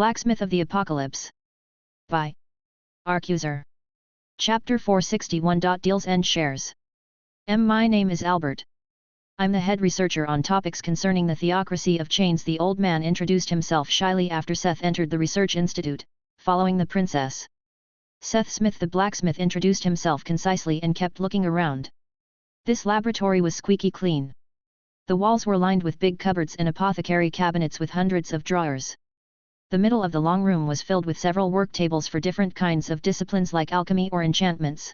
Blacksmith of the Apocalypse. By Arcuser. Chapter 461. Deals and shares. My name is Albert. I'm the head researcher on topics concerning the theocracy of chains. The old man introduced himself shyly after Seth entered the research institute, following the princess. Seth Smith the blacksmith introduced himself concisely and kept looking around. This laboratory was squeaky clean. The walls were lined with big cupboards and apothecary cabinets with hundreds of drawers. The middle of the long room was filled with several work tables for different kinds of disciplines like alchemy or enchantments.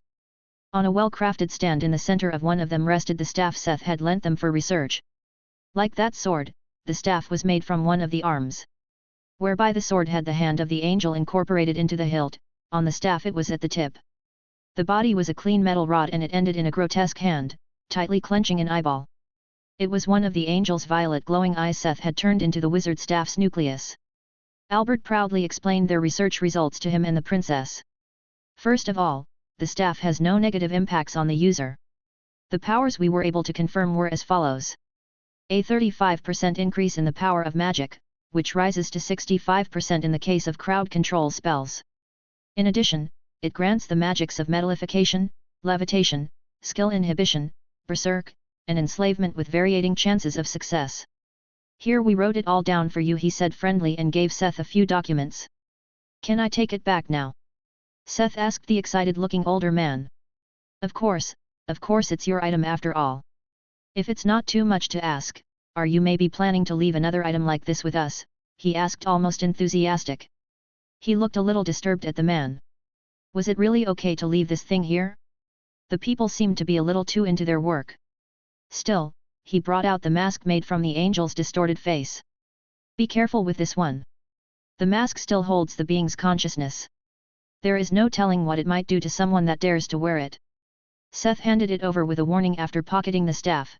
On a well-crafted stand in the center of one of them rested the staff Seth had lent them for research. Like that sword, the staff was made from one of the arms. Whereby the sword had the hand of the angel incorporated into the hilt, on the staff it was at the tip. The body was a clean metal rod and it ended in a grotesque hand, tightly clenching an eyeball. It was one of the angel's violet glowing eyes Seth had turned into the wizard staff's nucleus. Albert proudly explained their research results to him and the princess. First of all, the staff has no negative impacts on the user. The powers we were able to confirm were as follows. A 35% increase in the power of magic, which rises to 65% in the case of crowd control spells. In addition, it grants the magics of metallification, levitation, skill inhibition, berserk, and enslavement with varying chances of success. Here we wrote it all down for you, he said friendly and gave Seth a few documents. Can I take it back now? Seth asked the excited-looking older man. Of course it's your item after all. If it's not too much to ask, are you maybe planning to leave another item like this with us? He asked almost enthusiastic. He looked a little disturbed at the man. Was it really okay to leave this thing here? The people seemed to be a little too into their work. Still, he brought out the mask made from the angel's distorted face. Be careful with this one. The mask still holds the being's consciousness. There is no telling what it might do to someone that dares to wear it. Seth handed it over with a warning after pocketing the staff.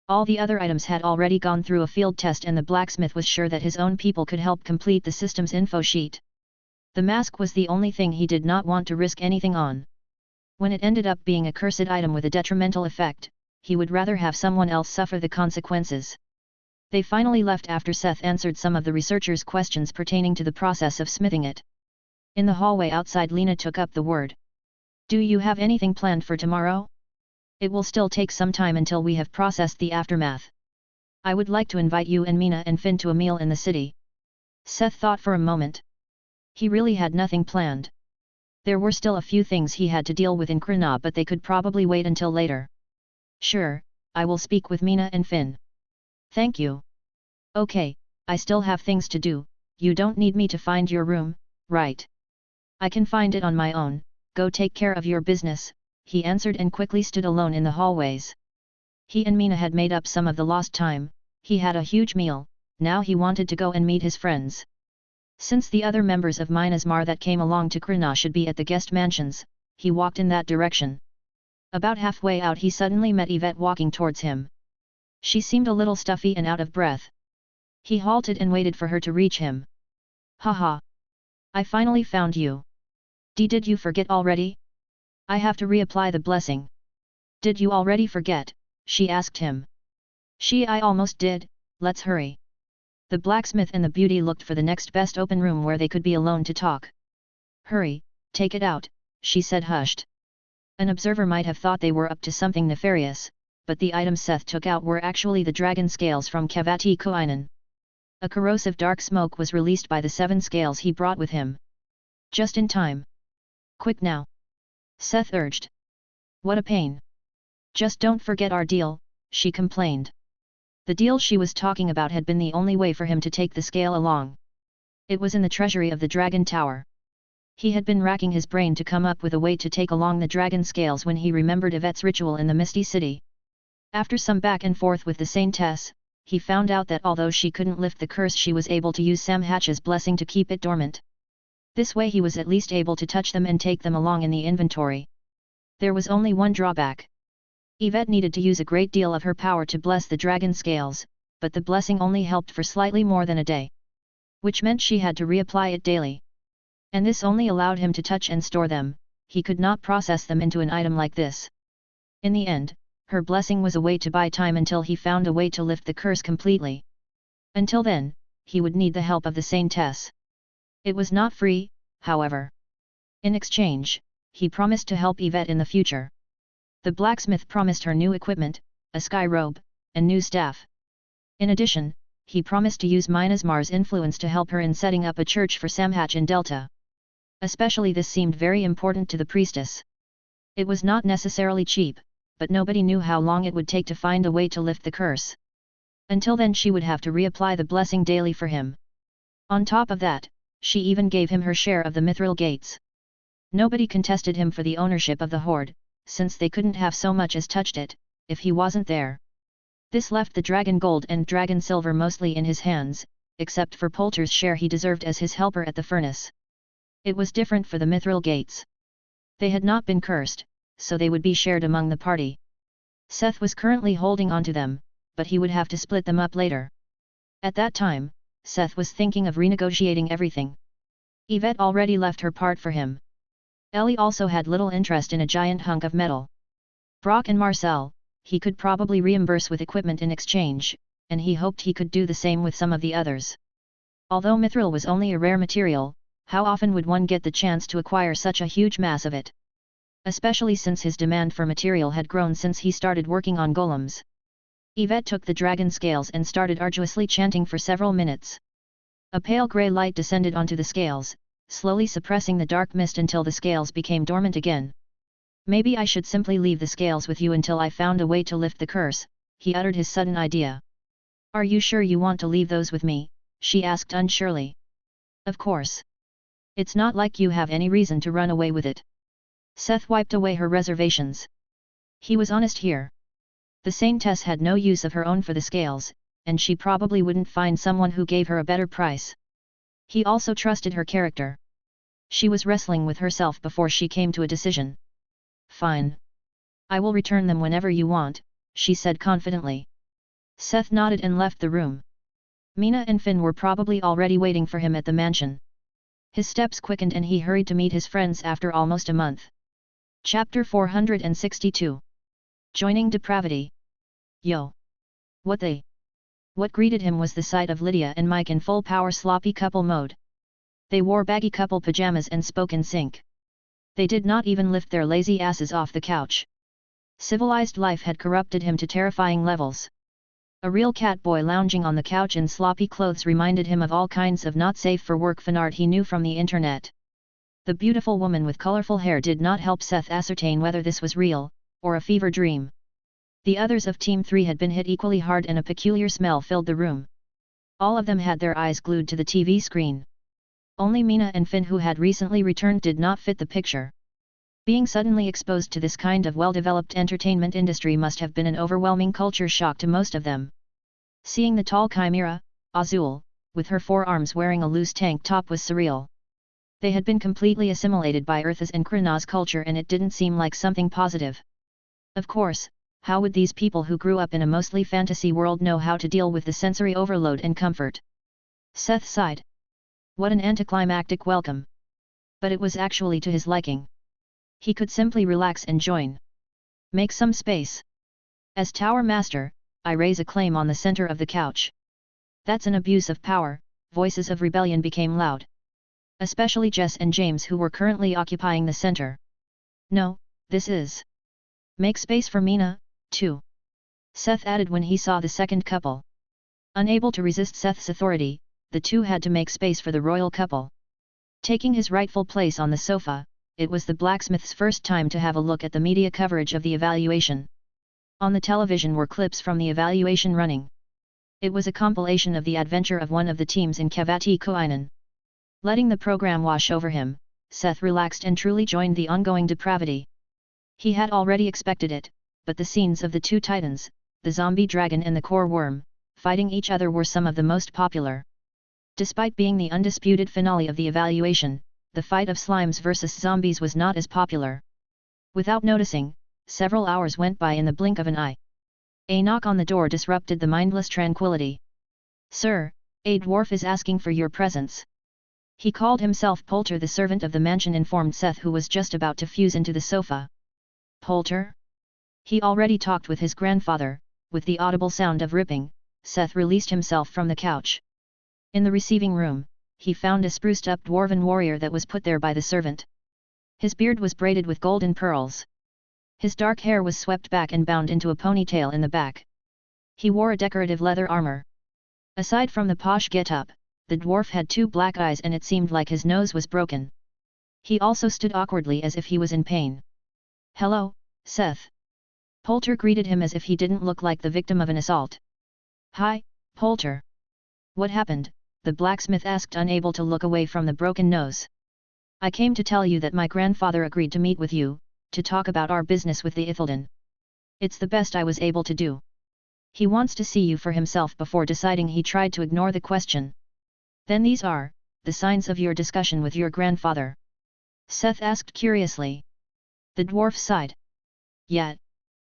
All the other items had already gone through a field test and the blacksmith was sure that his own people could help complete the system's info sheet. The mask was the only thing he did not want to risk anything on. When it ended up being a cursed item with a detrimental effect, he would rather have someone else suffer the consequences. They finally left after Seth answered some of the researchers' questions pertaining to the process of smithing it. In the hallway outside, Lena took up the word. Do you have anything planned for tomorrow? It will still take some time until we have processed the aftermath. I would like to invite you and Mina and Finn to a meal in the city. Seth thought for a moment. He really had nothing planned. There were still a few things he had to deal with in Krina, but they could probably wait until later. Sure, I will speak with Mina and Finn. Thank you. Okay, I still have things to do. You don't need me to find your room, right? I can find it on my own. Go take care of your business, he answered and quickly stood alone in the hallways. He and Mina had made up some of the lost time. He had a huge meal, now he wanted to go and meet his friends. Since the other members of Mina's Mar that came along to Krina should be at the guest mansions, he walked in that direction. About halfway out he suddenly met Yvette walking towards him. She seemed a little stuffy and out of breath. He halted and waited for her to reach him. Haha! I finally found you. Did you forget already? I have to reapply the blessing. Did you already forget? She asked him. I almost did, let's hurry. The blacksmith and the beauty looked for the next best open room where they could be alone to talk. Hurry, take it out, she said hushed. An observer might have thought they were up to something nefarious, but the items Seth took out were actually the dragon scales from Kavati Kuinan. A corrosive dark smoke was released by the 7 scales he brought with him. Just in time. Quick now! Seth urged. What a pain! Just don't forget our deal, she complained. The deal she was talking about had been the only way for him to take the scale along. It was in the treasury of the Dragon Tower. He had been racking his brain to come up with a way to take along the dragon scales when he remembered Yvette's ritual in the Misty City. After some back and forth with the Saintess, he found out that although she couldn't lift the curse, she was able to use Sam Hatch's blessing to keep it dormant. This way he was at least able to touch them and take them along in the inventory. There was only one drawback. Yvette needed to use a great deal of her power to bless the dragon scales, but the blessing only helped for slightly more than a day. Which meant she had to reapply it daily. And this only allowed him to touch and store them, he could not process them into an item like this. In the end, her blessing was a way to buy time until he found a way to lift the curse completely. Until then, he would need the help of the Saintess. It was not free, however. In exchange, he promised to help Yvette in the future. The blacksmith promised her new equipment, a sky robe, and new staff. In addition, he promised to use Myanmar's influence to help her in setting up a church for Samhach in Delta. Especially this seemed very important to the priestess. It was not necessarily cheap, but nobody knew how long it would take to find a way to lift the curse. Until then she would have to reapply the blessing daily for him. On top of that, she even gave him her share of the mithril gates. Nobody contested him for the ownership of the hoard, since they couldn't have so much as touched it, if he wasn't there. This left the dragon gold and dragon silver mostly in his hands, except for Poulter's share he deserved as his helper at the furnace. It was different for the mithril gates. They had not been cursed, so they would be shared among the party. Seth was currently holding onto them, but he would have to split them up later. At that time, Seth was thinking of renegotiating everything. Yvette already left her part for him. Ellie also had little interest in a giant hunk of metal. Brock and Marcel, he could probably reimburse with equipment in exchange, and he hoped he could do the same with some of the others. Although mithril was only a rare material, how often would one get the chance to acquire such a huge mass of it? Especially since his demand for material had grown since he started working on golems. Yvette took the dragon scales and started arduously chanting for several minutes. A pale grey light descended onto the scales, slowly suppressing the dark mist until the scales became dormant again. Maybe I should simply leave the scales with you until I found a way to lift the curse, he uttered his sudden idea. Are you sure you want to leave those with me? She asked unsurely. Of course. It's not like you have any reason to run away with it. Seth wiped away her reservations. He was honest here. The Saintess had no use of her own for the scales, and she probably wouldn't find someone who gave her a better price. He also trusted her character. She was wrestling with herself before she came to a decision. Fine. I will return them whenever you want, she said confidently. Seth nodded and left the room. Mina and Finn were probably already waiting for him at the mansion. His steps quickened and he hurried to meet his friends after almost a month. Chapter 462. Joining Depravity. Yo! What greeted him was the sight of Lydia and Mike in full power sloppy couple mode. They wore baggy couple pajamas and spoke in sync. They did not even lift their lazy asses off the couch. Civilized life had corrupted him to terrifying levels. A real catboy lounging on the couch in sloppy clothes reminded him of all kinds of not safe for work fanart he knew from the internet. The beautiful woman with colorful hair did not help Seth ascertain whether this was real, or a fever dream. The others of Team 3 had been hit equally hard and a peculiar smell filled the room. All of them had their eyes glued to the TV screen. Only Mina and Finn, who had recently returned, did not fit the picture. Being suddenly exposed to this kind of well-developed entertainment industry must have been an overwhelming culture shock to most of them. Seeing the tall chimera, Azul, with her forearms wearing a loose tank top was surreal. They had been completely assimilated by Earth's and Krina's culture and it didn't seem like something positive. Of course, how would these people who grew up in a mostly fantasy world know how to deal with the sensory overload and comfort? Seth sighed. What an anticlimactic welcome. But it was actually to his liking. He could simply relax and join. Make some space. As Tower Master, I raise a claim on the center of the couch. That's an abuse of power, voices of rebellion became loud. Especially Jess and James, who were currently occupying the center. No, this is. Make space for Mina, too. Seth added when he saw the second couple. Unable to resist Seth's authority, the two had to make space for the royal couple. Taking his rightful place on the sofa, it was the blacksmith's first time to have a look at the media coverage of the evaluation. On the television were clips from the evaluation running. It was a compilation of the adventure of one of the teams in Kavati Koinan. Letting the program wash over him, Seth relaxed and truly joined the ongoing depravity. He had already expected it, but the scenes of the two titans, the zombie dragon and the core worm, fighting each other were some of the most popular. Despite being the undisputed finale of the evaluation, the fight of slimes versus zombies was not as popular. Without noticing, several hours went by in the blink of an eye. A knock on the door disrupted the mindless tranquility. Sir, a dwarf is asking for your presence. He called himself Poulter. The servant of the mansion informed Seth, who was just about to fuse into the sofa. Poulter? He already talked with his grandfather. With the audible sound of ripping, Seth released himself from the couch. In the receiving room, he found a spruced-up dwarven warrior that was put there by the servant. His beard was braided with golden pearls. His dark hair was swept back and bound into a ponytail in the back. He wore a decorative leather armor. Aside from the posh get-up, the dwarf had 2 black eyes and it seemed like his nose was broken. He also stood awkwardly as if he was in pain. "Hello, Seth." Poulter greeted him as if he didn't look like the victim of an assault. "Hi, Poulter. What happened?" the blacksmith asked, unable to look away from the broken nose. "I came to tell you that my grandfather agreed to meet with you, to talk about our business with the Ithildan. It's the best I was able to do. He wants to see you for himself." Before deciding, he tried to ignore the question. "Then these are the signs of your discussion with your grandfather?" Seth asked curiously. The dwarf sighed. "Yeah.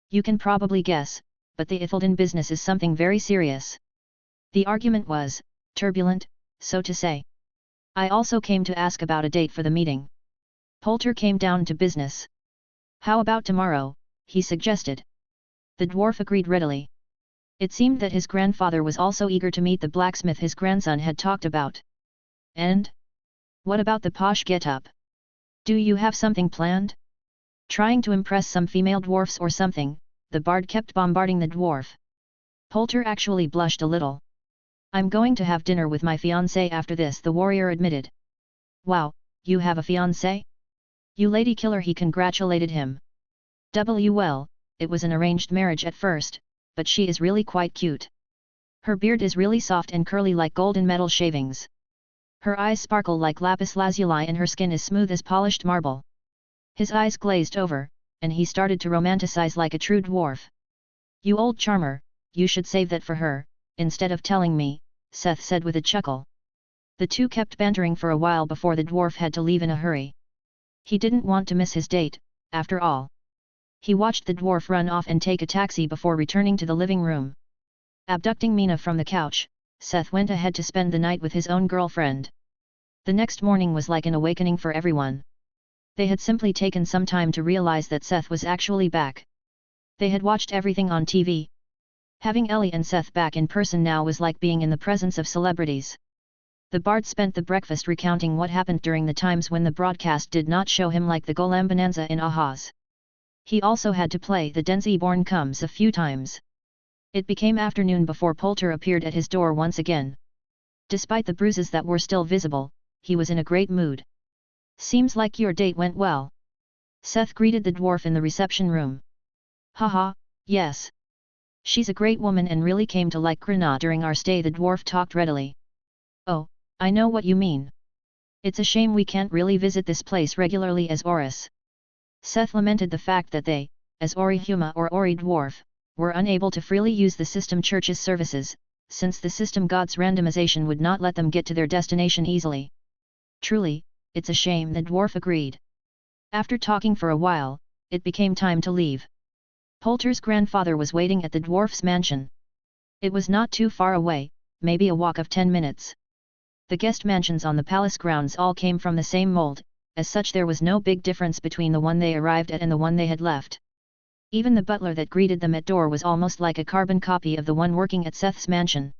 You can probably guess, but the Ithildan business is something very serious. The argument was turbulent, so to say. I also came to ask about a date for the meeting." Poulter came down to business. "How about tomorrow?" he suggested. The dwarf agreed readily. It seemed that his grandfather was also eager to meet the blacksmith his grandson had talked about. "And? What about the posh get-up? Do you have something planned? Trying to impress some female dwarfs or something?" the bard kept bombarding the dwarf. Poulter actually blushed a little. "I'm going to have dinner with my fiancé after this," the warrior admitted. "Wow, you have a fiancé? You lady killer," he congratulated him. "Well, it was an arranged marriage at first, but she is really quite cute. Her beard is really soft and curly like golden metal shavings. Her eyes sparkle like lapis lazuli and her skin is smooth as polished marble." His eyes glazed over, and he started to romanticize like a true dwarf. "You old charmer, you should save that for her, instead of telling me," Seth said with a chuckle. The two kept bantering for a while before the dwarf had to leave in a hurry. He didn't want to miss his date, after all. He watched the dwarf run off and take a taxi before returning to the living room. Abducting Mina from the couch, Seth went ahead to spend the night with his own girlfriend. The next morning was like an awakening for everyone. They had simply taken some time to realize that Seth was actually back. They had watched everything on TV. Having Ellie and Seth back in person now was like being in the presence of celebrities. The bard spent the breakfast recounting what happened during the times when the broadcast did not show him, like the Golem Bonanza in Ahaz. He also had to play the Denzi Born Comes a few times. It became afternoon before Poulter appeared at his door once again. Despite the bruises that were still visible, he was in a great mood. "Seems like your date went well." Seth greeted the dwarf in the reception room. "Haha, yes. She's a great woman and really came to like Grana during our stay," the dwarf talked readily. "Oh, I know what you mean. It's a shame we can't really visit this place regularly as Oris." Seth lamented the fact that they, as Ori Huma or Ori Dwarf, were unable to freely use the system church's services, since the system god's randomization would not let them get to their destination easily. "Truly, it's a shame," the dwarf agreed. After talking for a while, it became time to leave. Poulter's grandfather was waiting at the dwarf's mansion. It was not too far away, maybe a walk of 10 minutes. The guest mansions on the palace grounds all came from the same mold, as such there was no big difference between the one they arrived at and the one they had left. Even the butler that greeted them at door was almost like a carbon copy of the one working at Seth's mansion.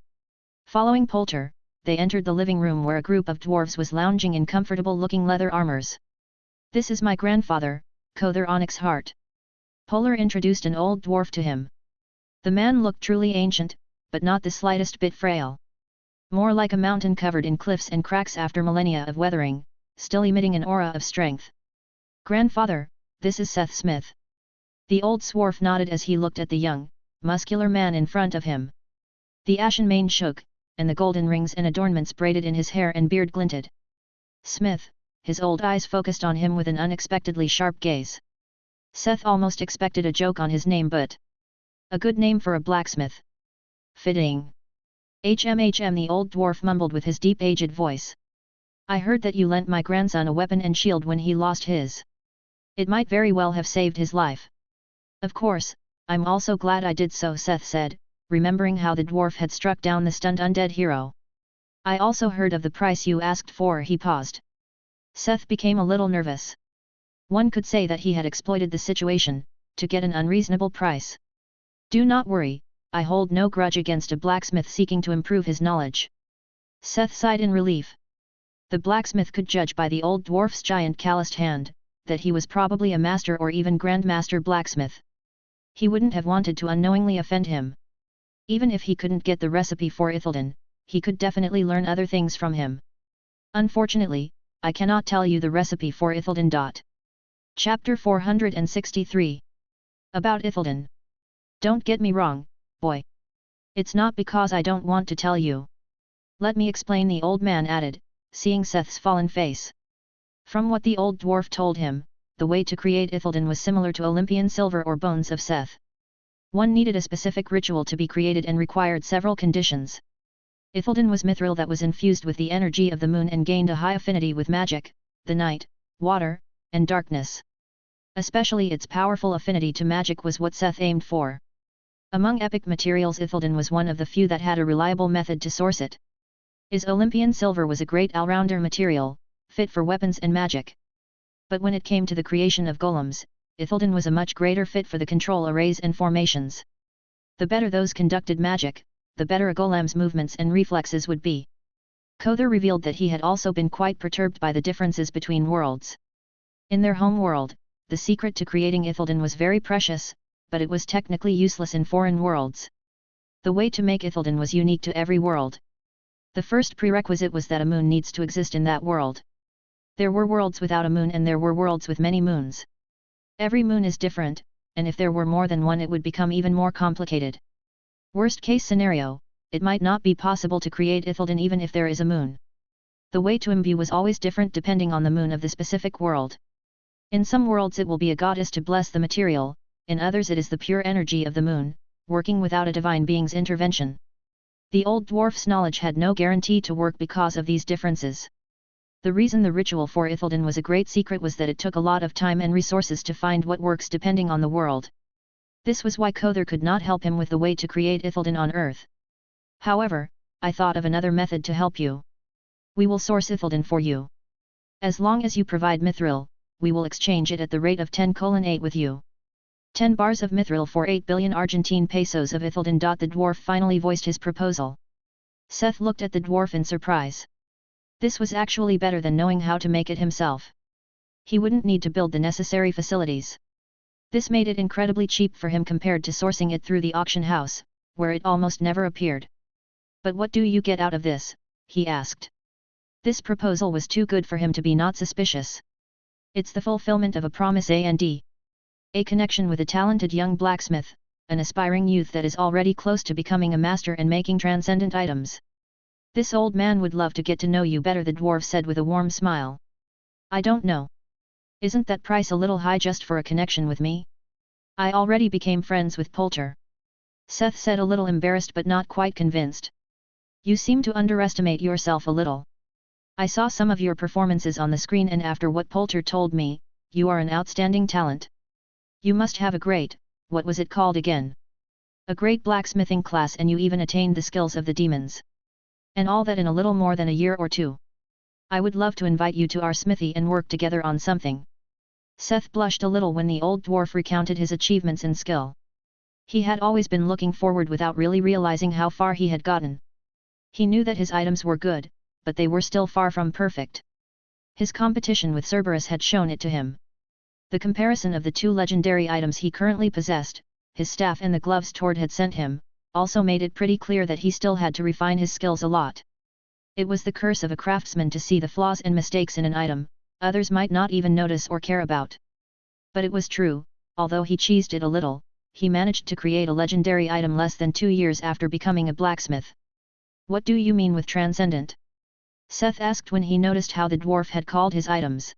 Following Poulter, they entered the living room where a group of dwarves was lounging in comfortable-looking leather armors. "This is my grandfather, Kother Onyx Heart." Polar introduced an old dwarf to him. The man looked truly ancient, but not the slightest bit frail. More like a mountain covered in cliffs and cracks after millennia of weathering, still emitting an aura of strength. "Grandfather, this is Seth Smith." The old dwarf nodded as he looked at the young, muscular man in front of him. The ashen mane shook, and the golden rings and adornments braided in his hair and beard glinted. "Smith," his old eyes focused on him with an unexpectedly sharp gaze. Seth almost expected a joke on his name, but a good name for a blacksmith. "Fitting. HMHM," the old dwarf mumbled with his deep aged voice. "I heard that you lent my grandson a weapon and shield when he lost his. It might very well have saved his life." "Of course, I'm also glad I did so," Seth said, remembering how the dwarf had struck down the stunned undead hero. "I also heard of the price you asked for." He paused. Seth became a little nervous. One could say that he had exploited the situation, to get an unreasonable price. "Do not worry, I hold no grudge against a blacksmith seeking to improve his knowledge." Seth sighed in relief. The blacksmith could judge by the old dwarf's giant calloused hand, that he was probably a master or even grandmaster blacksmith. He wouldn't have wanted to unknowingly offend him. Even if he couldn't get the recipe for Ithildan, he could definitely learn other things from him. Unfortunately, I cannot tell you the recipe for Ithildan. Chapter 463. About Ithildan. Don't get me wrong, boy. It's not because I don't want to tell you. Let me explain, the old man added, seeing Seth's fallen face. From what the old dwarf told him, the way to create Ithildan was similar to Olympian silver or bones of Seth. One needed a specific ritual to be created and required several conditions. Ithildan was mithril that was infused with the energy of the moon and gained a high affinity with magic, the night, water, and darkness. Especially its powerful affinity to magic was what Seth aimed for. Among epic materials, Ithildan was one of the few that had a reliable method to source it. Olympian silver was a great all-rounder material, fit for weapons and magic. But when it came to the creation of golems, Ithildan was a much greater fit for the control arrays and formations. The better those conducted magic, the better a golem's movements and reflexes would be. Kother revealed that he had also been quite perturbed by the differences between worlds. In their home world, the secret to creating Ithildan was very precious, but it was technically useless in foreign worlds. The way to make Ithildan was unique to every world. The first prerequisite was that a moon needs to exist in that world. There were worlds without a moon and there were worlds with many moons. Every moon is different, and if there were more than one it would become even more complicated. Worst case scenario, it might not be possible to create Ithildan even if there is a moon. The way to imbue was always different depending on the moon of the specific world. In some worlds it will be a goddess to bless the material, in others it is the pure energy of the moon, working without a divine being's intervention. The old dwarf's knowledge had no guarantee to work because of these differences. The reason the ritual for Ithildan was a great secret was that it took a lot of time and resources to find what works depending on the world. This was why Kother could not help him with the way to create Ithildan on Earth. However, I thought of another method to help you. We will source Ithildan for you. As long as you provide mithril, we will exchange it at the rate of 10:8 with you. 10 bars of mithril for 8 billion Argentine pesos of Ithildan. The dwarf finally voiced his proposal. Seth looked at the dwarf in surprise. This was actually better than knowing how to make it himself. He wouldn't need to build the necessary facilities. This made it incredibly cheap for him compared to sourcing it through the auction house, where it almost never appeared. But what do you get out of this? He asked. This proposal was too good for him to be not suspicious. It's the fulfillment of a promise and a connection with a talented young blacksmith, an aspiring youth that is already close to becoming a master and making transcendent items. This old man would love to get to know you better, the dwarf said with a warm smile. I don't know. Isn't that price a little high just for a connection with me? I already became friends with Poulter. Seth said, a little embarrassed but not quite convinced. You seem to underestimate yourself a little. I saw some of your performances on the screen and after what Poulter told me, you are an outstanding talent. You must have a great, what was it called again? A great blacksmithing class, and you even attained the skills of the demons. And all that in a little more than a year or two. I would love to invite you to our smithy and work together on something. Seth blushed a little when the old dwarf recounted his achievements in skill. He had always been looking forward without really realizing how far he had gotten. He knew that his items were good, but they were still far from perfect. His competition with Cerberus had shown it to him. The comparison of the two legendary items he currently possessed, his staff and the gloves Tord had sent him, also made it pretty clear that he still had to refine his skills a lot. It was the curse of a craftsman to see the flaws and mistakes in an item, others might not even notice or care about. But it was true, although he cheesed it a little, he managed to create a legendary item less than 2 years after becoming a blacksmith. What do you mean with transcendent? Seth asked when he noticed how the dwarf had called his items.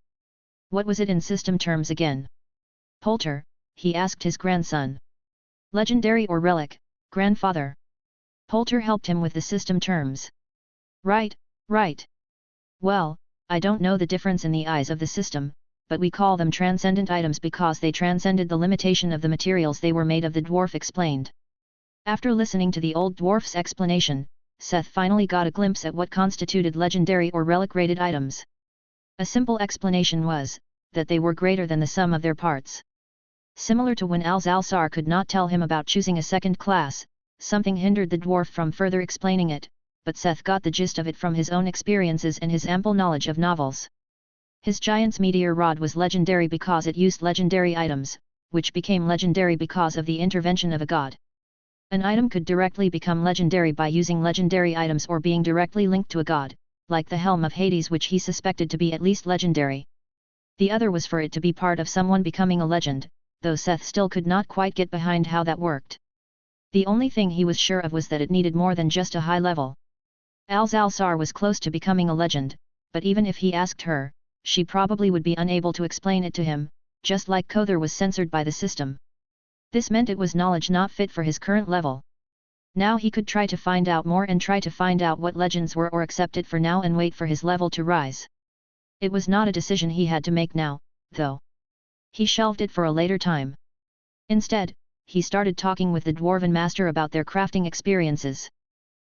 What was it in system terms again? Poulter, he asked his grandson. Legendary or relic, grandfather? Poulter helped him with the system terms. Right. Well, I don't know the difference in the eyes of the system, but we call them transcendent items because they transcended the limitation of the materials they were made of, the dwarf explained. After listening to the old dwarf's explanation, Seth finally got a glimpse at what constituted legendary or relic-rated items. A simple explanation was, that they were greater than the sum of their parts. Similar to when Alzalsar could not tell him about choosing a second class, something hindered the dwarf from further explaining it, but Seth got the gist of it from his own experiences and his ample knowledge of novels. His giant's meteor rod was legendary because it used legendary items, which became legendary because of the intervention of a god. An item could directly become legendary by using legendary items or being directly linked to a god, like the Helm of Hades, which he suspected to be at least legendary. The other was for it to be part of someone becoming a legend, though Seth still could not quite get behind how that worked. The only thing he was sure of was that it needed more than just a high level. Alzalsar was close to becoming a legend, but even if he asked her, she probably would be unable to explain it to him, just like Kother was censored by the system. This meant it was knowledge not fit for his current level. Now he could try to find out more and try to find out what legends were or accept it for now and wait for his level to rise. It was not a decision he had to make now, though. He shelved it for a later time. Instead, he started talking with the Dwarven Master about their crafting experiences.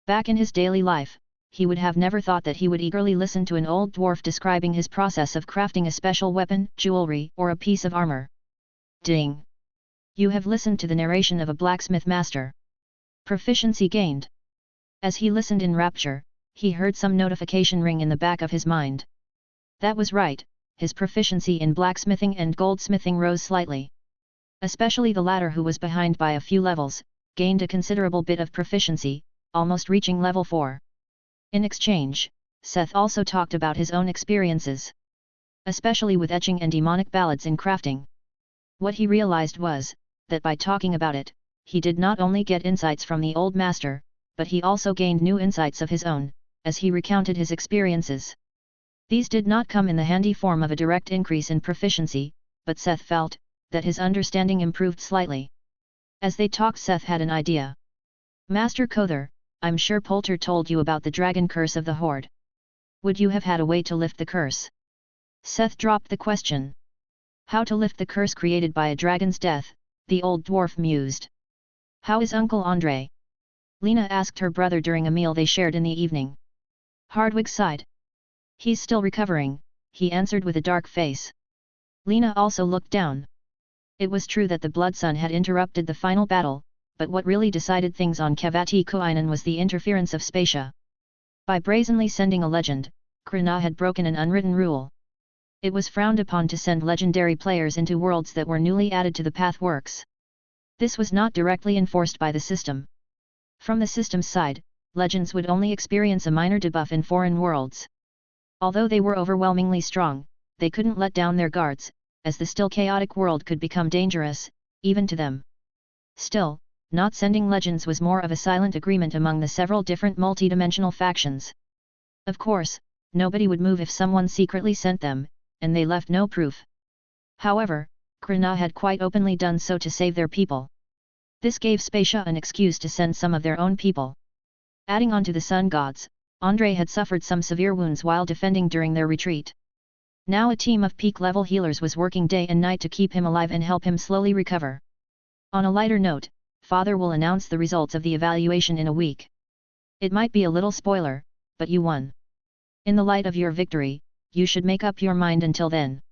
Back in his daily life, he would have never thought that he would eagerly listen to an old dwarf describing his process of crafting a special weapon, jewelry, or a piece of armor. Ding! You have listened to the narration of a blacksmith master. Proficiency gained. As he listened in rapture, he heard some notification ring in the back of his mind. That was right, his proficiency in blacksmithing and goldsmithing rose slightly. Especially the latter, who was behind by a few levels, gained a considerable bit of proficiency, almost reaching level 4. In exchange, Seth also talked about his own experiences. Especially with etching and demonic ballads in crafting. What he realized was, that by talking about it, he did not only get insights from the old master, but he also gained new insights of his own, as he recounted his experiences. These did not come in the handy form of a direct increase in proficiency, but Seth felt that his understanding improved slightly. As they talked, Seth had an idea. Master Kother, I'm sure Poulter told you about the dragon curse of the Horde. Would you have had a way to lift the curse? Seth dropped the question. How to lift the curse created by a dragon's death, the old dwarf mused. How is Uncle Andre? Lena asked her brother during a meal they shared in the evening. Hardwig sighed. He's still recovering, he answered with a dark face. Lena also looked down. It was true that the Blood Sun had interrupted the final battle, but what really decided things on Kavati Kuinan was the interference of Spacia. By brazenly sending a legend, Krina had broken an unwritten rule. It was frowned upon to send legendary players into worlds that were newly added to the Pathworks. This was not directly enforced by the system. From the system's side, legends would only experience a minor debuff in foreign worlds. Although they were overwhelmingly strong, they couldn't let down their guards, as the still chaotic world could become dangerous, even to them. Still, not sending legends was more of a silent agreement among the several different multidimensional factions. Of course, nobody would move if someone secretly sent them, and they left no proof. However, Krina had quite openly done so to save their people. This gave Spacia an excuse to send some of their own people. Adding on to the sun gods, Andre had suffered some severe wounds while defending during their retreat. Now a team of peak-level healers was working day and night to keep him alive and help him slowly recover. On a lighter note, Father will announce the results of the evaluation in a week. It might be a little spoiler, but you won. In the light of your victory, you should make up your mind until then.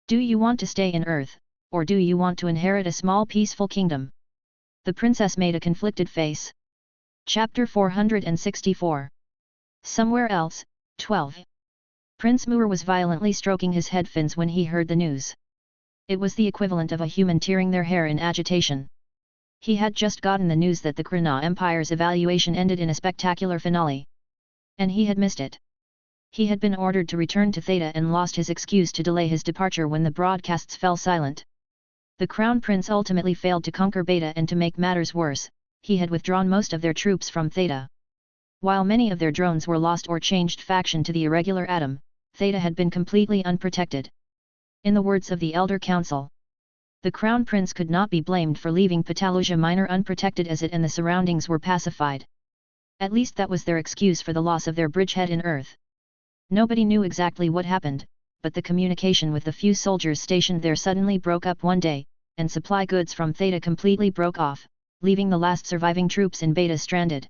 Do you want to stay in Earth, or do you want to inherit a small peaceful kingdom? The princess made a conflicted face. Chapter 464. Somewhere else, 12. Prince Muir was violently stroking his head fins when he heard the news. It was the equivalent of a human tearing their hair in agitation. He had just gotten the news that the Krina Empire's evaluation ended in a spectacular finale. And he had missed it. He had been ordered to return to Theta and lost his excuse to delay his departure when the broadcasts fell silent. The Crown Prince ultimately failed to conquer Beta, and to make matters worse, he had withdrawn most of their troops from Theta. While many of their drones were lost or changed faction to the irregular atom, Theta had been completely unprotected. In the words of the Elder Council, the Crown Prince could not be blamed for leaving Petalusia Minor unprotected, as it and the surroundings were pacified. At least that was their excuse for the loss of their bridgehead in Earth. Nobody knew exactly what happened, but the communication with the few soldiers stationed there suddenly broke up one day, and supply goods from Theta completely broke off, leaving the last surviving troops in Beta stranded.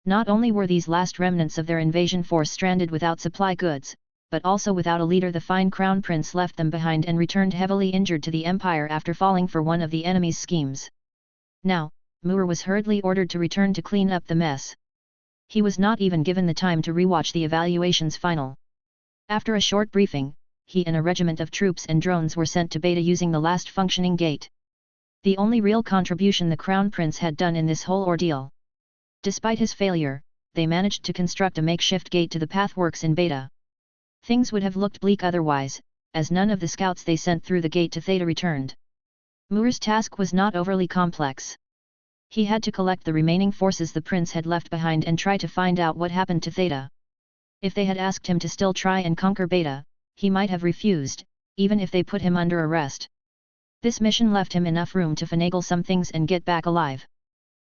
Not only were these last remnants of their invasion force stranded without supply goods, but also without a leader. The fine Crown Prince left them behind and returned heavily injured to the Empire after falling for one of the enemy's schemes. Now, Muir was hurriedly ordered to return to clean up the mess. He was not even given the time to rewatch the evaluation's final. After a short briefing, he and a regiment of troops and drones were sent to Beta using the last functioning gate. The only real contribution the Crown Prince had done in this whole ordeal. Despite his failure, they managed to construct a makeshift gate to the pathworks in Beta. Things would have looked bleak otherwise, as none of the scouts they sent through the gate to Theta returned. Muir's task was not overly complex. He had to collect the remaining forces the prince had left behind and try to find out what happened to Theta. If they had asked him to still try and conquer Beta, he might have refused, even if they put him under arrest. This mission left him enough room to finagle some things and get back alive.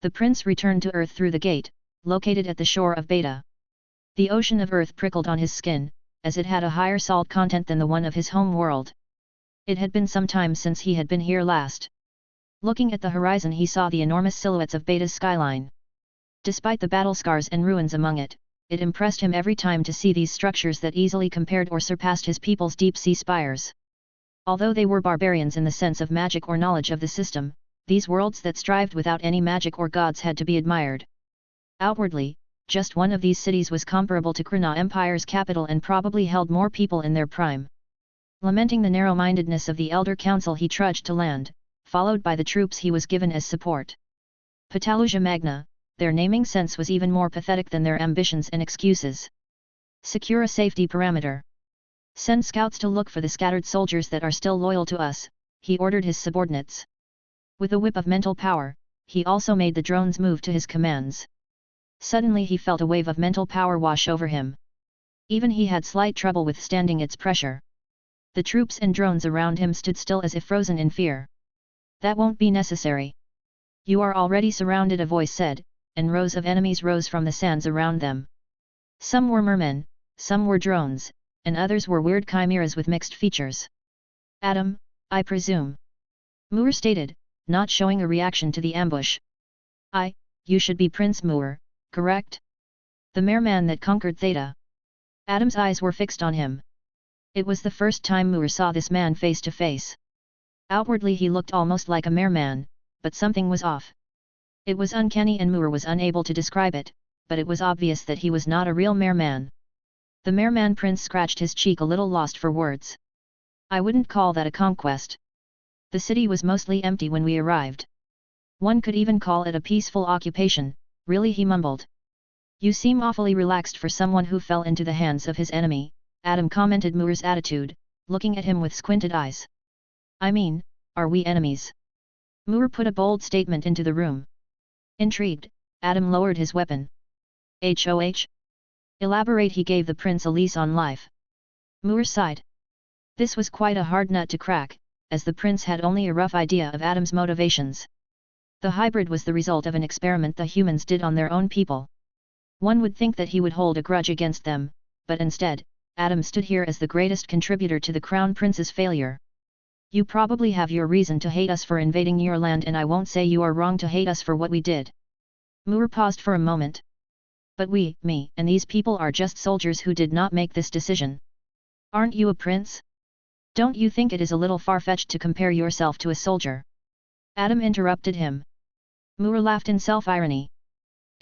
The prince returned to Earth through the gate, located at the shore of Beta. The ocean of Earth prickled on his skin, as it had a higher salt content than the one of his home world. It had been some time since he had been here last. Looking at the horizon, he saw the enormous silhouettes of Beta's skyline. Despite the battle scars and ruins among it, it impressed him every time to see these structures that easily compared or surpassed his people's deep-sea spires. Although they were barbarians in the sense of magic or knowledge of the system, these worlds that strived without any magic or gods had to be admired. Outwardly, just one of these cities was comparable to Krna Empire's capital and probably held more people in their prime. Lamenting the narrow-mindedness of the Elder Council, he trudged to land, followed by the troops he was given as support. Pataluja Magna, their naming sense was even more pathetic than their ambitions and excuses. Secure a safety parameter. Send scouts to look for the scattered soldiers that are still loyal to us, he ordered his subordinates. With a whip of mental power, he also made the drones move to his commands. Suddenly he felt a wave of mental power wash over him. Even he had slight trouble withstanding its pressure. The troops and drones around him stood still as if frozen in fear. That won't be necessary. You are already surrounded, a voice said, and rows of enemies rose from the sands around them. Some were mermen, some were drones, and others were weird chimeras with mixed features. Adam, I presume. Muir stated, not showing a reaction to the ambush. You should be Prince Muir, correct? The merman that conquered Theta. Adam's eyes were fixed on him. It was the first time Muir saw this man face to face. Outwardly he looked almost like a merman, but something was off. It was uncanny and Muir was unable to describe it, but it was obvious that he was not a real merman. The merman prince scratched his cheek, a little lost for words. I wouldn't call that a conquest. The city was mostly empty when we arrived. One could even call it a peaceful occupation, really, he mumbled. You seem awfully relaxed for someone who fell into the hands of his enemy, Adam commented Muir's attitude, looking at him with squinted eyes. I mean, are we enemies? Muir put a bold statement into the room. Intrigued, Adam lowered his weapon. HOH? Elaborate, he gave the prince a lease on life. Muir sighed. This was quite a hard nut to crack, as the prince had only a rough idea of Adam's motivations. The hybrid was the result of an experiment the humans did on their own people. One would think that he would hold a grudge against them, but instead, Adam stood here as the greatest contributor to the Crown Prince's failure. You probably have your reason to hate us for invading your land, and I won't say you are wrong to hate us for what we did. Muir paused for a moment. But me and these people are just soldiers who did not make this decision. Aren't you a prince? Don't you think it is a little far-fetched to compare yourself to a soldier? Adam interrupted him. Muir laughed in self-irony.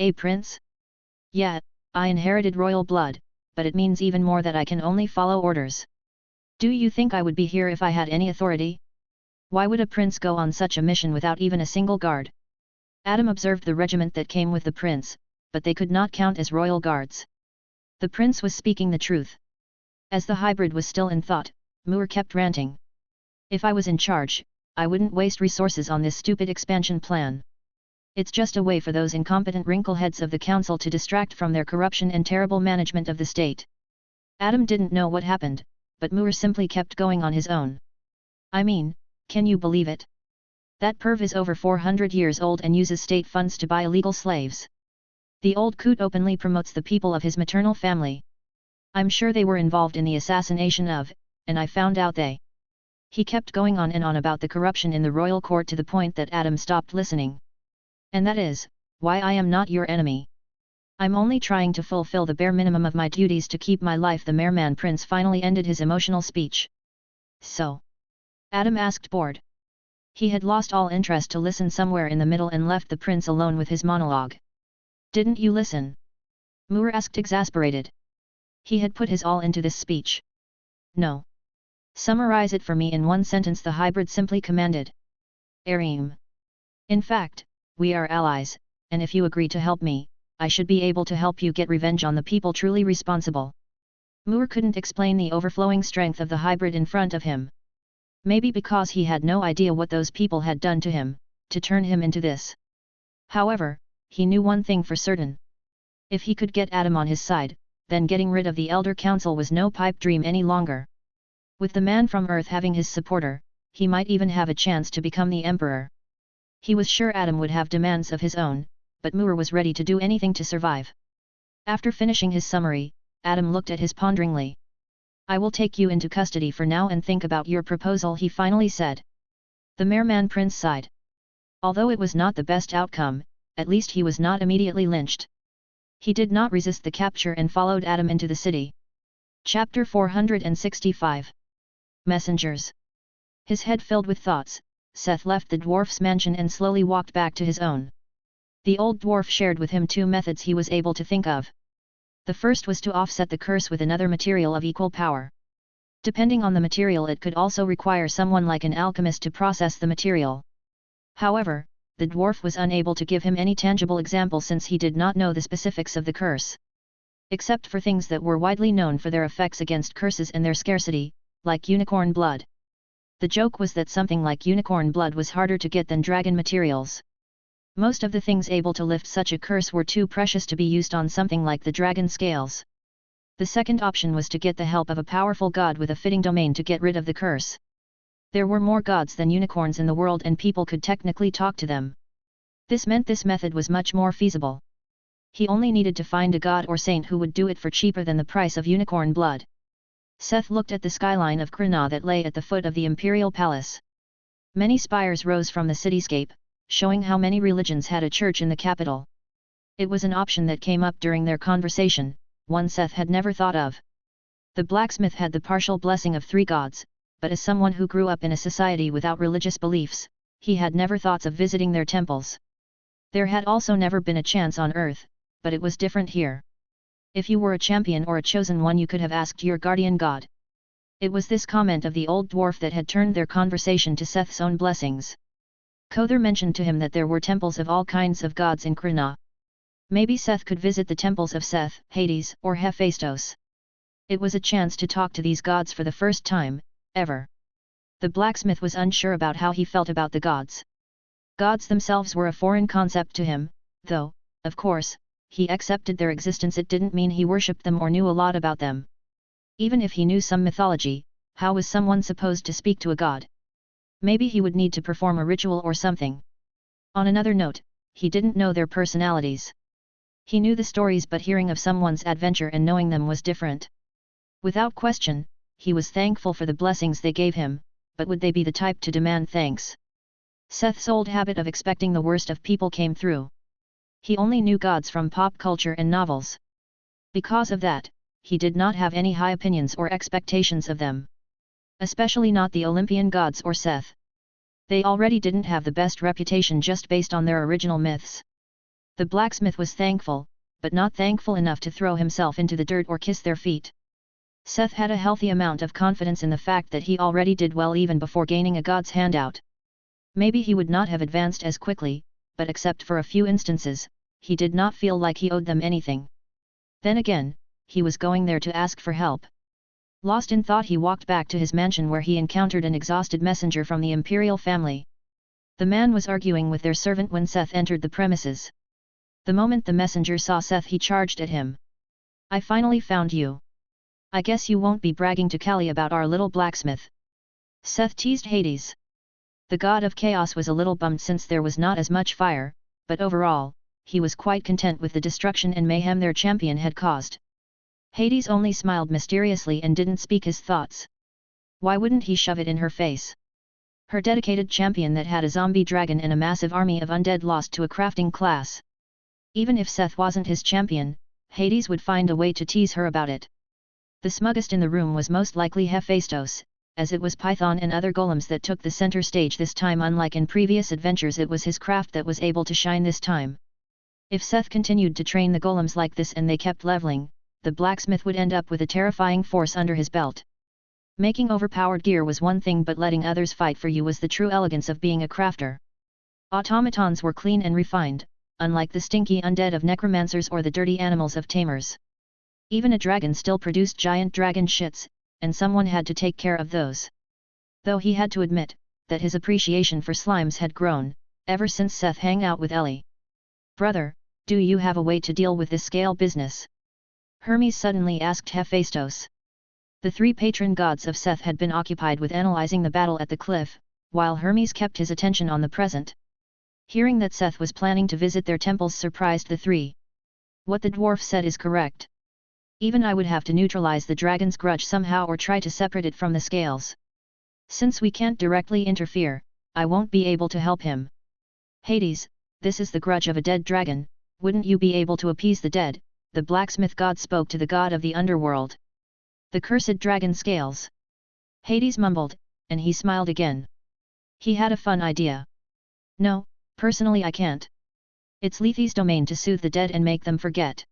A prince? Yeah, I inherited royal blood, but it means even more that I can only follow orders. Do you think I would be here if I had any authority? Why would a prince go on such a mission without even a single guard? Adam observed the regiment that came with the prince, but they could not count as royal guards. The prince was speaking the truth. As the hybrid was still in thought, Muir kept ranting. If I was in charge, I wouldn't waste resources on this stupid expansion plan. It's just a way for those incompetent wrinkleheads of the council to distract from their corruption and terrible management of the state. Adam didn't know what happened, but Muir simply kept going on his own. I mean, can you believe it? That perv is over 400 years old and uses state funds to buy illegal slaves. The old coot openly promotes the people of his maternal family. I'm sure they were involved in the assassination of, and I found out they. He kept going on and on about the corruption in the royal court to the point that Adam stopped listening. And that is why I am not your enemy. I'm only trying to fulfill the bare minimum of my duties to keep my life. The merman prince finally ended his emotional speech. So? Adam asked, bored. He had lost all interest to listen somewhere in the middle and left the prince alone with his monologue. Didn't you listen? Moore asked, exasperated. He had put his all into this speech. No. Summarize it for me in one sentence, the hybrid simply commanded. Arim. In fact, we are allies, and if you agree to help me, I should be able to help you get revenge on the people truly responsible. Moore couldn't explain the overflowing strength of the hybrid in front of him. Maybe because he had no idea what those people had done to him, to turn him into this. However, he knew one thing for certain. If he could get Adam on his side, then getting rid of the Elder Council was no pipe dream any longer. With the man from Earth having his supporter, he might even have a chance to become the Emperor. He was sure Adam would have demands of his own, but Moore was ready to do anything to survive. After finishing his summary, Adam looked at his ponderingly. I will take you into custody for now and think about your proposal, he finally said. The Merman Prince sighed. Although it was not the best outcome, at least he was not immediately lynched. He did not resist the capture and followed Adam into the city. Chapter 465. Messengers. His head filled with thoughts, Seth left the dwarf's mansion and slowly walked back to his own. The old dwarf shared with him two methods he was able to think of. The first was to offset the curse with another material of equal power. Depending on the material, it could also require someone like an alchemist to process the material. However, the dwarf was unable to give him any tangible example since he did not know the specifics of the curse. Except for things that were widely known for their effects against curses and their scarcity, like unicorn blood. The joke was that something like unicorn blood was harder to get than dragon materials. Most of the things able to lift such a curse were too precious to be used on something like the dragon scales. The second option was to get the help of a powerful god with a fitting domain to get rid of the curse. There were more gods than unicorns in the world and people could technically talk to them. This meant this method was much more feasible. He only needed to find a god or saint who would do it for cheaper than the price of unicorn blood. Seth looked at the skyline of Krina that lay at the foot of the imperial palace. Many spires rose from the cityscape, showing how many religions had a church in the capital. It was an option that came up during their conversation, one Seth had never thought of. The blacksmith had the partial blessing of 3 gods, but as someone who grew up in a society without religious beliefs, he had never thoughts of visiting their temples. There had also never been a chance on Earth, but it was different here. If you were a champion or a chosen one, you could have asked your guardian god. It was this comment of the old dwarf that had turned their conversation to Seth's own blessings. Kother mentioned to him that there were temples of all kinds of gods in Krina. Maybe Seth could visit the temples of Seth, Hades, or Hephaestus. It was a chance to talk to these gods for the first time, ever. The blacksmith was unsure about how he felt about the gods. Gods themselves were a foreign concept to him, though, of course, he accepted their existence. It didn't mean he worshipped them or knew a lot about them. Even if he knew some mythology, how was someone supposed to speak to a god? Maybe he would need to perform a ritual or something. On another note, he didn't know their personalities. He knew the stories, but hearing of someone's adventure and knowing them was different. Without question, he was thankful for the blessings they gave him, but would they be the type to demand thanks? Seth's old habit of expecting the worst of people came through. He only knew gods from pop culture and novels. Because of that, he did not have any high opinions or expectations of them. Especially not the Olympian gods or Seth. They already didn't have the best reputation just based on their original myths. The blacksmith was thankful, but not thankful enough to throw himself into the dirt or kiss their feet. Seth had a healthy amount of confidence in the fact that he already did well even before gaining a god's handout. Maybe he would not have advanced as quickly, but except for a few instances, he did not feel like he owed them anything. Then again, he was going there to ask for help. Lost in thought, he walked back to his mansion where he encountered an exhausted messenger from the imperial family. The man was arguing with their servant when Seth entered the premises. The moment the messenger saw Seth, he charged at him. I finally found you. I guess you won't be bragging to Kali about our little blacksmith. Seth teased Hades. The god of chaos was a little bummed since there was not as much fire, but overall, he was quite content with the destruction and mayhem their champion had caused. Hades only smiled mysteriously and didn't speak his thoughts. Why wouldn't he shove it in her face? Her dedicated champion that had a zombie dragon and a massive army of undead lost to a crafting class. Even if Seth wasn't his champion, Hades would find a way to tease her about it. The smuggest in the room was most likely Hephaestus, as it was Python and other golems that took the center stage this time. Unlike in previous adventures, it was his craft that was able to shine this time. If Seth continued to train the golems like this and they kept leveling, the blacksmith would end up with a terrifying force under his belt. Making overpowered gear was one thing, but letting others fight for you was the true elegance of being a crafter. Automatons were clean and refined, unlike the stinky undead of necromancers or the dirty animals of tamers. Even a dragon still produced giant dragon shits, and someone had to take care of those. Though he had to admit that his appreciation for slimes had grown ever since Seth hung out with Ellie. "Brother, do you have a way to deal with this scale business?" Hermes suddenly asked Hephaestus. The three patron gods of Seth had been occupied with analyzing the battle at the cliff, while Hermes kept his attention on the present. Hearing that Seth was planning to visit their temples surprised the three. "What the dwarf said is correct. Even I would have to neutralize the dragon's grudge somehow or try to separate it from the scales. Since we can't directly interfere, I won't be able to help him." "Hades, this is the grudge of a dead dragon, wouldn't you be able to appease the dead?" the blacksmith god spoke to the god of the underworld. "The cursed dragon scales." Hades mumbled, and he smiled again. He had a fun idea. "No, personally I can't. It's Lethe's domain to soothe the dead and make them forget.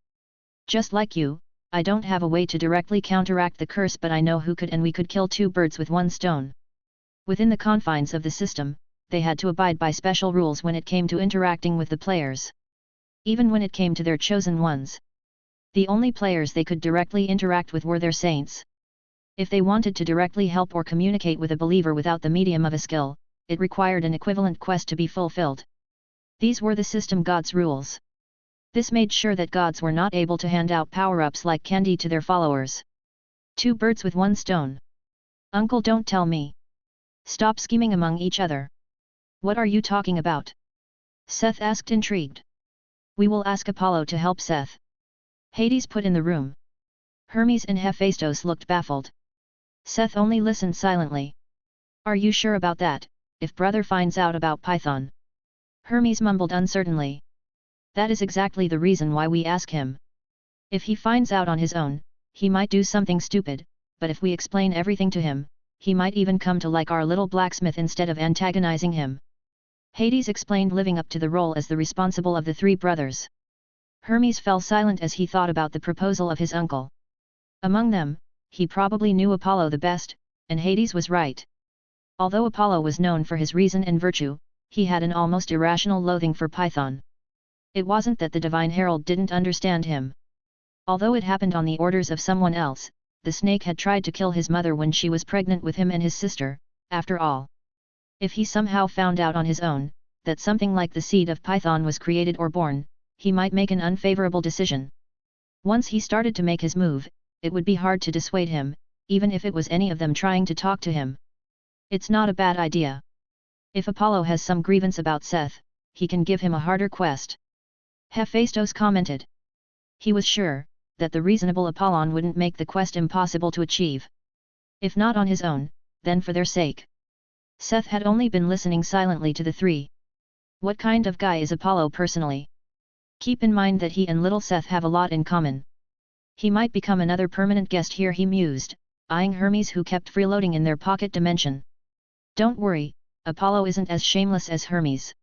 Just like you, I don't have a way to directly counteract the curse, but I know who could, and we could kill two birds with one stone." Within the confines of the system, they had to abide by special rules when it came to interacting with the players. Even when it came to their chosen ones. The only players they could directly interact with were their saints. If they wanted to directly help or communicate with a believer without the medium of a skill, it required an equivalent quest to be fulfilled. These were the system gods' rules. This made sure that gods were not able to hand out power-ups like candy to their followers. Two birds with one stone. Uncle, don't tell me. Stop scheming among each other. What are you talking about? Seth asked, intrigued. We will ask Apollo to help Seth. Hades put in the room. Hermes and Hephaestus looked baffled. Seth only listened silently. Are you sure about that? If brother finds out about Python? Hermes mumbled uncertainly. That is exactly the reason why we ask him. If he finds out on his own, he might do something stupid, but if we explain everything to him, he might even come to like our little blacksmith instead of antagonizing him. Hades explained, living up to the role as the responsible of the three brothers. Hermes fell silent as he thought about the proposal of his uncle. Among them, he probably knew Apollo the best, and Hades was right. Although Apollo was known for his reason and virtue, he had an almost irrational loathing for Python. It wasn't that the divine herald didn't understand him. Although it happened on the orders of someone else, the snake had tried to kill his mother when she was pregnant with him and his sister, after all. If he somehow found out on his own, that something like the seed of Python was created or born, he might make an unfavorable decision. Once he started to make his move, it would be hard to dissuade him, even if it was any of them trying to talk to him. It's not a bad idea. If Apollo has some grievance about Seth, he can give him a harder quest. Hephaestus commented. He was sure that the reasonable Apollon wouldn't make the quest impossible to achieve. If not on his own, then for their sake. Seth had only been listening silently to the three. What kind of guy is Apollo personally? Keep in mind that he and little Seth have a lot in common. He might become another permanent guest here, he mused, eyeing Hermes, who kept freeloading in their pocket dimension. Don't worry, Apollo isn't as shameless as Hermes.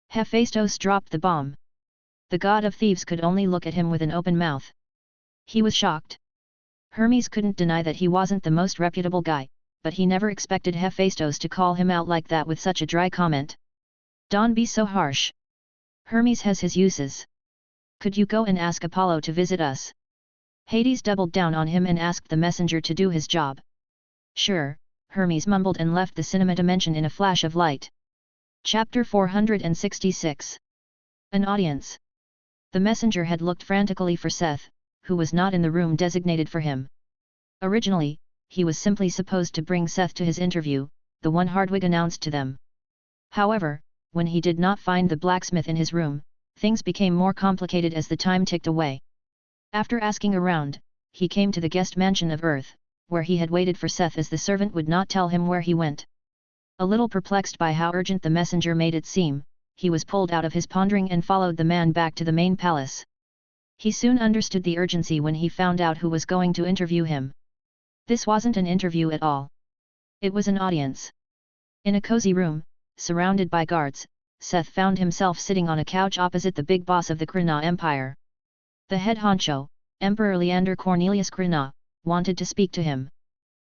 Hephaestus dropped the bomb. The god of thieves could only look at him with an open mouth. He was shocked. Hermes couldn't deny that he wasn't the most reputable guy, but he never expected Hephaestus to call him out like that with such a dry comment. Don't be so harsh. Hermes has his uses. Could you go and ask Apollo to visit us? Hades doubled down on him and asked the messenger to do his job. Sure, Hermes mumbled and left the cinema dimension in a flash of light. Chapter 466. An audience. The messenger had looked frantically for Seth, who was not in the room designated for him. Originally, he was simply supposed to bring Seth to his interview, the one Hardwig announced to them. However, when he did not find the blacksmith in his room, things became more complicated as the time ticked away. After asking around, he came to the guest mansion of Earth, where he had waited for Seth as the servant would not tell him where he went. A little perplexed by how urgent the messenger made it seem, he was pulled out of his pondering and followed the man back to the main palace. He soon understood the urgency when he found out who was going to interview him. This wasn't an interview at all. It was an audience. In a cozy room, surrounded by guards, Seth found himself sitting on a couch opposite the big boss of the Krna Empire. The head honcho, Emperor Leander Cornelius Krna, wanted to speak to him.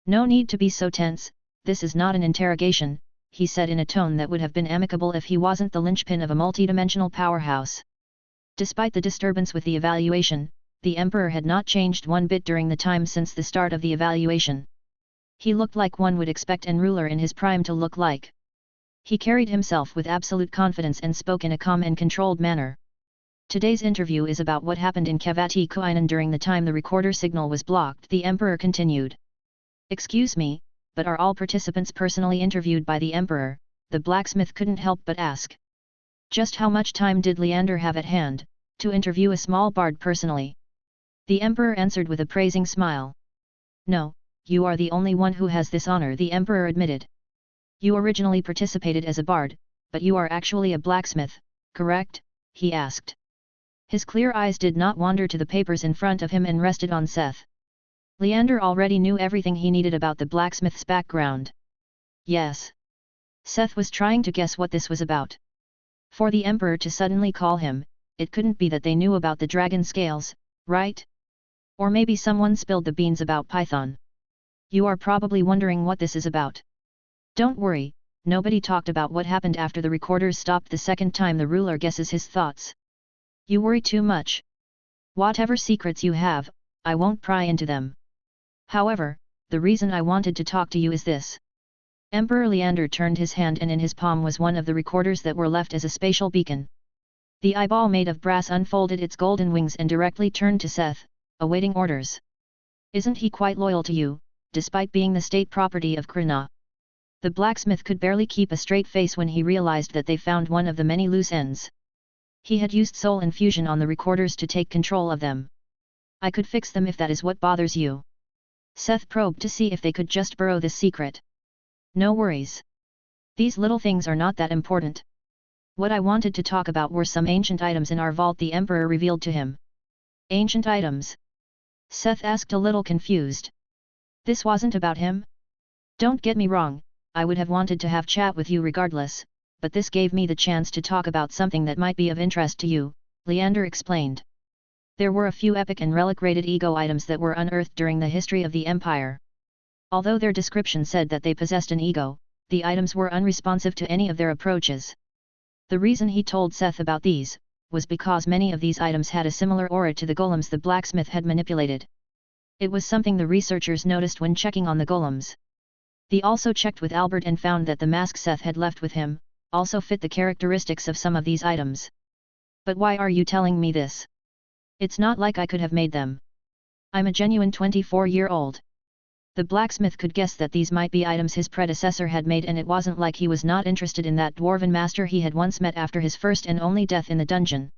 "No need to be so tense, this is not an interrogation," he said in a tone that would have been amicable if he wasn't the linchpin of a multidimensional powerhouse. Despite the disturbance with the evaluation, the Emperor had not changed one bit during the time since the start of the evaluation. He looked like one would expect an ruler in his prime to look like. He carried himself with absolute confidence and spoke in a calm and controlled manner. "Today's interview is about what happened in Kavati Kuinan during the time the recorder signal was blocked," the Emperor continued. "Excuse me, but are all participants personally interviewed by the Emperor?" the blacksmith couldn't help but ask. Just how much time did Leander have at hand, to interview a small bard personally? The Emperor answered with a praising smile. "No, you are the only one who has this honor," the Emperor admitted. "You originally participated as a bard, but you are actually a blacksmith, correct?" he asked. His clear eyes did not wander to the papers in front of him and rested on Seth. Leander already knew everything he needed about the blacksmith's background. Yes. Seth was trying to guess what this was about. For the Emperor to suddenly call him, it couldn't be that they knew about the dragon scales, right? Or maybe someone spilled the beans about Python. "You are probably wondering what this is about. Don't worry, nobody talked about what happened after the recorders stopped the second time the ruler guesses his thoughts. You worry too much. Whatever secrets you have, I won't pry into them. However, the reason I wanted to talk to you is this." Emperor Leander turned his hand and in his palm was one of the recorders that were left as a spatial beacon. The eyeball made of brass unfolded its golden wings and directly turned to Seth, awaiting orders. "Isn't he quite loyal to you, despite being the state property of Krna?" The blacksmith could barely keep a straight face when he realized that they found one of the many loose ends. He had used soul infusion on the recorders to take control of them. "I could fix them if that is what bothers you." Seth probed to see if they could just borrow this secret. "No worries. These little things are not that important. What I wanted to talk about were some ancient items in our vault," the Emperor revealed to him. "Ancient items?" Seth asked, a little confused. This wasn't about him? "Don't get me wrong, I would have wanted to have chat with you regardless, but this gave me the chance to talk about something that might be of interest to you," Leander explained. There were a few epic and relic-rated ego items that were unearthed during the history of the Empire. Although their description said that they possessed an ego, the items were unresponsive to any of their approaches. The reason he told Seth about these, was because many of these items had a similar aura to the golems the blacksmith had manipulated. It was something the researchers noticed when checking on the golems. They also checked with Albert and found that the mask Seth had left with him, also fit the characteristics of some of these items. "But why are you telling me this? It's not like I could have made them. I'm a genuine 24-year-old. The blacksmith could guess that these might be items his predecessor had made, and it wasn't like he was not interested in that dwarven master he had once met after his first and only death in the dungeon.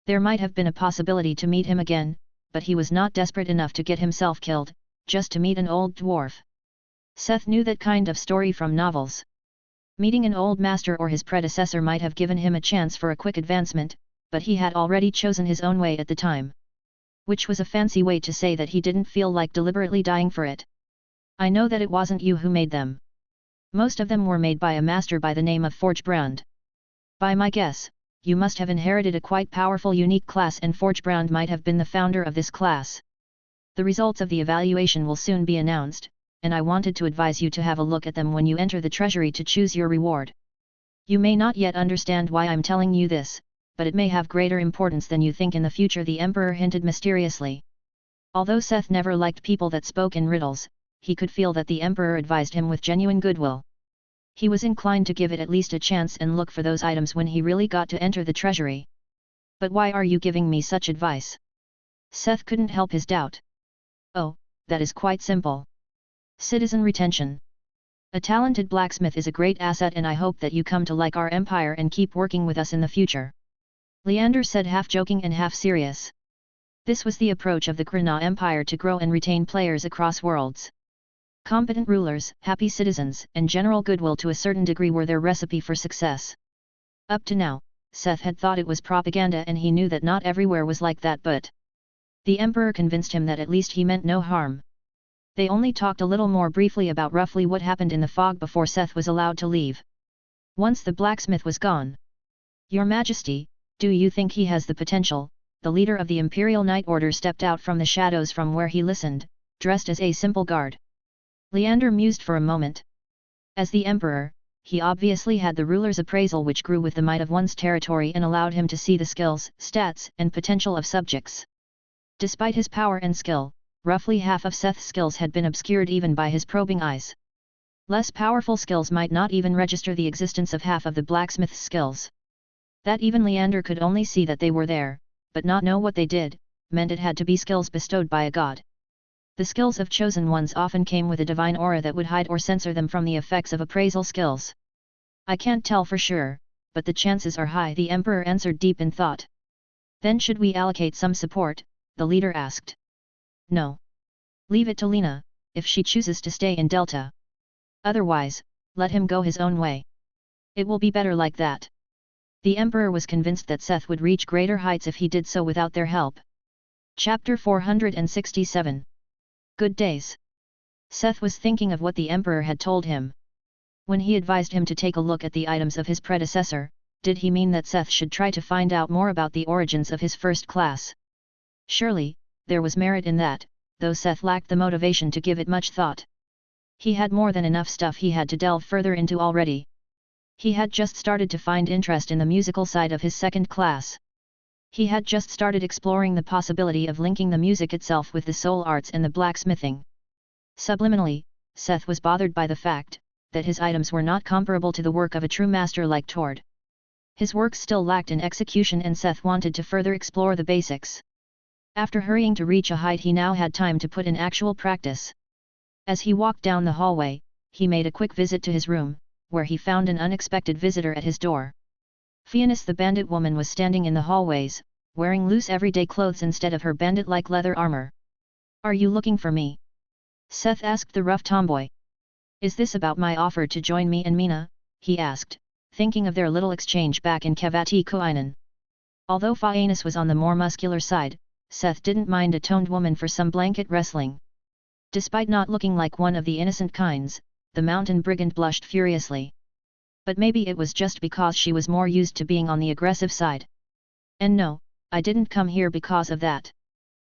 There might have been a possibility to meet him again, but he was not desperate enough to get himself killed, just to meet an old dwarf. Seth knew that kind of story from novels. Meeting an old master or his predecessor might have given him a chance for a quick advancement, but he had already chosen his own way at the time. Which was a fancy way to say that he didn't feel like deliberately dying for it. "I know that it wasn't you who made them. Most of them were made by a master by the name of Forgebrand. By my guess, you must have inherited a quite powerful unique class, and Forgebrand might have been the founder of this class. The results of the evaluation will soon be announced, and I wanted to advise you to have a look at them when you enter the treasury to choose your reward. You may not yet understand why I'm telling you this, but it may have greater importance than you think in the future," the Emperor hinted mysteriously. Although Seth never liked people that spoke in riddles, he could feel that the Emperor advised him with genuine goodwill. He was inclined to give it at least a chance and look for those items when he really got to enter the treasury. "But why are you giving me such advice?" Seth couldn't help his doubt. "Oh, that is quite simple. Citizen retention. A talented blacksmith is a great asset, and I hope that you come to like our empire and keep working with us in the future," Leander said, half joking and half serious. This was the approach of the Krna Empire to grow and retain players across worlds. Competent rulers, happy citizens, and general goodwill to a certain degree were their recipe for success. Up to now, Seth had thought it was propaganda, and he knew that not everywhere was like that, but the Emperor convinced him that at least he meant no harm. They only talked a little more briefly about roughly what happened in the fog before Seth was allowed to leave. Once the blacksmith was gone, Your Majesty, do you think he has the potential? The leader of the Imperial Knight Order stepped out from the shadows from where he listened, dressed as a simple guard. Leander mused for a moment. As the Emperor, he obviously had the ruler's appraisal, which grew with the might of one's territory and allowed him to see the skills, stats, and potential of subjects. Despite his power and skill, roughly half of Seth's skills had been obscured even by his probing eyes. Less powerful skills might not even register the existence of half of the blacksmith's skills. That even Leander could only see that they were there, but not know what they did, meant it had to be skills bestowed by a god. The skills of chosen ones often came with a divine aura that would hide or censor them from the effects of appraisal skills. I can't tell for sure, but the chances are high, the Emperor answered, deep in thought. Then should we allocate some support? The leader asked. No. Leave it to Lena, if she chooses to stay in Delta. Otherwise, let him go his own way. It will be better like that. The Emperor was convinced that Seth would reach greater heights if he did so without their help. Chapter 467. Good days. Seth was thinking of what the Emperor had told him. When he advised him to take a look at the items of his predecessor, did he mean that Seth should try to find out more about the origins of his first class? Surely, there was merit in that, though Seth lacked the motivation to give it much thought. He had more than enough stuff he had to delve further into already. He had just started to find interest in the musical side of his second class. He had just started exploring the possibility of linking the music itself with the soul arts and the blacksmithing. Subliminally, Seth was bothered by the fact that his items were not comparable to the work of a true master like Tord. His work still lacked in execution, and Seth wanted to further explore the basics. After hurrying to reach a height, he now had time to put in actual practice. As he walked down the hallway, he made a quick visit to his room, where he found an unexpected visitor at his door. Fianus the bandit woman was standing in the hallways, wearing loose everyday clothes instead of her bandit-like leather armor. Are you looking for me? Seth asked the rough tomboy. Is this about my offer to join me and Mina? He asked, thinking of their little exchange back in Kavati Kuinan. Although Fianus was on the more muscular side, Seth didn't mind a toned woman for some blanket wrestling. Despite not looking like one of the innocent kinds, the mountain brigand blushed furiously. But maybe it was just because she was more used to being on the aggressive side. And no, I didn't come here because of that.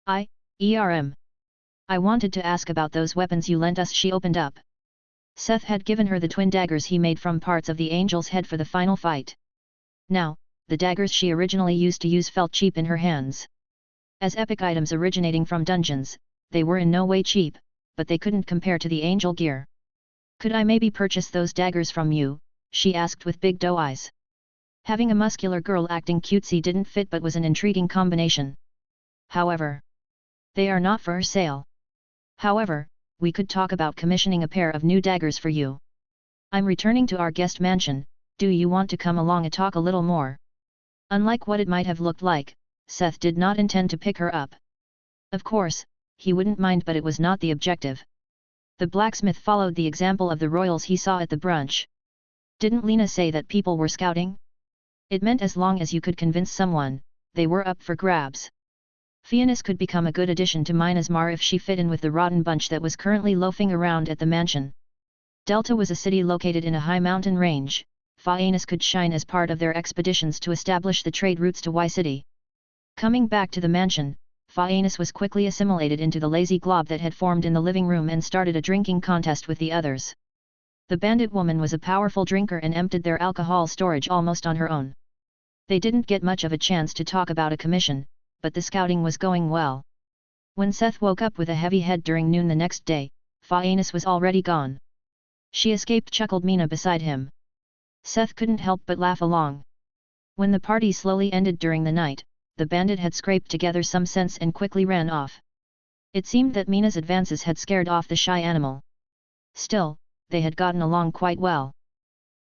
I wanted to ask about those weapons you lent us, she opened up. Seth had given her the twin daggers he made from parts of the angel's head for the final fight. Now, the daggers she originally used to use felt cheap in her hands. As epic items originating from dungeons, they were in no way cheap, but they couldn't compare to the angel gear. Could I maybe purchase those daggers from you? She asked with big doe eyes. Having a muscular girl acting cutesy didn't fit, but was an intriguing combination. However, they are not for sale. However, we could talk about commissioning a pair of new daggers for you. I'm returning to our guest mansion, do you want to come along and talk a little more? Unlike what it might have looked like, Seth did not intend to pick her up. Of course, he wouldn't mind, but it was not the objective. The blacksmith followed the example of the royals he saw at the brunch. Didn't Lena say that people were scouting? It meant as long as you could convince someone, they were up for grabs. Fianus could become a good addition to Minasmar if she fit in with the rotten bunch that was currently loafing around at the mansion. Delta was a city located in a high mountain range. Fianus could shine as part of their expeditions to establish the trade routes to Y City. Coming back to the mansion, Fianus was quickly assimilated into the lazy glob that had formed in the living room and started a drinking contest with the others. The bandit woman was a powerful drinker and emptied their alcohol storage almost on her own. They didn't get much of a chance to talk about a commission, but the scouting was going well. When Seth woke up with a heavy head during noon the next day, Fianus was already gone. She escaped, chuckled Mina beside him. Seth couldn't help but laugh along. When the party slowly ended during the night, the bandit had scraped together some sense and quickly ran off. It seemed that Mina's advances had scared off the shy animal. Still, they had gotten along quite well.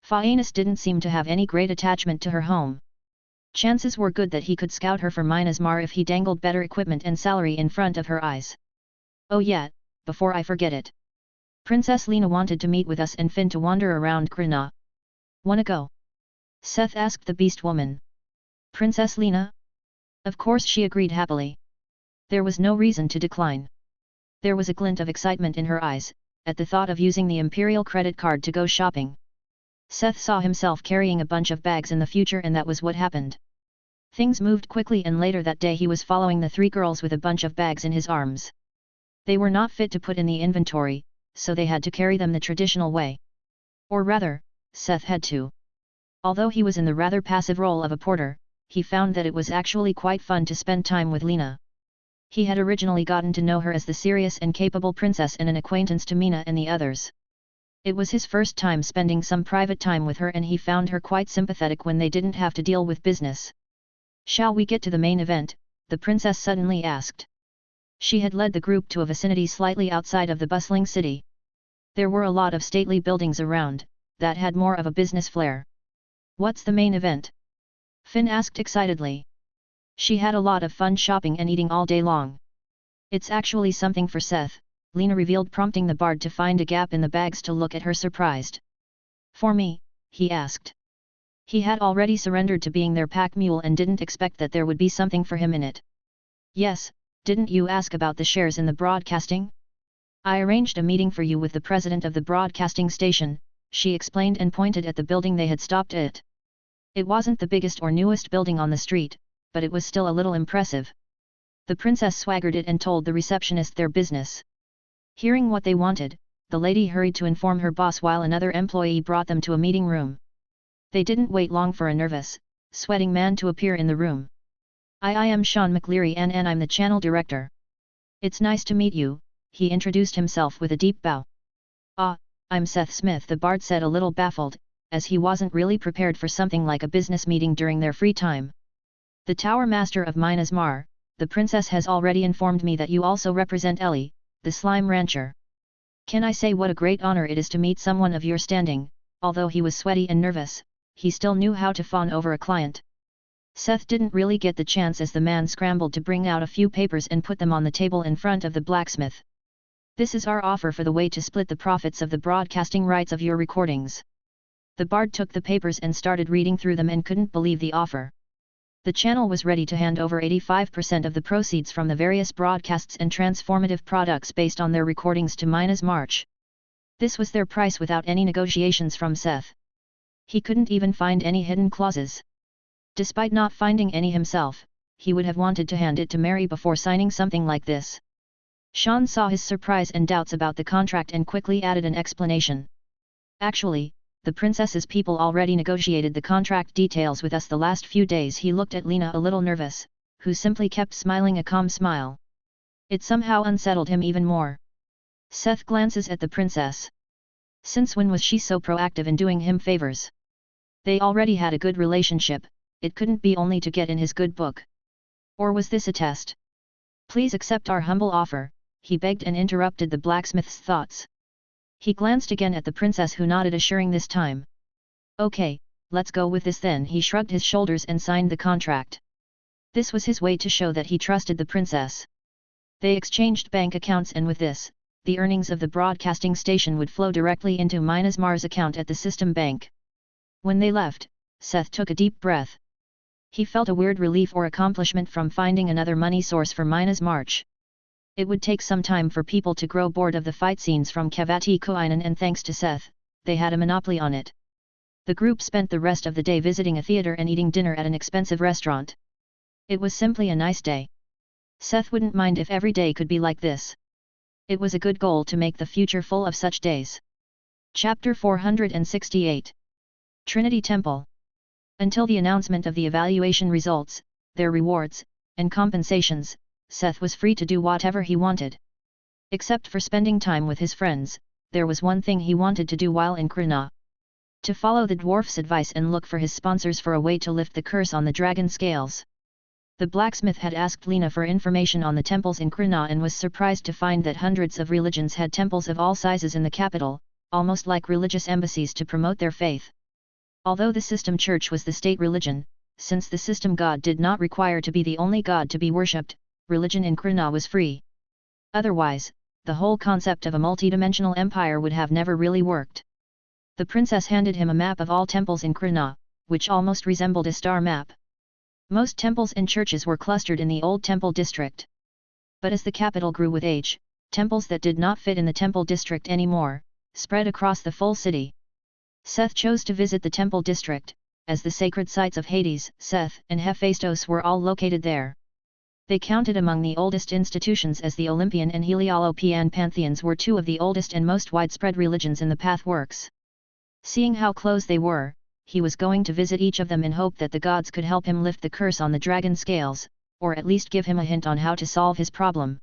Fianus didn't seem to have any great attachment to her home. Chances were good that he could scout her for Minasmar if he dangled better equipment and salary in front of her eyes. Oh yeah, before I forget it. Princess Lena wanted to meet with us and Finn to wander around Krina. Wanna go? Seth asked the beast woman. Princess Lena? Of course, she agreed happily. There was no reason to decline. There was a glint of excitement in her eyes, at the thought of using the Imperial credit card to go shopping. Seth saw himself carrying a bunch of bags in the future, and that was what happened. Things moved quickly, and later that day he was following the 3 girls with a bunch of bags in his arms. They were not fit to put in the inventory, so they had to carry them the traditional way. Or rather, Seth had to. Although he was in the rather passive role of a porter, he found that it was actually quite fun to spend time with Lena. He had originally gotten to know her as the serious and capable princess and an acquaintance to Mina and the others. It was his first time spending some private time with her, and he found her quite sympathetic when they didn't have to deal with business. "Shall we get to the main event?" the princess suddenly asked. She had led the group to a vicinity slightly outside of the bustling city. There were a lot of stately buildings around, that had more of a business flair. "What's the main event?" Finn asked excitedly. She had a lot of fun shopping and eating all day long. "It's actually something for Seth," Lena revealed, prompting the bard to find a gap in the bags to look at her surprised. "For me?" he asked. He had already surrendered to being their pack mule and didn't expect that there would be something for him in it. "Yes, didn't you ask about the shares in the broadcasting? I arranged a meeting for you with the president of the broadcasting station," she explained and pointed at the building they had stopped at. It wasn't the biggest or newest building on the street, but it was still a little impressive. The princess swaggered it and told the receptionist their business. Hearing what they wanted, the lady hurried to inform her boss while another employee brought them to a meeting room. They didn't wait long for a nervous, sweating man to appear in the room. I am Sean McLeary and I'm the channel director. It's nice to meet you," he introduced himself with a deep bow. "Ah, I'm Seth Smith," the bard said, a little baffled, as he wasn't really prepared for something like a business meeting during their free time. "The Tower Master of Minas Mar, the princess has already informed me that you also represent Ellie, the slime rancher. Can I say what a great honor it is to meet someone of your standing?" Although he was sweaty and nervous, he still knew how to fawn over a client. Seth didn't really get the chance as the man scrambled to bring out a few papers and put them on the table in front of the blacksmith. "This is our offer for the way to split the profits of the broadcasting rights of your recordings." The bard took the papers and started reading through them and couldn't believe the offer. The channel was ready to hand over 85% of the proceeds from the various broadcasts and transformative products based on their recordings to Minas March. This was their price without any negotiations from Seth. He couldn't even find any hidden clauses. Despite not finding any himself, he would have wanted to hand it to Mary before signing something like this. Sean saw his surprise and doubts about the contract and quickly added an explanation. "Actually, the princess's people already negotiated the contract details with us the last few days." He looked at Lena, a little nervous, who simply kept smiling a calm smile. It somehow unsettled him even more. Seth glances at the princess. Since when was she so proactive in doing him favors? They already had a good relationship, it couldn't be only to get in his good book. Or was this a test? "Please accept our humble offer," he begged and interrupted the blacksmith's thoughts. He glanced again at the princess, who nodded assuring this time. "Okay, let's go with this then." He shrugged his shoulders and signed the contract. This was his way to show that he trusted the princess. They exchanged bank accounts, and with this, the earnings of the broadcasting station would flow directly into Minas Mar's account at the system bank. When they left, Seth took a deep breath. He felt a weird relief or accomplishment from finding another money source for Minas March. It would take some time for people to grow bored of the fight scenes from Kavati Kuinan, and thanks to Seth, they had a monopoly on it. The group spent the rest of the day visiting a theater and eating dinner at an expensive restaurant. It was simply a nice day. Seth wouldn't mind if every day could be like this. It was a good goal to make the future full of such days. Chapter 468. Trinity Temple. Until the announcement of the evaluation results, their rewards, and compensations, Seth was free to do whatever he wanted. Except for spending time with his friends, there was one thing he wanted to do while in Krina. To follow the dwarf's advice and look for his sponsors for a way to lift the curse on the dragon scales. The blacksmith had asked Lena for information on the temples in Krina and was surprised to find that hundreds of religions had temples of all sizes in the capital, almost like religious embassies to promote their faith. Although the system church was the state religion, since the system god did not require to be the only god to be worshipped, religion in Krina was free. Otherwise, the whole concept of a multidimensional empire would have never really worked. The princess handed him a map of all temples in Krina, which almost resembled a star map. Most temples and churches were clustered in the old temple district. But as the capital grew with age, temples that did not fit in the temple district anymore, spread across the full city. Seth chose to visit the temple district, as the sacred sites of Hades, Seth, and Hephaestus were all located there. They counted among the oldest institutions, as the Olympian and Heliopoean pantheons were two of the oldest and most widespread religions in the Pathworks. Seeing how close they were, he was going to visit each of them in hope that the gods could help him lift the curse on the dragon scales, or at least give him a hint on how to solve his problem.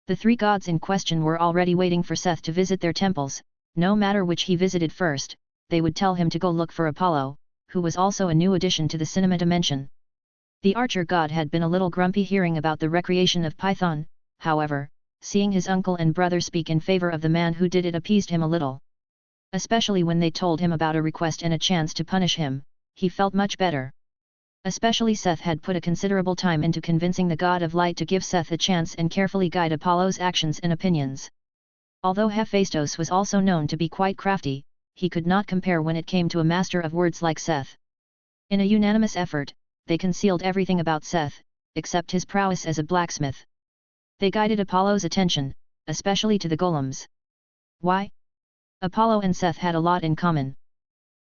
The three gods in question were already waiting for Seth to visit their temples. No matter which he visited first, they would tell him to go look for Apollo, who was also a new addition to the cinema dimension. The archer god had been a little grumpy hearing about the recreation of Python, however, seeing his uncle and brother speak in favor of the man who did it appeased him a little. Especially when they told him about a request and a chance to punish him, he felt much better. Especially Seth had put a considerable time into convincing the god of light to give Seth a chance and carefully guide Apollo's actions and opinions. Although Hephaestus was also known to be quite crafty, he could not compare when it came to a master of words like Seth. In a unanimous effort, they concealed everything about Seth, except his prowess as a blacksmith. They guided Apollo's attention, especially to the golems. Why? Apollo and Seth had a lot in common.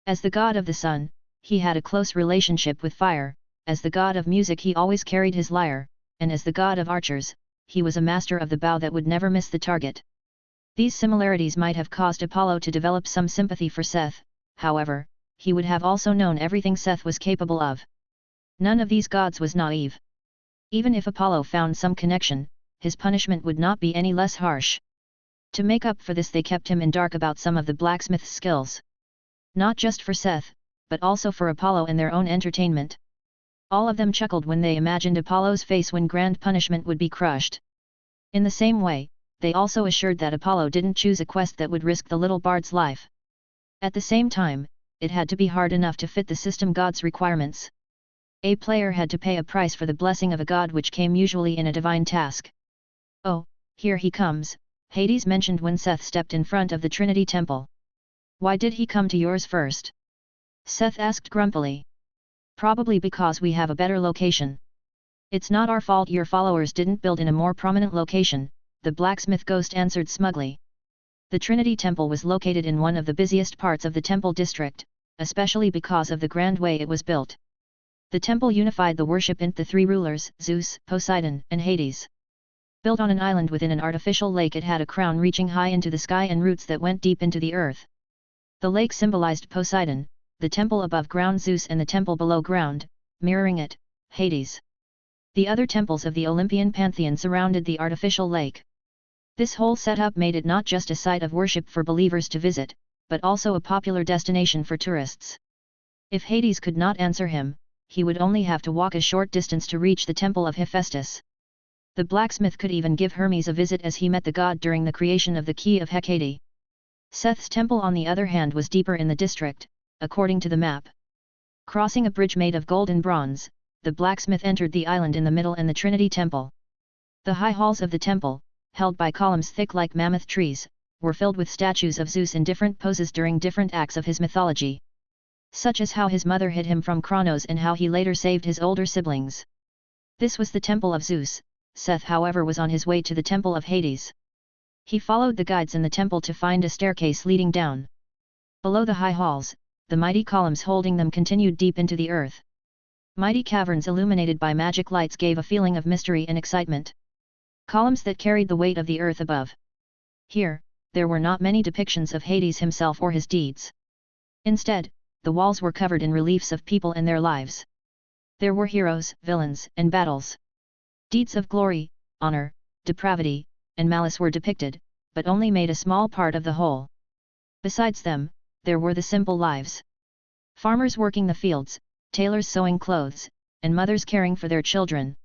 As the god of the sun, he had a close relationship with fire, as the god of music he always carried his lyre, and as the god of archers, he was a master of the bow that would never miss the target. These similarities might have caused Apollo to develop some sympathy for Seth, however, he would have also known everything Seth was capable of. None of these gods was naive. Even if Apollo found some connection, his punishment would not be any less harsh. To make up for this, they kept him in dark about some of the blacksmith's skills. Not just for Seth, but also for Apollo and their own entertainment. All of them chuckled when they imagined Apollo's face when grand punishment would be crushed. In the same way, they also assured that Apollo didn't choose a quest that would risk the little bard's life. At the same time, it had to be hard enough to fit the system god's requirements. A player had to pay a price for the blessing of a god, which came usually in a divine task. "Oh, here he comes," Hades mentioned when Seth stepped in front of the Trinity Temple. "Why did he come to yours first?" Seth asked grumpily. "Probably because we have a better location." "It's not our fault your followers didn't build in a more prominent location," the blacksmith ghost answered smugly. The Trinity Temple was located in one of the busiest parts of the temple district, especially because of the grand way it was built. The temple unified the worship in the three rulers, Zeus, Poseidon, and Hades. Built on an island within an artificial lake, it had a crown reaching high into the sky and roots that went deep into the earth. The lake symbolized Poseidon, the temple above ground Zeus, and the temple below ground, mirroring it, Hades. The other temples of the Olympian pantheon surrounded the artificial lake. This whole setup made it not just a site of worship for believers to visit, but also a popular destination for tourists. If Hades could not answer him, he would only have to walk a short distance to reach the temple of Hephaestus. The blacksmith could even give Hermes a visit, as he met the god during the creation of the key of Hecate. Seth's temple, on the other hand, was deeper in the district, according to the map. Crossing a bridge made of gold and bronze, the blacksmith entered the island in the middle and the Trinity Temple. The high halls of the temple, held by columns thick like mammoth trees, were filled with statues of Zeus in different poses during different acts of his mythology. Such as how his mother hid him from Kronos and how he later saved his older siblings. This was the temple of Zeus. Seth, however, was on his way to the temple of Hades. He followed the guides in the temple to find a staircase leading down. Below the high halls, the mighty columns holding them continued deep into the earth. Mighty caverns illuminated by magic lights gave a feeling of mystery and excitement. Columns that carried the weight of the earth above. Here, there were not many depictions of Hades himself or his deeds. Instead, the walls were covered in reliefs of people and their lives. There were heroes, villains, and battles. Deeds of glory, honor, depravity, and malice were depicted, but only made a small part of the whole. Besides them, there were the simple lives. Farmers working the fields, tailors sewing clothes, and mothers caring for their children.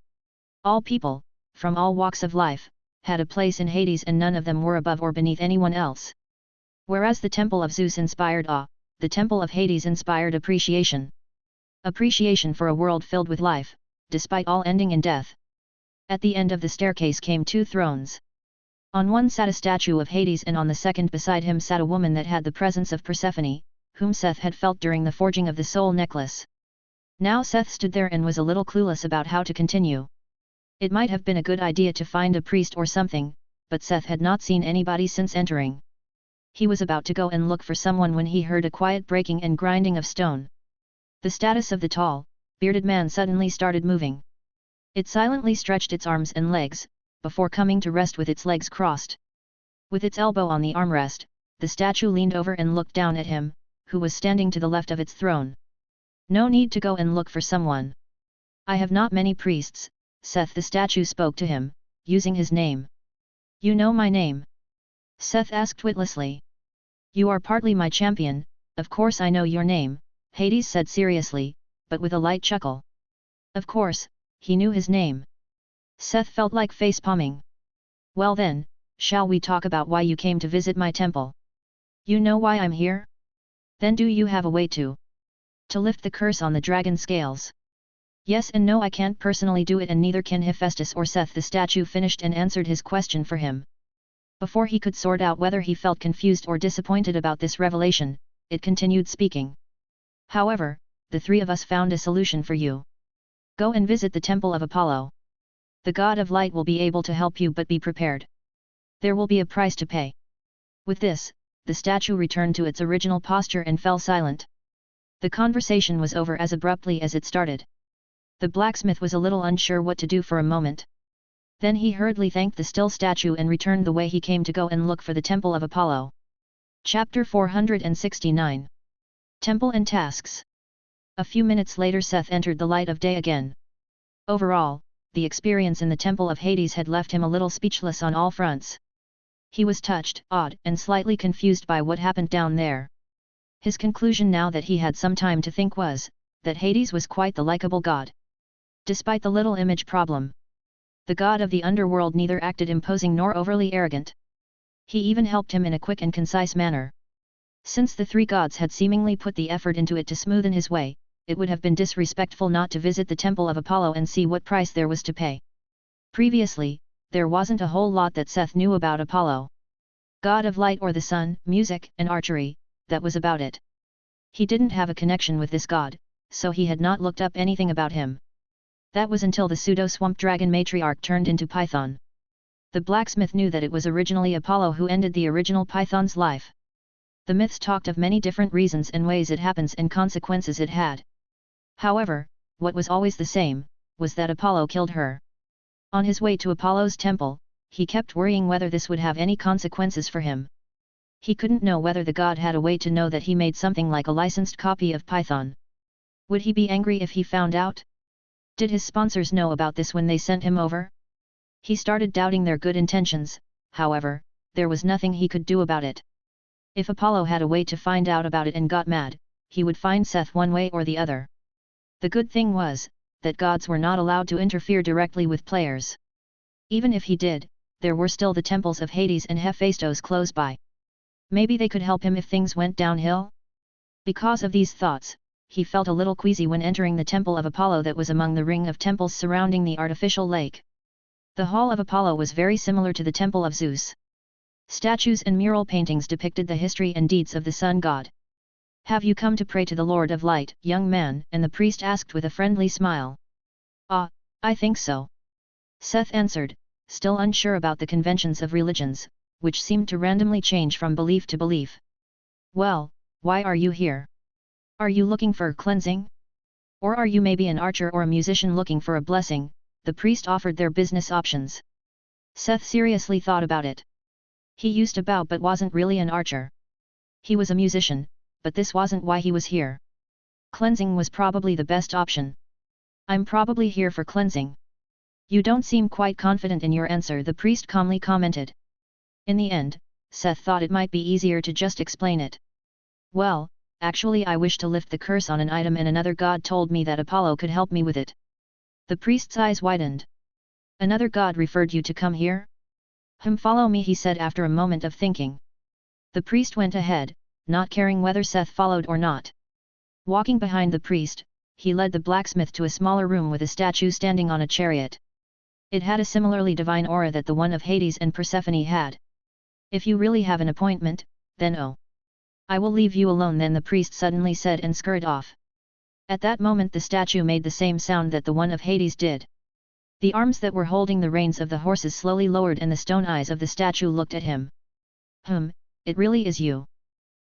All people, from all walks of life, had a place in Hades, and none of them were above or beneath anyone else. Whereas the temple of Zeus inspired awe, the temple of Hades inspired appreciation. Appreciation for a world filled with life, despite all ending in death. At the end of the staircase came two thrones. On one sat a statue of Hades, and on the second beside him sat a woman that had the presence of Persephone, whom Seth had felt during the forging of the soul necklace. Now Seth stood there and was a little clueless about how to continue. It might have been a good idea to find a priest or something, but Seth had not seen anybody since entering. He was about to go and look for someone when he heard a quiet breaking and grinding of stone. The status of the tall, bearded man suddenly started moving. It silently stretched its arms and legs, before coming to rest with its legs crossed. With its elbow on the armrest, the statue leaned over and looked down at him, who was standing to the left of its throne. No need to go and look for someone. I have not many priests, Seth. The statue spoke to him, using his name. You know my name? Seth asked witlessly. You are partly my champion, of course I know your name, Hades said seriously, but with a light chuckle. Of course, he knew his name. Seth felt like face-palming. Well then, shall we talk about why you came to visit my temple? You know why I'm here? Then do you have a way to lift the curse on the dragon scales? Yes and no. I can't personally do it, and neither can Hephaestus or Seth. The statue finished and answered his question for him. Before he could sort out whether he felt confused or disappointed about this revelation, it continued speaking. However, the three of us found a solution for you. Go and visit the temple of Apollo. The god of light will be able to help you, but be prepared. There will be a price to pay. With this, the statue returned to its original posture and fell silent. The conversation was over as abruptly as it started. The blacksmith was a little unsure what to do for a moment. Then he hurriedly thanked the still statue and returned the way he came to go and look for the temple of Apollo. Chapter 469. Temple and Tasks. A few minutes later Seth entered the light of day again. Overall, the experience in the temple of Hades had left him a little speechless on all fronts. He was touched, awed, and slightly confused by what happened down there. His conclusion, now that he had some time to think, was that Hades was quite the likable god. Despite the little image problem, the god of the underworld neither acted imposing nor overly arrogant. He even helped him in a quick and concise manner. Since the three gods had seemingly put the effort into it to smoothen his way, it would have been disrespectful not to visit the temple of Apollo and see what price there was to pay. Previously, there wasn't a whole lot that Seth knew about Apollo. God of light or the sun, music, and archery, that was about it. He didn't have a connection with this god, so he had not looked up anything about him. That was until the pseudo-swamp dragon matriarch turned into Python. The blacksmith knew that it was originally Apollo who ended the original Python's life. The myths talked of many different reasons and ways it happens and consequences it had. However, what was always the same, was that Apollo killed her. On his way to Apollo's temple, he kept worrying whether this would have any consequences for him. He couldn't know whether the god had a way to know that he made something like a licensed copy of Python. Would he be angry if he found out? Did his sponsors know about this when they sent him over? He started doubting their good intentions. However, there was nothing he could do about it. If Apollo had a way to find out about it and got mad, he would find Seth one way or the other. The good thing was that gods were not allowed to interfere directly with players. Even if he did, there were still the temples of Hades and Hephaestus close by. Maybe they could help him if things went downhill? Because of these thoughts, he felt a little queasy when entering the temple of Apollo that was among the ring of temples surrounding the artificial lake. The hall of Apollo was very similar to the temple of Zeus. Statues and mural paintings depicted the history and deeds of the sun god. Have you come to pray to the Lord of Light, young man? And the priest asked with a friendly smile. Ah, I think so. Seth answered, still unsure about the conventions of religions, which seemed to randomly change from belief to belief. Well, why are you here? Are you looking for cleansing? Or are you maybe an archer or a musician looking for a blessing? The priest offered their business options. Seth seriously thought about it. He used to bow but wasn't really an archer. He was a musician, but this wasn't why he was here. Cleansing was probably the best option. I'm probably here for cleansing. You don't seem quite confident in your answer, the priest calmly commented. In the end, Seth thought it might be easier to just explain it. Well, actually I wish to lift the curse on an item and another god told me that Apollo could help me with it. The priest's eyes widened. Another god referred you to come here? Follow me, he said after a moment of thinking. The priest went ahead, not caring whether Seth followed or not. Walking behind the priest, he led the blacksmith to a smaller room with a statue standing on a chariot. It had a similarly divine aura that the one of Hades and Persephone had. If you really have an appointment, then I will leave you alone then, the priest suddenly said and scurried off. At that moment the statue made the same sound that the one of Hades did. The arms that were holding the reins of the horses slowly lowered and the stone eyes of the statue looked at him. it really is you.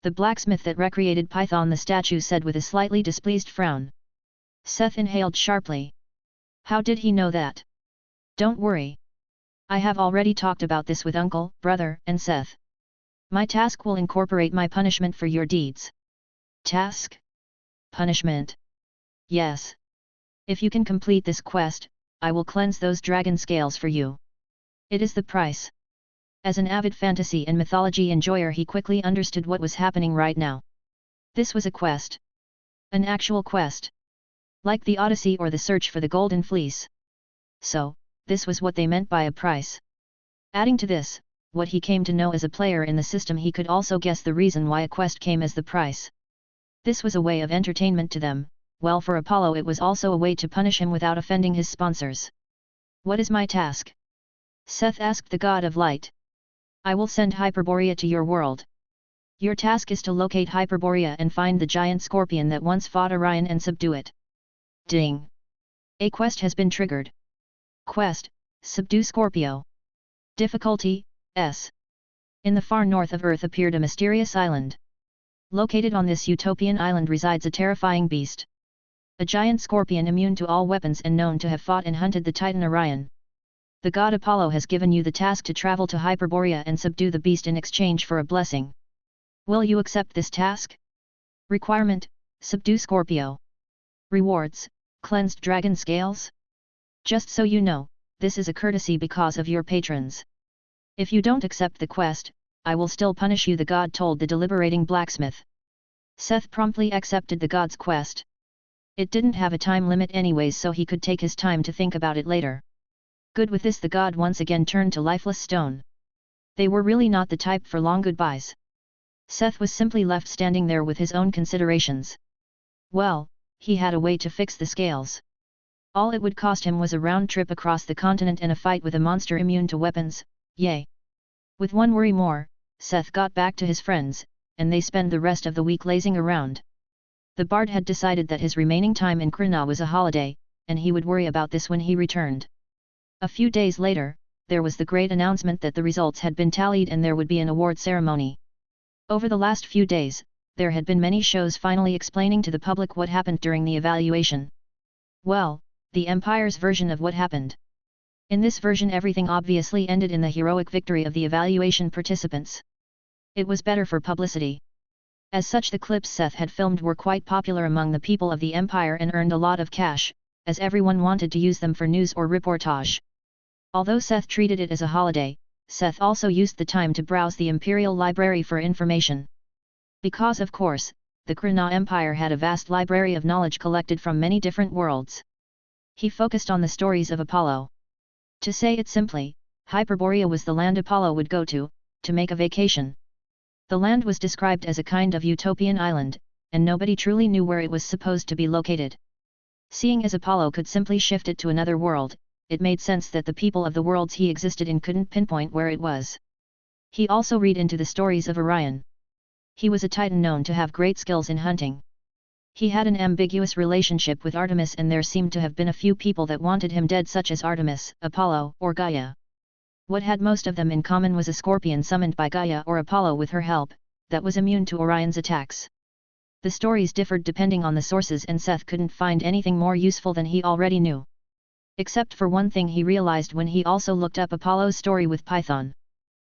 The blacksmith that recreated Python, the statue said with a slightly displeased frown. Seth inhaled sharply. How did he know that? Don't worry. I have already talked about this with Uncle, Brother, and Seth. My task will incorporate my punishment for your deeds. Task? Punishment. Yes. If you can complete this quest, I will cleanse those dragon scales for you. It is the price. As an avid fantasy and mythology enjoyer, he quickly understood what was happening right now. This was a quest. An actual quest. Like the Odyssey or the search for the Golden Fleece. So, this was what they meant by a price. Adding to this, what he came to know as a player in the system, he could also guess the reason why a quest came as the price. This was a way of entertainment to them, well, for Apollo it was also a way to punish him without offending his sponsors. What is my task? Seth asked the god of light. I will send Hyperborea to your world. Your task is to locate Hyperborea and find the giant scorpion that once fought Orion and subdue it. Ding! A quest has been triggered. Quest, subdue Scorpio. Difficulty, S. In the far north of Earth appeared a mysterious island. Located on this utopian island resides a terrifying beast. A giant scorpion immune to all weapons and known to have fought and hunted the Titan Orion. The god Apollo has given you the task to travel to Hyperborea and subdue the beast in exchange for a blessing. Will you accept this task? Requirement, subdue Scorpio. Rewards, cleansed dragon scales? Just so you know, this is a courtesy because of your patrons. If you don't accept the quest, I will still punish you, the god told the deliberating blacksmith. Seth promptly accepted the god's quest. It didn't have a time limit anyways, so he could take his time to think about it later. Good with this, the god once again turned to lifeless stone. They were really not the type for long goodbyes. Seth was simply left standing there with his own considerations. Well, he had a way to fix the scales. All it would cost him was a round trip across the continent and a fight with a monster immune to weapons, yay! With one worry more, Seth got back to his friends, and they spent the rest of the week lazing around. The bard had decided that his remaining time in Krna was a holiday, and he would worry about this when he returned. A few days later, there was the great announcement that the results had been tallied and there would be an award ceremony. Over the last few days, there had been many shows finally explaining to the public what happened during the evaluation. Well, the Empire's version of what happened. In this version, everything obviously ended in the heroic victory of the evaluation participants. It was better for publicity. As such, the clips Seth had filmed were quite popular among the people of the Empire and earned a lot of cash, as everyone wanted to use them for news or reportage. Although Seth treated it as a holiday, Seth also used the time to browse the Imperial Library for information. Because of course, the Krna Empire had a vast library of knowledge collected from many different worlds. He focused on the stories of Apollo. To say it simply, Hyperborea was the land Apollo would go to make a vacation. The land was described as a kind of utopian island, and nobody truly knew where it was supposed to be located. Seeing as Apollo could simply shift it to another world, it made sense that the people of the worlds he existed in couldn't pinpoint where it was. He also read into the stories of Orion. He was a Titan known to have great skills in hunting. He had an ambiguous relationship with Artemis, and there seemed to have been a few people that wanted him dead, such as Artemis, Apollo, or Gaia. What had most of them in common was a scorpion summoned by Gaia or Apollo with her help, that was immune to Orion's attacks. The stories differed depending on the sources, and Seth couldn't find anything more useful than he already knew. Except for one thing he realized when he also looked up Apollo's story with Python.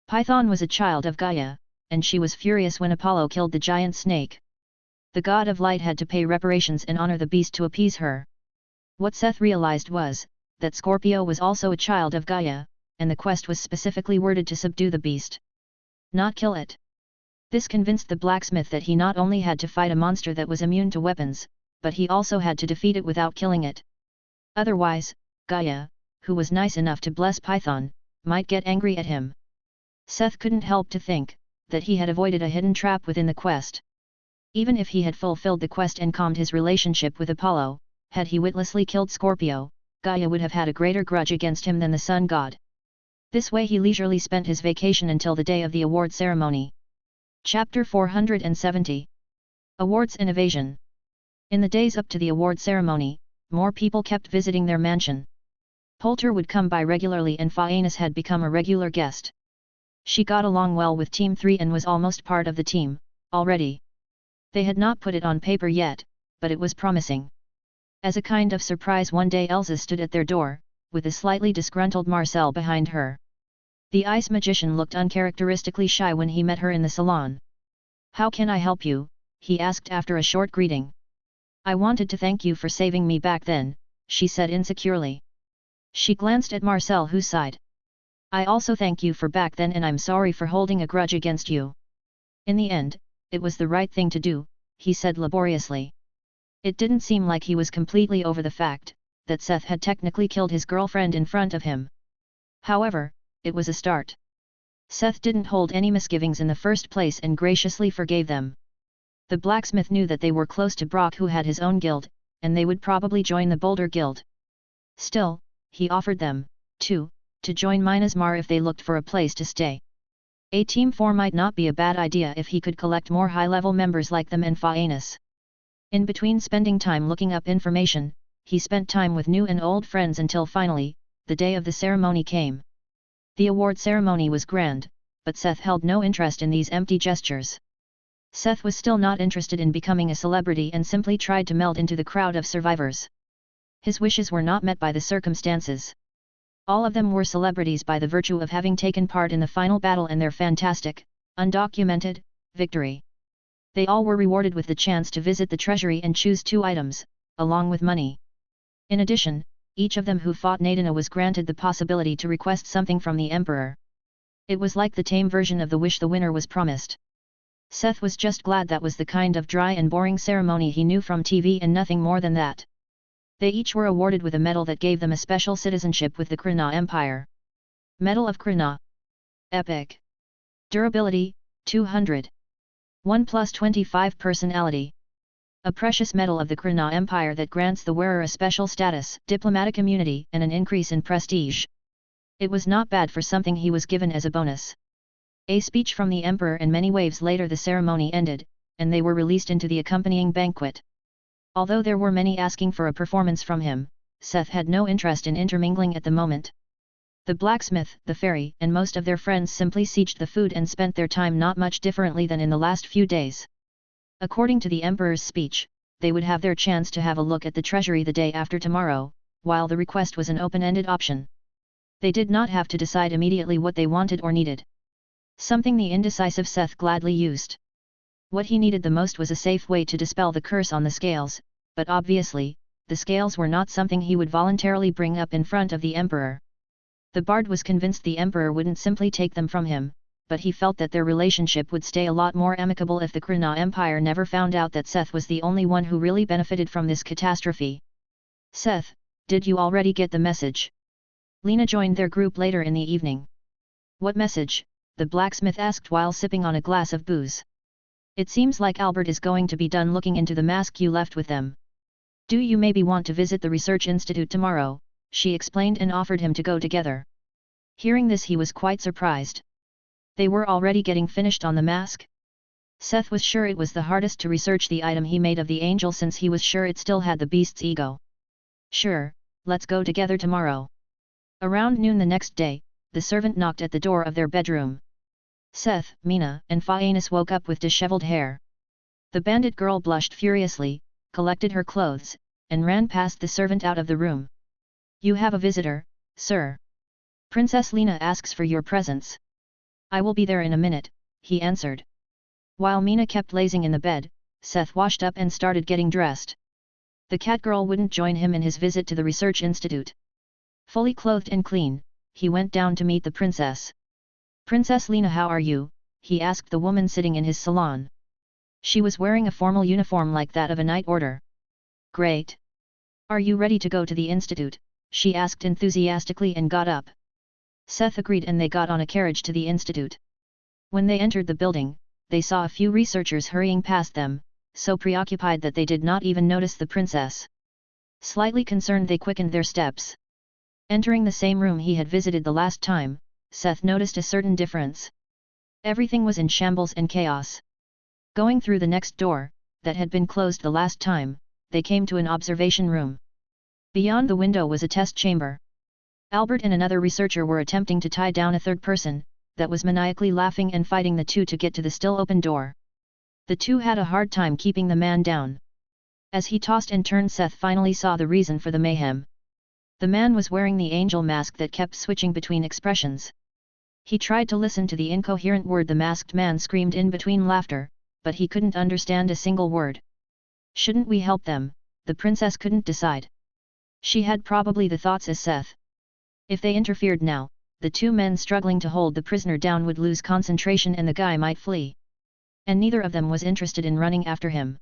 Python was a child of Gaia, and she was furious when Apollo killed the giant snake. The god of light had to pay reparations and honor the beast to appease her. What Seth realized was, that Scorpio was also a child of Gaia, and the quest was specifically worded to subdue the beast. Not kill it. This convinced the blacksmith that he not only had to fight a monster that was immune to weapons, but he also had to defeat it without killing it. Otherwise, Gaia, who was nice enough to bless Python, might get angry at him. Seth couldn't help to think, that he had avoided a hidden trap within the quest. Even if he had fulfilled the quest and calmed his relationship with Apollo, had he witlessly killed Scorpio, Gaia would have had a greater grudge against him than the sun god. This way he leisurely spent his vacation until the day of the award ceremony. Chapter 470. Awards and Evasion. In the days up to the award ceremony, more people kept visiting their mansion. Poulter would come by regularly, and Phaenis had become a regular guest. She got along well with Team 3 and was almost part of the team, already. They had not put it on paper yet, but it was promising. As a kind of surprise one day Elsa stood at their door, with a slightly disgruntled Marcel behind her. The ice magician looked uncharacteristically shy when he met her in the salon. "How can I help you?" he asked after a short greeting. "I wanted to thank you for saving me back then," she said insecurely. She glanced at Marcel, who sighed. "I also thank you for back then, and I'm sorry for holding a grudge against you. In the end, it was the right thing to do," he said laboriously. It didn't seem like he was completely over the fact that Seth had technically killed his girlfriend in front of him. However, it was a start. Seth didn't hold any misgivings in the first place and graciously forgave them. The blacksmith knew that they were close to Brock, who had his own guild, and they would probably join the Boulder Guild. Still, he offered them, too, to join Minasmar if they looked for a place to stay. A Team 4 might not be a bad idea if he could collect more high-level members like them and Phaenis. In between spending time looking up information, he spent time with new and old friends until finally, the day of the ceremony came. The award ceremony was grand, but Seth held no interest in these empty gestures. Seth was still not interested in becoming a celebrity and simply tried to meld into the crowd of survivors. His wishes were not met by the circumstances. All of them were celebrities by the virtue of having taken part in the final battle and their fantastic, undocumented, victory. They all were rewarded with the chance to visit the treasury and choose 2 items, along with money. In addition, each of them who fought Nadina was granted the possibility to request something from the Emperor. It was like the tame version of the wish the winner was promised. Seth was just glad that was the kind of dry and boring ceremony he knew from TV and nothing more than that. They each were awarded with a medal that gave them a special citizenship with the Krna Empire. Medal of Krna. Epic. Durability, 200. 1 plus 25 personality. A precious medal of the Krna Empire that grants the wearer a special status, diplomatic immunity, and an increase in prestige. It was not bad for something he was given as a bonus. A speech from the Emperor, and many waves later the ceremony ended, and they were released into the accompanying banquet. Although there were many asking for a performance from him, Seth had no interest in intermingling at the moment. The blacksmith, the fairy, and most of their friends simply sieged the food and spent their time not much differently than in the last few days. According to the Emperor's speech, they would have their chance to have a look at the treasury the day after tomorrow, while the request was an open-ended option. They did not have to decide immediately what they wanted or needed. Something the indecisive Seth gladly used. What he needed the most was a safe way to dispel the curse on the scales, but obviously, the scales were not something he would voluntarily bring up in front of the Emperor. The bard was convinced the Emperor wouldn't simply take them from him, but he felt that their relationship would stay a lot more amicable if the Krna Empire never found out that Seth was the only one who really benefited from this catastrophe. "Seth, did you already get the message?" Lena joined their group later in the evening. "What message?" the blacksmith asked while sipping on a glass of booze. "It seems like Albert is going to be done looking into the mask you left with them. Do you maybe want to visit the research institute tomorrow?" she explained and offered him to go together. Hearing this, he was quite surprised. They were already getting finished on the mask? Seth was sure it was the hardest to research the item he made of the angel, since he was sure it still had the beast's ego. "Sure, let's go together tomorrow." Around noon the next day, the servant knocked at the door of their bedroom. Seth, Mina, and Phaenis woke up with disheveled hair. The bandit girl blushed furiously, collected her clothes, and ran past the servant out of the room. "You have a visitor, sir. Princess Lena asks for your presence." "I will be there in a minute," he answered. While Mina kept lazing in the bed, Seth washed up and started getting dressed. The cat girl wouldn't join him in his visit to the research institute. Fully clothed and clean, he went down to meet the princess. "Princess Lena, how are you?" he asked the woman sitting in his salon. She was wearing a formal uniform like that of a night order. "Great. Are you ready to go to the institute?" she asked enthusiastically and got up. Seth agreed and they got on a carriage to the institute. When they entered the building, they saw a few researchers hurrying past them, so preoccupied that they did not even notice the princess. Slightly concerned, they quickened their steps. Entering the same room he had visited the last time, Seth noticed a certain difference. Everything was in shambles and chaos. Going through the next door, that had been closed the last time, they came to an observation room. Beyond the window was a test chamber. Albert and another researcher were attempting to tie down a third person, that was maniacally laughing and fighting the two to get to the still open door. The two had a hard time keeping the man down. As he tossed and turned, Seth finally saw the reason for the mayhem. The man was wearing the angel mask that kept switching between expressions. He tried to listen to the incoherent word the masked man screamed in between laughter, but he couldn't understand a single word. Shouldn't we help them? The princess couldn't decide. She had probably the thoughts as Seth. If they interfered now, the two men struggling to hold the prisoner down would lose concentration and the guy might flee. And neither of them was interested in running after him.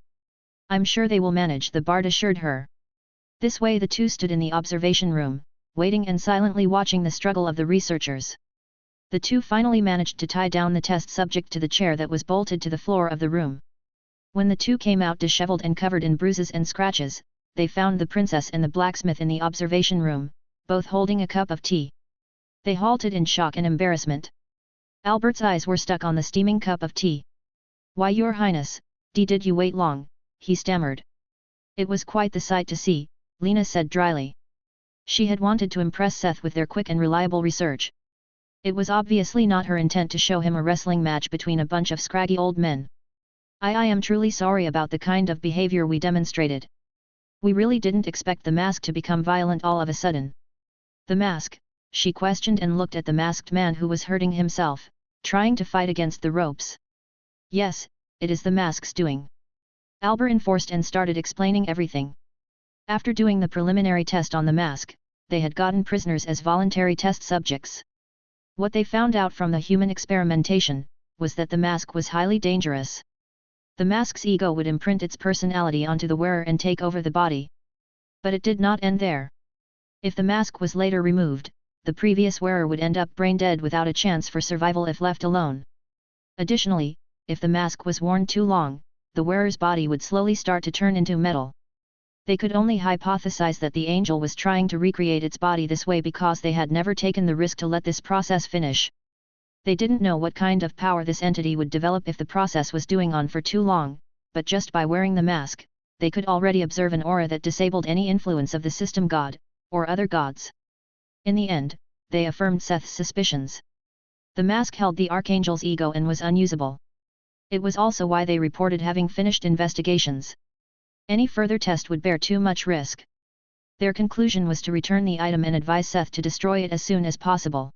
I'm sure they will manage, the bard assured her. This way the two stood in the observation room, waiting and silently watching the struggle of the researchers. The two finally managed to tie down the test subject to the chair that was bolted to the floor of the room. When the two came out disheveled and covered in bruises and scratches, they found the princess and the blacksmith in the observation room, both holding a cup of tea. They halted in shock and embarrassment. Albert's eyes were stuck on the steaming cup of tea. "Why, your highness, did you wait long?" he stammered. "It was quite the sight to see," Lena said dryly. She had wanted to impress Seth with their quick and reliable research. It was obviously not her intent to show him a wrestling match between a bunch of scraggy old men. I am truly sorry about the kind of behavior we demonstrated. We really didn't expect the mask to become violent all of a sudden." "The mask?" she questioned and looked at the masked man who was hurting himself, trying to fight against the ropes. "Yes, it is the mask's doing." Albert enforced and started explaining everything. After doing the preliminary test on the mask, they had gotten prisoners as voluntary test subjects. What they found out from the human experimentation was that the mask was highly dangerous. The mask's ego would imprint its personality onto the wearer and take over the body. But it did not end there. If the mask was later removed, the previous wearer would end up brain dead without a chance for survival if left alone. Additionally, if the mask was worn too long, the wearer's body would slowly start to turn into metal. They could only hypothesize that the angel was trying to recreate its body this way because they had never taken the risk to let this process finish. They didn't know what kind of power this entity would develop if the process was doing on for too long, but just by wearing the mask, they could already observe an aura that disabled any influence of the system god, or other gods. In the end, they affirmed Seth's suspicions. The mask held the Archangel's ego and was unusable. It was also why they reported having finished investigations. Any further test would bear too much risk. Their conclusion was to return the item and advise Seth to destroy it as soon as possible.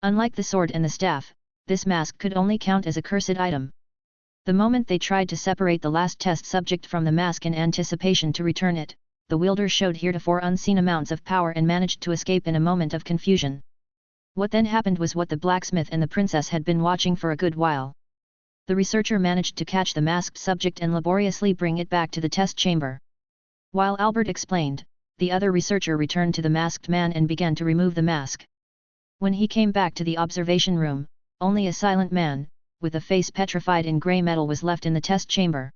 Unlike the sword and the staff, this mask could only count as a cursed item. The moment they tried to separate the last test subject from the mask in anticipation to return it, the wielder showed heretofore unseen amounts of power and managed to escape in a moment of confusion. What then happened was what the blacksmith and the princess had been watching for a good while. The researcher managed to catch the masked subject and laboriously bring it back to the test chamber. While Albert explained, the other researcher returned to the masked man and began to remove the mask. When he came back to the observation room, only a silent man, with a face petrified in grey metal, was left in the test chamber.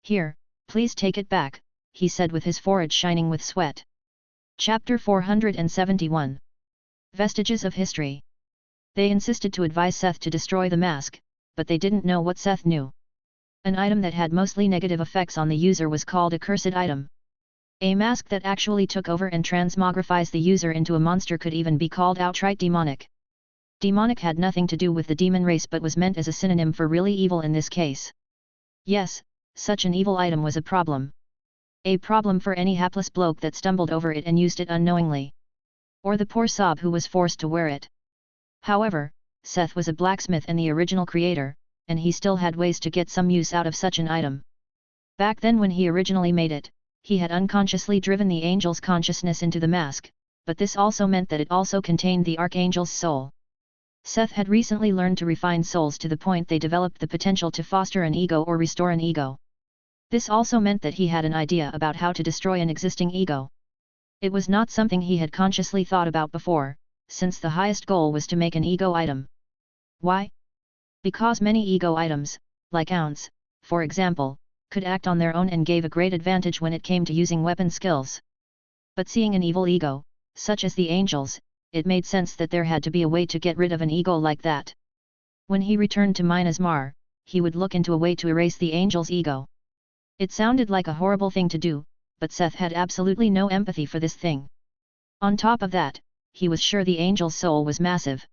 "Here, please take it back," he said with his forehead shining with sweat. Chapter 471. Vestiges of History. They insisted to advise Seth to destroy the mask, but they didn't know what Seth knew. An item that had mostly negative effects on the user was called a cursed item. A mask that actually took over and transmogrifies the user into a monster could even be called outright demonic. Demonic had nothing to do with the demon race but was meant as a synonym for really evil in this case. Yes, such an evil item was a problem. A problem for any hapless bloke that stumbled over it and used it unknowingly. Or the poor sob who was forced to wear it. However, Seth was a blacksmith and the original creator, and he still had ways to get some use out of such an item. Back then when he originally made it, he had unconsciously driven the angel's consciousness into the mask, but this also meant that it also contained the archangel's soul. Seth had recently learned to refine souls to the point they developed the potential to foster an ego or restore an ego. This also meant that he had an idea about how to destroy an existing ego. It was not something he had consciously thought about before, since the highest goal was to make an ego item. Why? Because many ego items, like ounce, for example, could act on their own and gave a great advantage when it came to using weapon skills. But seeing an evil ego, such as the angel's, it made sense that there had to be a way to get rid of an ego like that. When he returned to Minas Mar, he would look into a way to erase the angel's ego. It sounded like a horrible thing to do, but Seth had absolutely no empathy for this thing. On top of that, he was sure the angel's soul was massive.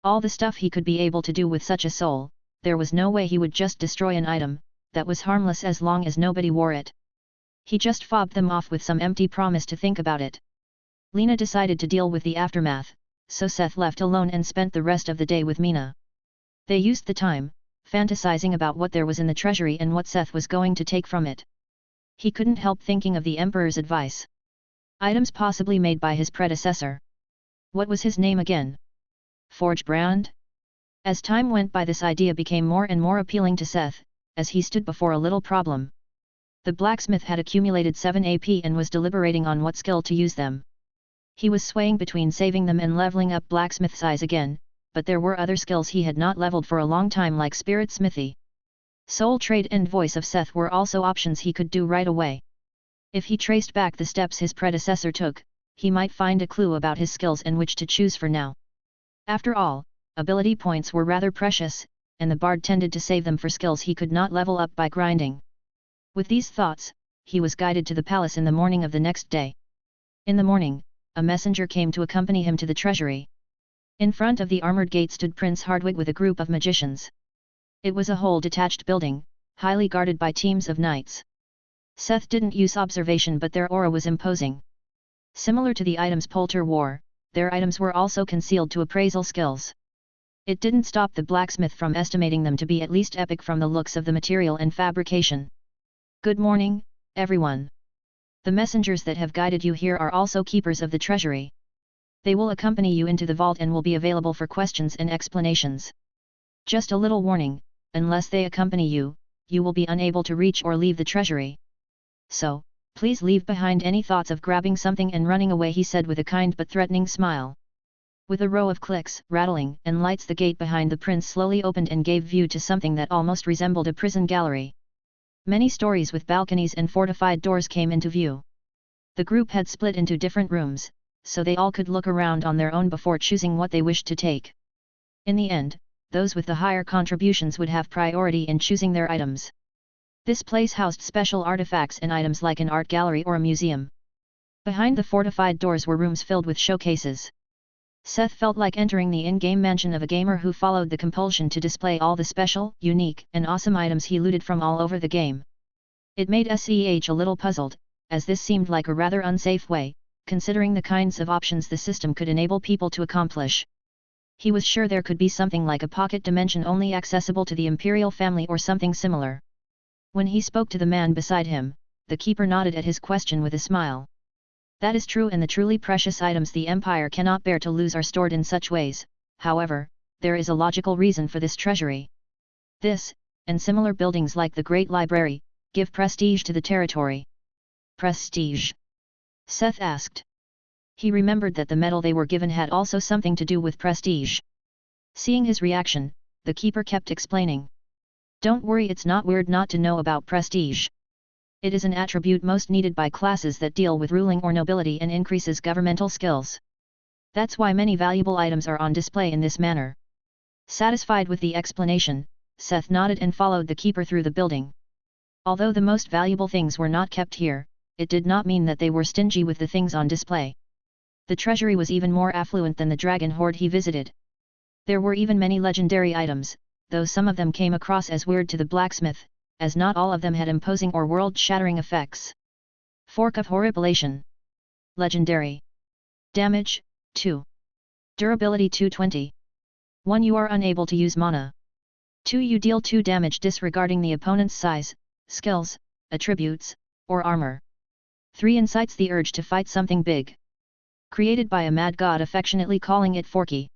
All the stuff he could be able to do with such a soul, there was no way he would just destroy an item that was harmless as long as nobody wore it. He just fobbed them off with some empty promise to think about it. Lena decided to deal with the aftermath, so Seth left alone and spent the rest of the day with Mina. They used the time, fantasizing about what there was in the treasury and what Seth was going to take from it. He couldn't help thinking of the Emperor's advice. Items possibly made by his predecessor. What was his name again? Forge Brand? As time went by, this idea became more and more appealing to Seth, as he stood before a little problem. The blacksmith had accumulated 7 AP and was deliberating on what skill to use them. He was swaying between saving them and leveling up blacksmith's eyes again, but there were other skills he had not leveled for a long time, like spirit smithy. Soul trade and voice of Seth were also options he could do right away. If he traced back the steps his predecessor took, he might find a clue about his skills and which to choose for now. After all, ability points were rather precious, and the bard tended to save them for skills he could not level up by grinding. With these thoughts, he was guided to the palace in the morning of the next day. In the morning, a messenger came to accompany him to the treasury. In front of the armored gate stood Prince Hardwig with a group of magicians. It was a whole detached building, highly guarded by teams of knights. Seth didn't use observation, but their aura was imposing. Similar to the items Poulter wore, their items were also concealed to appraisal skills. It didn't stop the blacksmith from estimating them to be at least epic from the looks of the material and fabrication. Good morning, everyone. The messengers that have guided you here are also keepers of the treasury. They will accompany you into the vault and will be available for questions and explanations. Just a little warning, unless they accompany you, you will be unable to reach or leave the treasury. So, please leave behind any thoughts of grabbing something and running away, he said with a kind but threatening smile. With a row of clicks, rattling, and lights, the gate behind the prince slowly opened and gave view to something that almost resembled a prison gallery. Many stories with balconies and fortified doors came into view. The group had split into different rooms, so they all could look around on their own before choosing what they wished to take. In the end, those with the higher contributions would have priority in choosing their items. This place housed special artifacts and items like an art gallery or a museum. Behind the fortified doors were rooms filled with showcases. Seth felt like entering the in-game mansion of a gamer who followed the compulsion to display all the special, unique, and awesome items he looted from all over the game. It made Seth a little puzzled, as this seemed like a rather unsafe way, considering the kinds of options the system could enable people to accomplish. He was sure there could be something like a pocket dimension only accessible to the Imperial family or something similar. When he spoke to the man beside him, the keeper nodded at his question with a smile. That is true, and the truly precious items the Empire cannot bear to lose are stored in such ways. However, there is a logical reason for this treasury. This, and similar buildings like the Great Library, give prestige to the territory. Prestige? Seth asked. He remembered that the medal they were given had also something to do with prestige. Seeing his reaction, the keeper kept explaining. Don't worry, it's not weird not to know about prestige. It is an attribute most needed by classes that deal with ruling or nobility and increases governmental skills. That's why many valuable items are on display in this manner. Satisfied with the explanation, Seth nodded and followed the keeper through the building. Although the most valuable things were not kept here, it did not mean that they were stingy with the things on display. The treasury was even more affluent than the dragon hoard he visited. There were even many legendary items, though some of them came across as weird to the blacksmith, as not all of them had imposing or world-shattering effects. Fork of Horripilation. Legendary. Damage, 2. Durability 220. 1. You are unable to use mana. 2. You deal 2 damage disregarding the opponent's size, skills, attributes, or armor. 3. Incites the urge to fight something big. Created by a mad god affectionately calling it Forky.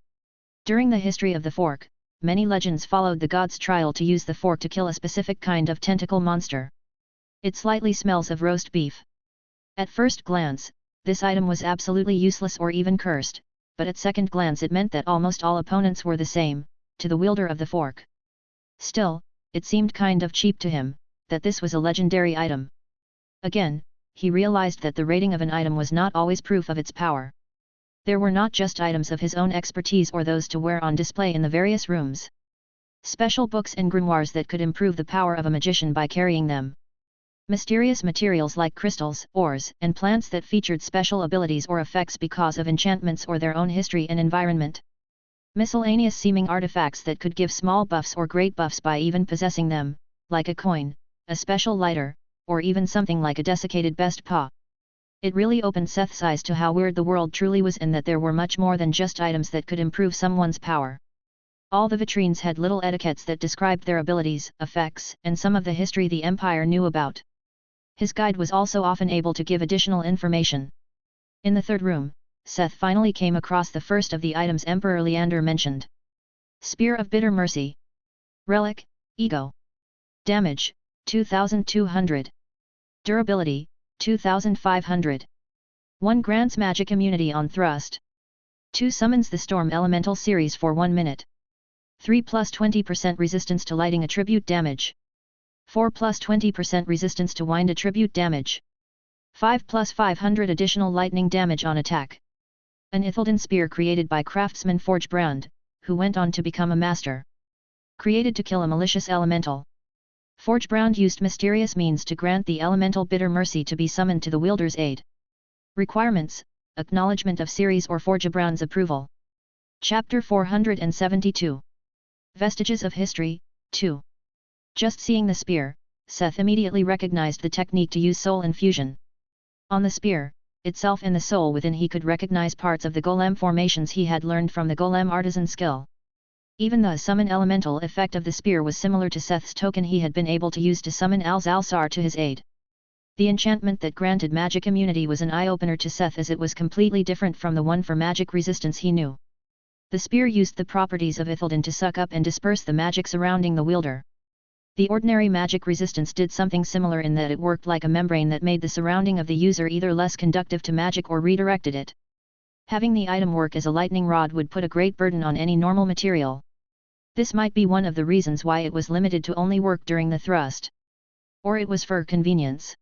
During the history of the Fork, many legends followed the god's trial to use the fork to kill a specific kind of tentacle monster. It slightly smells of roast beef. At first glance, this item was absolutely useless or even cursed, but at second glance it meant that almost all opponents were the same, to the wielder of the fork. Still, it seemed kind of cheap to him, that this was a legendary item. Again, he realized that the rating of an item was not always proof of its power. There were not just items of his own expertise or those to wear on display in the various rooms. Special books and grimoires that could improve the power of a magician by carrying them. Mysterious materials like crystals, ores, and plants that featured special abilities or effects because of enchantments or their own history and environment. Miscellaneous seeming artifacts that could give small buffs or great buffs by even possessing them, like a coin, a special lighter, or even something like a desiccated best paw. It really opened Seth's eyes to how weird the world truly was and that there were much more than just items that could improve someone's power. All the vitrines had little etiquettes that described their abilities, effects, and some of the history the Empire knew about. His guide was also often able to give additional information. In the third room, Seth finally came across the first of the items Emperor Leander mentioned. Spear of Bitter Mercy. Relic, Ego. Damage, 2200. Durability, 2500. 1 grants magic immunity on thrust. 2 summons the Storm Elemental series for 1 minute. 3 plus 20% resistance to lighting attribute damage. 4 plus 20% resistance to wind attribute damage. 5 plus 500 additional lightning damage on attack. An Ithildan spear created by craftsman Forgebrand, who went on to become a master. Created to kill a malicious elemental. Forgebrand used mysterious means to grant the elemental Bitter Mercy to be summoned to the wielder's aid. Requirements: acknowledgement of series or Forgebrand's approval. Chapter 472. Vestiges of History, 2. Just seeing the spear, Seth immediately recognized the technique to use soul infusion. On the spear itself and the soul within, he could recognize parts of the golem formations he had learned from the golem artisan skill. Even the summon elemental effect of the spear was similar to Seth's token he had been able to use to summon Alzalsar to his aid. The enchantment that granted magic immunity was an eye-opener to Seth, as it was completely different from the one for magic resistance he knew. The spear used the properties of Ithildan to suck up and disperse the magic surrounding the wielder. The ordinary magic resistance did something similar in that it worked like a membrane that made the surrounding of the user either less conductive to magic or redirected it. Having the item work as a lightning rod would put a great burden on any normal material. This might be one of the reasons why it was limited to only work during the thrust. Or it was for convenience.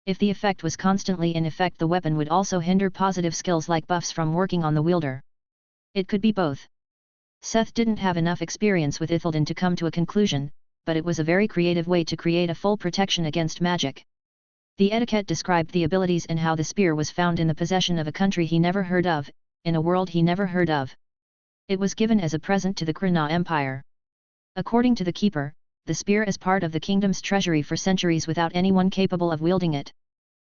If the effect was constantly in effect, the weapon would also hinder positive skills like buffs from working on the wielder. It could be both. Seth didn't have enough experience with Ithildan to come to a conclusion, but it was a very creative way to create a full protection against magic. The etiquette described the abilities and how the spear was found in the possession of a country he never heard of, in a world he never heard of. It was given as a present to the Krna Empire. According to the keeper, the spear is part of the kingdom's treasury for centuries without anyone capable of wielding it.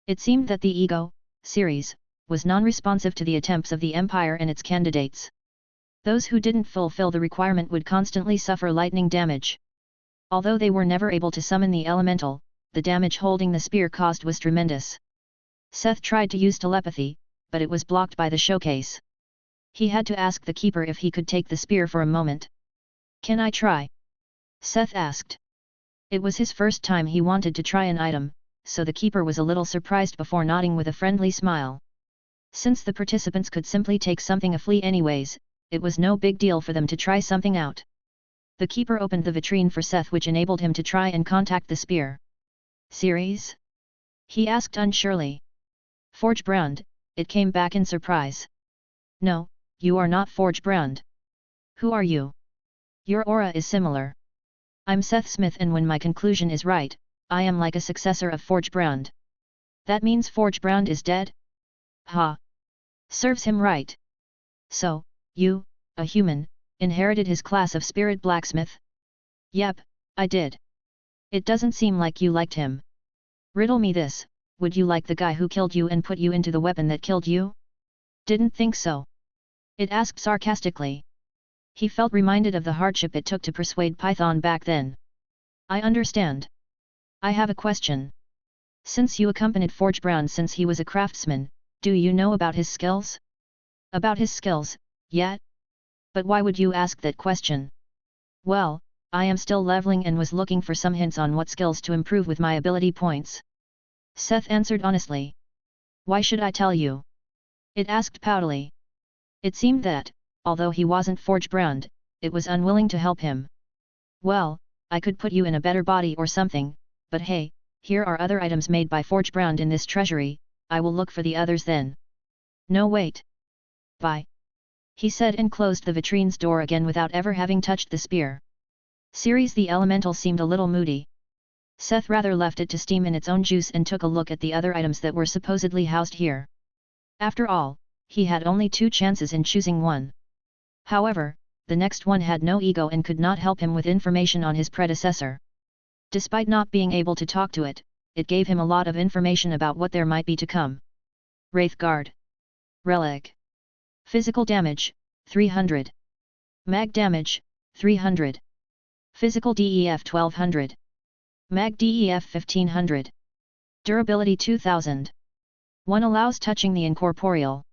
It seemed that the Ego series was non-responsive to the attempts of the Empire and its candidates. Those who didn't fulfill the requirement would constantly suffer lightning damage. Although they were never able to summon the elemental, the damage holding the spear caused was tremendous. Seth tried to use telepathy, but it was blocked by the showcase. He had to ask the keeper if he could take the spear for a moment. "Can I try?" Seth asked. It was his first time he wanted to try an item, so the keeper was a little surprised before nodding with a friendly smile. Since the participants could simply take something a flea anyways, it was no big deal for them to try something out. The keeper opened the vitrine for Seth, which enabled him to try and contact the spear. "Series?" he asked unsurely. "Forgebrand," it came back in surprise. "No, you are not Forgebrand. Who are you? Your aura is similar. I'm Seth Smith, and when my conclusion is right, I am like a successor of Forgebrand. That means Forgebrand is dead? Ha! Serves him right. So, you, a human, inherited his class of spirit blacksmith?" "Yep, I did. It doesn't seem like you liked him. Riddle me this, would you like the guy who killed you and put you into the weapon that killed you?" "Didn't think so," it asked sarcastically. He felt reminded of the hardship it took to persuade Python back then. "I understand. I have a question. Since you accompanied Forgebrand since he was a craftsman, do you know about his skills?" "About his skills, yeah. But why would you ask that question?" "Well, I am still leveling and was looking for some hints on what skills to improve with my ability points." Seth answered honestly. "Why should I tell you?" it asked poutily. It seemed that, although he wasn't Forgebrand, it was unwilling to help him. "Well, I could put you in a better body or something, but hey, here are other items made by Forgebrand in this treasury, I will look for the others then." "No, wait. Bye," he said, and closed the vitrine's door again without ever having touched the spear. Ceres the elemental seemed a little moody. Seth rather left it to steam in its own juice and took a look at the other items that were supposedly housed here. After all, he had only 2 chances in choosing one. However, the next one had no ego and could not help him with information on his predecessor. Despite not being able to talk to it, it gave him a lot of information about what there might be to come. Wraith Guard. Relic. Physical damage, 300. Mag damage, 300. Physical DEF 1200. Mag DEF 1500. Durability 2000. 1 allows touching the incorporeal.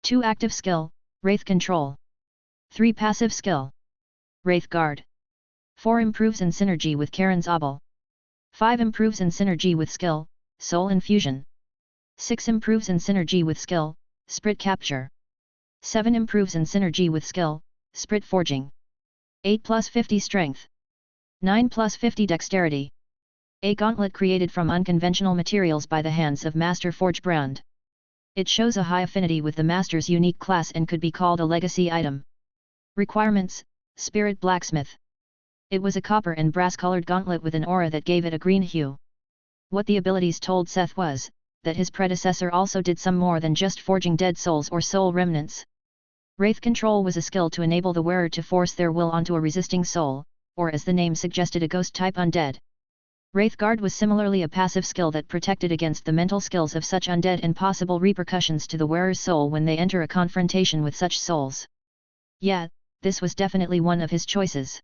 2 active skill, Wraith Control. 3 passive skill. Wraith Guard. 4 improves in synergy with Karen's Obel. 5 improves in synergy with skill, Soul Infusion. 6 improves in synergy with skill, Sprit Capture. 7 improves in synergy with skill, Sprit Forging. 8 plus 50 Strength. 9 plus 50 Dexterity. A gauntlet created from unconventional materials by the hands of Master Forgebrand. It shows a high affinity with the Master's unique class and could be called a legacy item. Requirements: Spirit Blacksmith. It was a copper and brass-colored gauntlet with an aura that gave it a green hue. What the abilities told Seth was, that his predecessor also did some more than just forging dead souls or soul remnants. Wraith Control was a skill to enable the wearer to force their will onto a resisting soul, or as the name suggested, a ghost-type undead. Wraith Guard was similarly a passive skill that protected against the mental skills of such undead and possible repercussions to the wearer's soul when they enter a confrontation with such souls. Yeah, this was definitely one of his choices.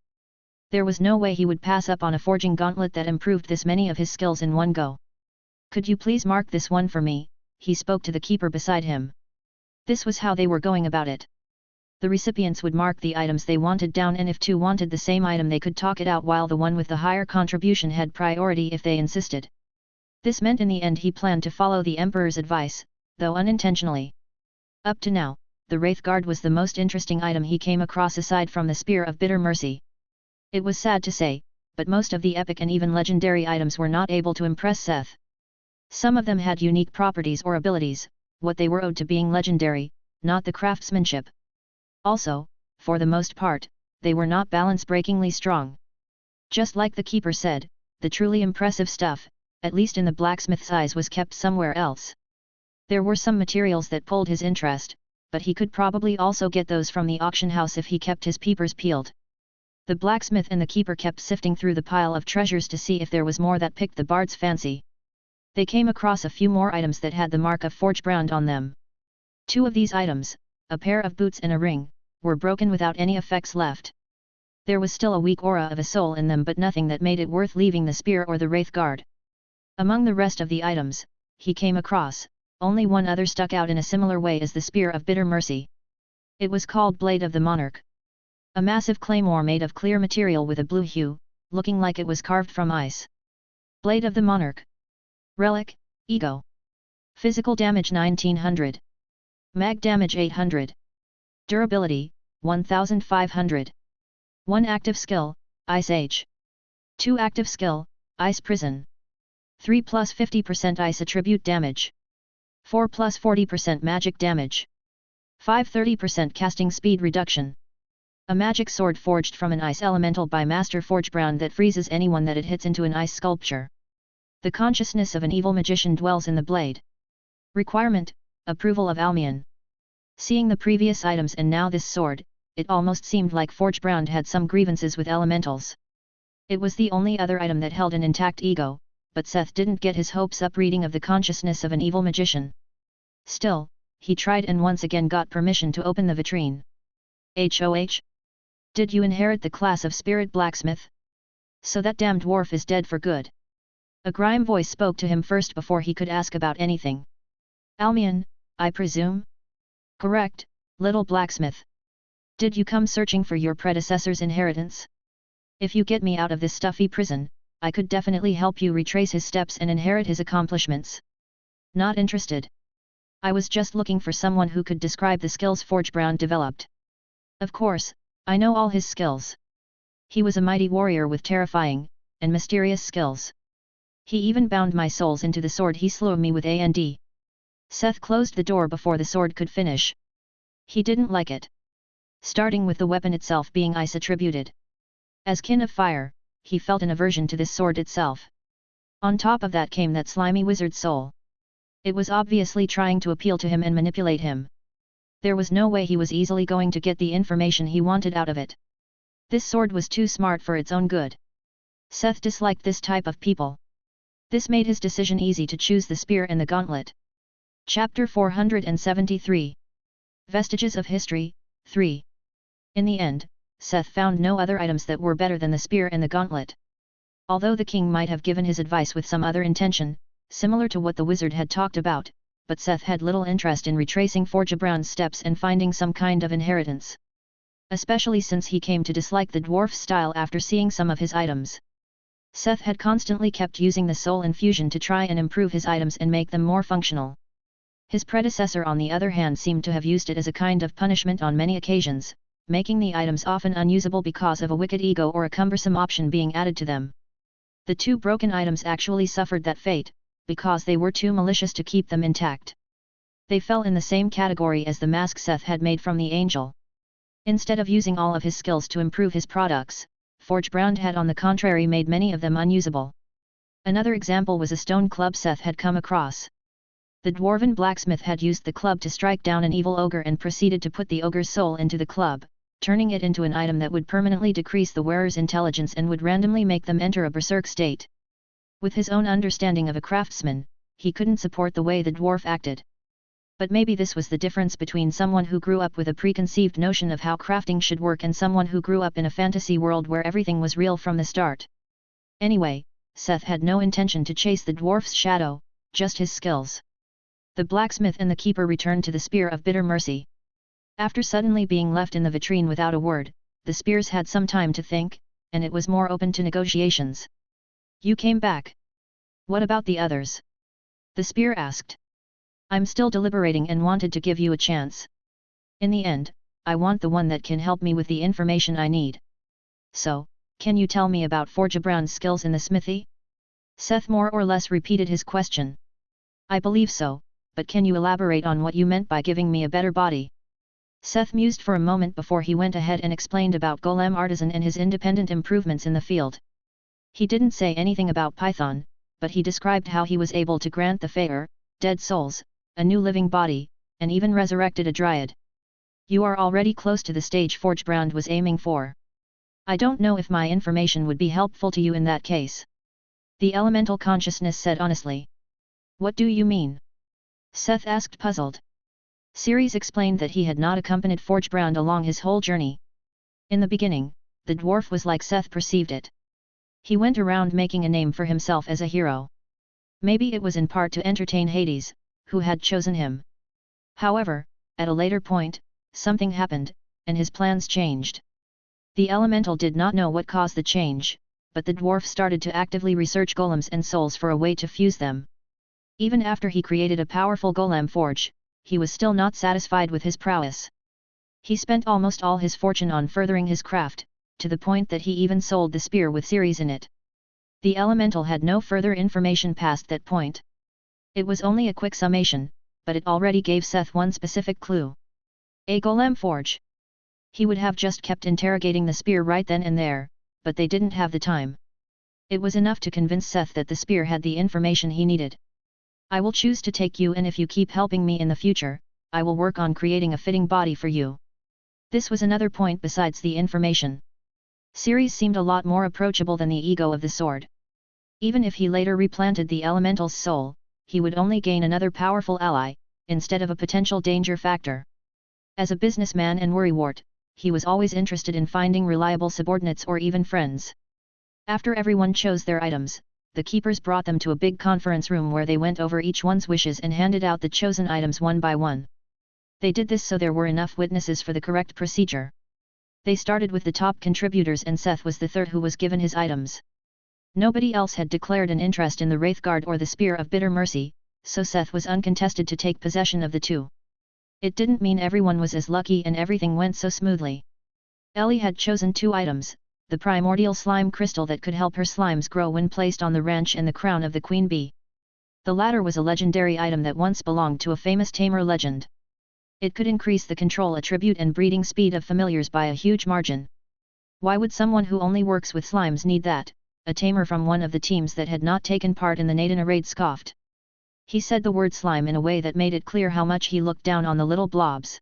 There was no way he would pass up on a forging gauntlet that improved this many of his skills in one go. "Could you please mark this one for me?" he spoke to the keeper beside him. This was how they were going about it. The recipients would mark the items they wanted down, and if two wanted the same item they could talk it out, while the one with the higher contribution had priority if they insisted. This meant in the end he planned to follow the Emperor's advice, though unintentionally. Up to now, the Wraith Guard was the most interesting item he came across aside from the Spear of Bitter Mercy. It was sad to say, but most of the epic and even legendary items were not able to impress Seth. Some of them had unique properties or abilities, what they were owed to being legendary, not the craftsmanship. Also, for the most part, they were not balance-breakingly strong. Just like the keeper said, the truly impressive stuff, at least in the blacksmith's eyes, was kept somewhere else. There were some materials that pulled his interest, but he could probably also get those from the auction house if he kept his peepers peeled. The blacksmith and the keeper kept sifting through the pile of treasures to see if there was more that piqued the bard's fancy. They came across a few more items that had the mark of Forgebrand on them. 2 of these items, a pair of boots and a ring, were broken without any effects left. There was still a weak aura of a soul in them, but nothing that made it worth leaving the spear or the Wraith Guard. Among the rest of the items, he came across, only one other stuck out in a similar way as the Spear of Bitter Mercy. It was called Blade of the Monarch. A massive claymore made of clear material with a blue hue, looking like it was carved from ice. Blade of the Monarch. Relic, Ego. Physical damage 1900. Mag damage 800. Durability, 1500. 1 active skill, Ice Age. 2 active skill, Ice Prison. 3 plus 50% ice attribute damage. 4 plus 40% magic damage. 5 30% casting speed reduction. A magic sword forged from an ice elemental by Master Forgebrand that freezes anyone that it hits into an ice sculpture. The consciousness of an evil magician dwells in the blade. Requirement: approval of Almion. Seeing the previous items and now this sword, it almost seemed like Forgebrand had some grievances with elementals. It was the only other item that held an intact ego, but Seth didn't get his hopes up reading of the consciousness of an evil magician. Still, he tried and once again got permission to open the vitrine. HOH? Did you inherit the class of Spirit Blacksmith? So that damn dwarf is dead for good. A grime voice spoke to him first before he could ask about anything. Almion, I presume? Correct, little blacksmith. Did you come searching for your predecessor's inheritance? If you get me out of this stuffy prison, I could definitely help you retrace his steps and inherit his accomplishments. Not interested. I was just looking for someone who could describe the skills Forgebrand developed. Of course, I know all his skills. He was a mighty warrior with terrifying and mysterious skills. He even bound my souls into the sword he slew me with, and Seth closed the door before the sword could finish. He didn't like it. Starting with the weapon itself being ice attributed. As kin of fire, he felt an aversion to this sword itself. On top of that came that slimy wizard soul. It was obviously trying to appeal to him and manipulate him. There was no way he was easily going to get the information he wanted out of it. This sword was too smart for its own good. Seth disliked this type of people. This made his decision easy to choose the spear and the gauntlet. Chapter 473. Vestiges of History, 3. In the end, Seth found no other items that were better than the spear and the gauntlet. Although the king might have given his advice with some other intention, similar to what the wizard had talked about, but Seth had little interest in retracing Forgebrand's steps and finding some kind of inheritance. Especially since he came to dislike the dwarf's style after seeing some of his items. Seth had constantly kept using the soul infusion to try and improve his items and make them more functional. His predecessor on the other hand seemed to have used it as a kind of punishment on many occasions, making the items often unusable because of a wicked ego or a cumbersome option being added to them. The two broken items actually suffered that fate, because they were too malicious to keep them intact. They fell in the same category as the mask Seth had made from the angel. Instead of using all of his skills to improve his products, Forgebrand had on the contrary made many of them unusable. Another example was a stone club Seth had come across. The dwarven blacksmith had used the club to strike down an evil ogre and proceeded to put the ogre's soul into the club, turning it into an item that would permanently decrease the wearer's intelligence and would randomly make them enter a berserk state. With his own understanding of a craftsman, he couldn't support the way the dwarf acted. But maybe this was the difference between someone who grew up with a preconceived notion of how crafting should work and someone who grew up in a fantasy world where everything was real from the start. Anyway, Seth had no intention to chase the dwarf's shadow, just his skills. The blacksmith and the keeper returned to the Spear of Bitter Mercy. After suddenly being left in the vitrine without a word, the spears had some time to think, and it was more open to negotiations. "You came back. What about the others?" the spear asked. "I'm still deliberating and wanted to give you a chance. In the end, I want the one that can help me with the information I need. So, can you tell me about Forgebrand's skills in the smithy?" Seth more or less repeated his question. "I believe so, but can you elaborate on what you meant by giving me a better body?" Seth mused for a moment before he went ahead and explained about Golem Artisan and his independent improvements in the field. He didn't say anything about Python, but he described how he was able to grant the Faer, dead souls, a new living body, and even resurrected a dryad. "You are already close to the stage Forgebrand was aiming for. I don't know if my information would be helpful to you in that case," the elemental consciousness said honestly. "What do you mean?" Seth asked puzzled. Ceres explained that he had not accompanied Forgebrand along his whole journey. In the beginning, the dwarf was like Seth perceived it. He went around making a name for himself as a hero. Maybe it was in part to entertain Hades, who had chosen him. However, at a later point, something happened, and his plans changed. The elemental did not know what caused the change, but the dwarf started to actively research golems and souls for a way to fuse them. Even after he created a powerful golem forge, he was still not satisfied with his prowess. He spent almost all his fortune on furthering his craft, to the point that he even sold the spear with Ceres in it. The elemental had no further information past that point. It was only a quick summation, but it already gave Seth one specific clue. A golem forge. He would have just kept interrogating the spear right then and there, but they didn't have the time. It was enough to convince Seth that the spear had the information he needed. "I will choose to take you, and if you keep helping me in the future, I will work on creating a fitting body for you." This was another point besides the information. Ceres seemed a lot more approachable than the ego of the sword. Even if he later replanted the elemental's soul, he would only gain another powerful ally, instead of a potential danger factor. As a businessman and worrywart, he was always interested in finding reliable subordinates or even friends. After everyone chose their items, the keepers brought them to a big conference room where they went over each one's wishes and handed out the chosen items one by one. They did this so there were enough witnesses for the correct procedure. They started with the top contributors and Seth was the third who was given his items. Nobody else had declared an interest in the Wraithguard or the Spear of Bitter Mercy, so Seth was uncontested to take possession of the two. It didn't mean everyone was as lucky and everything went so smoothly. Ellie had chosen two items, the primordial slime crystal that could help her slimes grow when placed on the ranch and the crown of the queen bee. The latter was a legendary item that once belonged to a famous tamer legend. It could increase the control attribute and breeding speed of familiars by a huge margin. Why would someone who only works with slimes need that? A tamer from one of the teams that had not taken part in the Nadina raid scoffed. He said the word slime in a way that made it clear how much he looked down on the little blobs.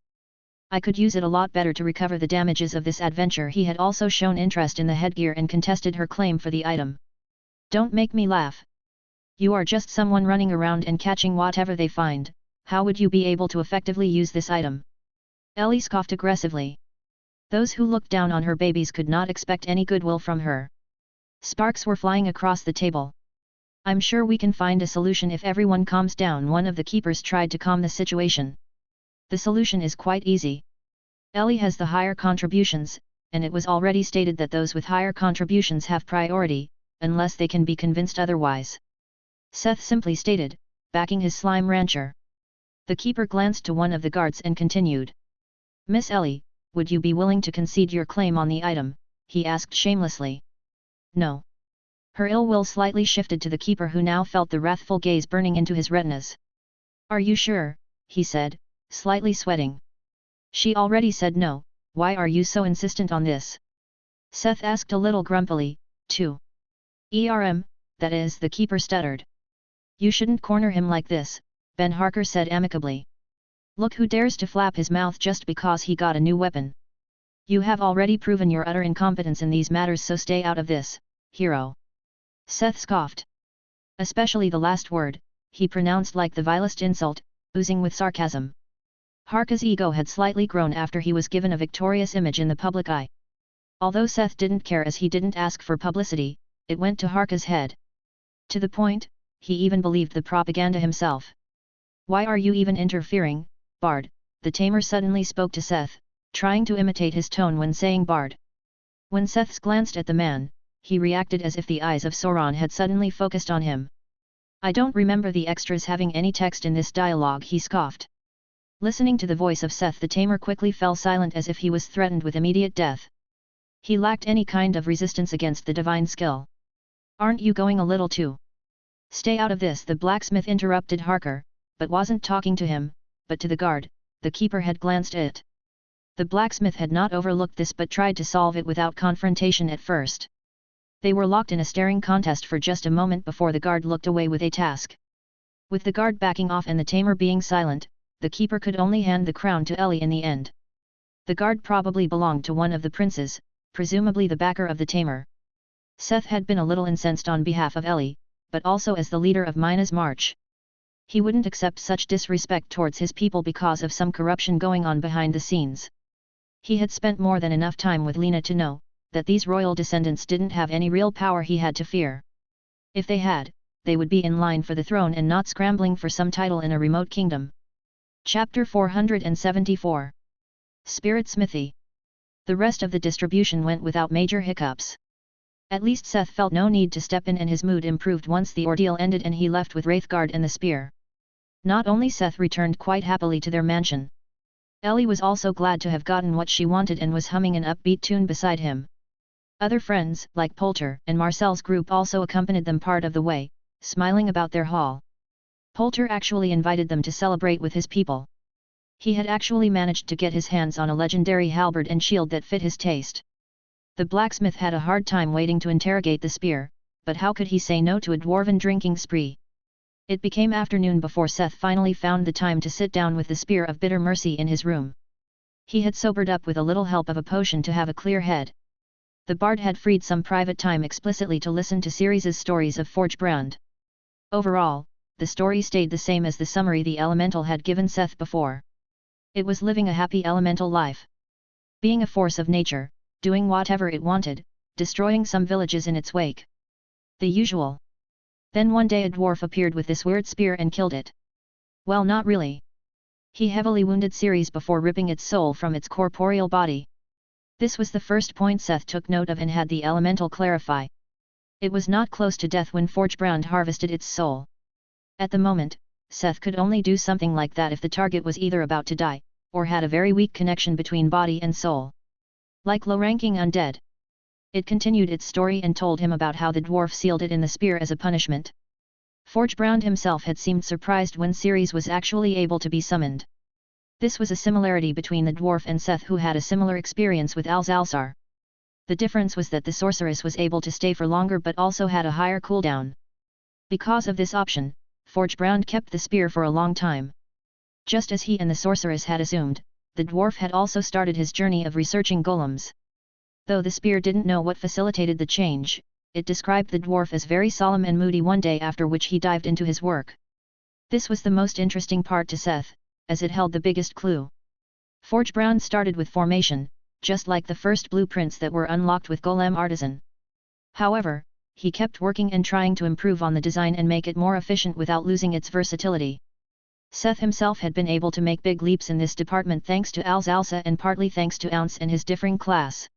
I could use it a lot better to recover the damages of this adventure. He had also shown interest in the headgear and contested her claim for the item. Don't make me laugh. You are just someone running around and catching whatever they find, how would you be able to effectively use this item? Ellie scoffed aggressively. Those who looked down on her babies could not expect any goodwill from her. Sparks were flying across the table. I'm sure we can find a solution if everyone calms down. One of the keepers tried to calm the situation. The solution is quite easy. Ellie has the higher contributions, and it was already stated that those with higher contributions have priority, unless they can be convinced otherwise. Seth simply stated, backing his slime rancher. The keeper glanced to one of the guards and continued. Miss Ellie, would you be willing to concede your claim on the item? He asked shamelessly. No. Her ill will slightly shifted to the keeper, who now felt the wrathful gaze burning into his retinas. Are you sure? He said, slightly sweating. She already said no, why are you so insistent on this? Seth asked a little grumpily, too. That is, the keeper stuttered. You shouldn't corner him like this, Ben Harker said amicably. Look who dares to flap his mouth just because he got a new weapon. You have already proven your utter incompetence in these matters, so stay out of this, hero. Seth scoffed. Especially the last word, he pronounced like the vilest insult, oozing with sarcasm. Harka's ego had slightly grown after he was given a victorious image in the public eye. Although Seth didn't care, as he didn't ask for publicity, it went to Harka's head. To the point, he even believed the propaganda himself. Why are you even interfering, Bard? The tamer suddenly spoke to Seth, trying to imitate his tone when saying Bard. When Seth glanced at the man, he reacted as if the eyes of Sauron had suddenly focused on him. I don't remember the extras having any text in this dialogue, he scoffed. Listening to the voice of Seth, the tamer quickly fell silent as if he was threatened with immediate death. He lacked any kind of resistance against the divine skill. Aren't you going a little too? Stay out of this, the blacksmith interrupted Harker, but wasn't talking to him, but to the guard. The keeper had glanced at it. The blacksmith had not overlooked this but tried to solve it without confrontation at first. They were locked in a staring contest for just a moment before the guard looked away with a task. With the guard backing off and the tamer being silent, the keeper could only hand the crown to Ellie in the end. The guard probably belonged to one of the princes, presumably the backer of the tamer. Seth had been a little incensed on behalf of Ellie, but also as the leader of Mina's march. He wouldn't accept such disrespect towards his people because of some corruption going on behind the scenes. He had spent more than enough time with Lena to know that these royal descendants didn't have any real power he had to fear. If they had, they would be in line for the throne and not scrambling for some title in a remote kingdom. Chapter 474. Spirit Smithy. The rest of the distribution went without major hiccups. At least Seth felt no need to step in, and his mood improved once the ordeal ended and he left with Wraithguard and the spear. Not only Seth returned quite happily to their mansion. Ellie was also glad to have gotten what she wanted and was humming an upbeat tune beside him. Other friends, like Poulter and Marcel's group, also accompanied them part of the way, smiling about their haul. Poulter actually invited them to celebrate with his people. He had actually managed to get his hands on a legendary halberd and shield that fit his taste. The blacksmith had a hard time waiting to interrogate the spear, but how could he say no to a dwarven drinking spree? It became afternoon before Seth finally found the time to sit down with the Spear of Bitter Mercy in his room. He had sobered up with a little help of a potion to have a clear head. The bard had freed some private time explicitly to listen to Ceres' stories of Forgebrand. Overall, the story stayed the same as the summary the elemental had given Seth before. It was living a happy elemental life. Being a force of nature, doing whatever it wanted, destroying some villages in its wake. The usual. Then one day a dwarf appeared with this weird spear and killed it. Well, not really. He heavily wounded Ceres before ripping its soul from its corporeal body. This was the first point Seth took note of and had the elemental clarify. It was not close to death when Forgebrand harvested its soul. At the moment, Seth could only do something like that if the target was either about to die, or had a very weak connection between body and soul. Like low-ranking undead. It continued its story and told him about how the dwarf sealed it in the spear as a punishment. Forgebrand himself had seemed surprised when Ceres was actually able to be summoned. This was a similarity between the dwarf and Seth, who had a similar experience with Alzalsar. The difference was that the sorceress was able to stay for longer but also had a higher cooldown. Because of this option, Forgebrand kept the spear for a long time. Just as he and the sorceress had assumed, the dwarf had also started his journey of researching golems. Though the spear didn't know what facilitated the change, it described the dwarf as very solemn and moody one day, after which he dived into his work. This was the most interesting part to Seth, as it held the biggest clue. Forge Brown started with formation, just like the first blueprints that were unlocked with Golem Artisan. However, he kept working and trying to improve on the design and make it more efficient without losing its versatility. Seth himself had been able to make big leaps in this department thanks to Alzalsa and partly thanks to Ounce and his differing class.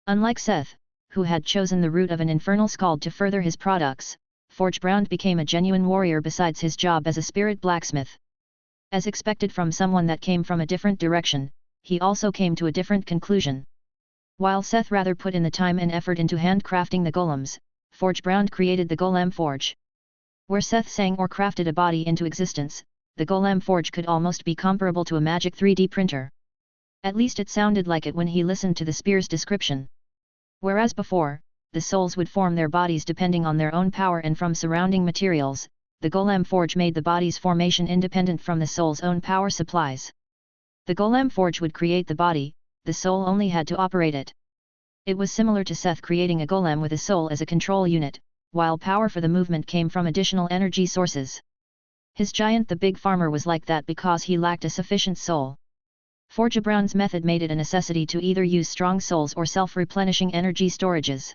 Unlike Seth, who had chosen the route of an infernal skald to further his products, Forge Brown became a genuine warrior besides his job as a spirit blacksmith. As expected from someone that came from a different direction, he also came to a different conclusion. While Seth rather put in the time and effort into handcrafting the golems, Forge Brown created the Golem Forge. Where Seth sang or crafted a body into existence, the Golem Forge could almost be comparable to a magic 3D printer. At least it sounded like it when he listened to the spear's description. Whereas before, the souls would form their bodies depending on their own power and from surrounding materials, the Golem Forge made the body's formation independent from the soul's own power supplies. The Golem Forge would create the body, the soul only had to operate it. It was similar to Seth creating a golem with a soul as a control unit, while power for the movement came from additional energy sources. His giant the Big Farmer was like that because he lacked a sufficient soul. Forge Brown's method made it a necessity to either use strong souls or self-replenishing energy storages.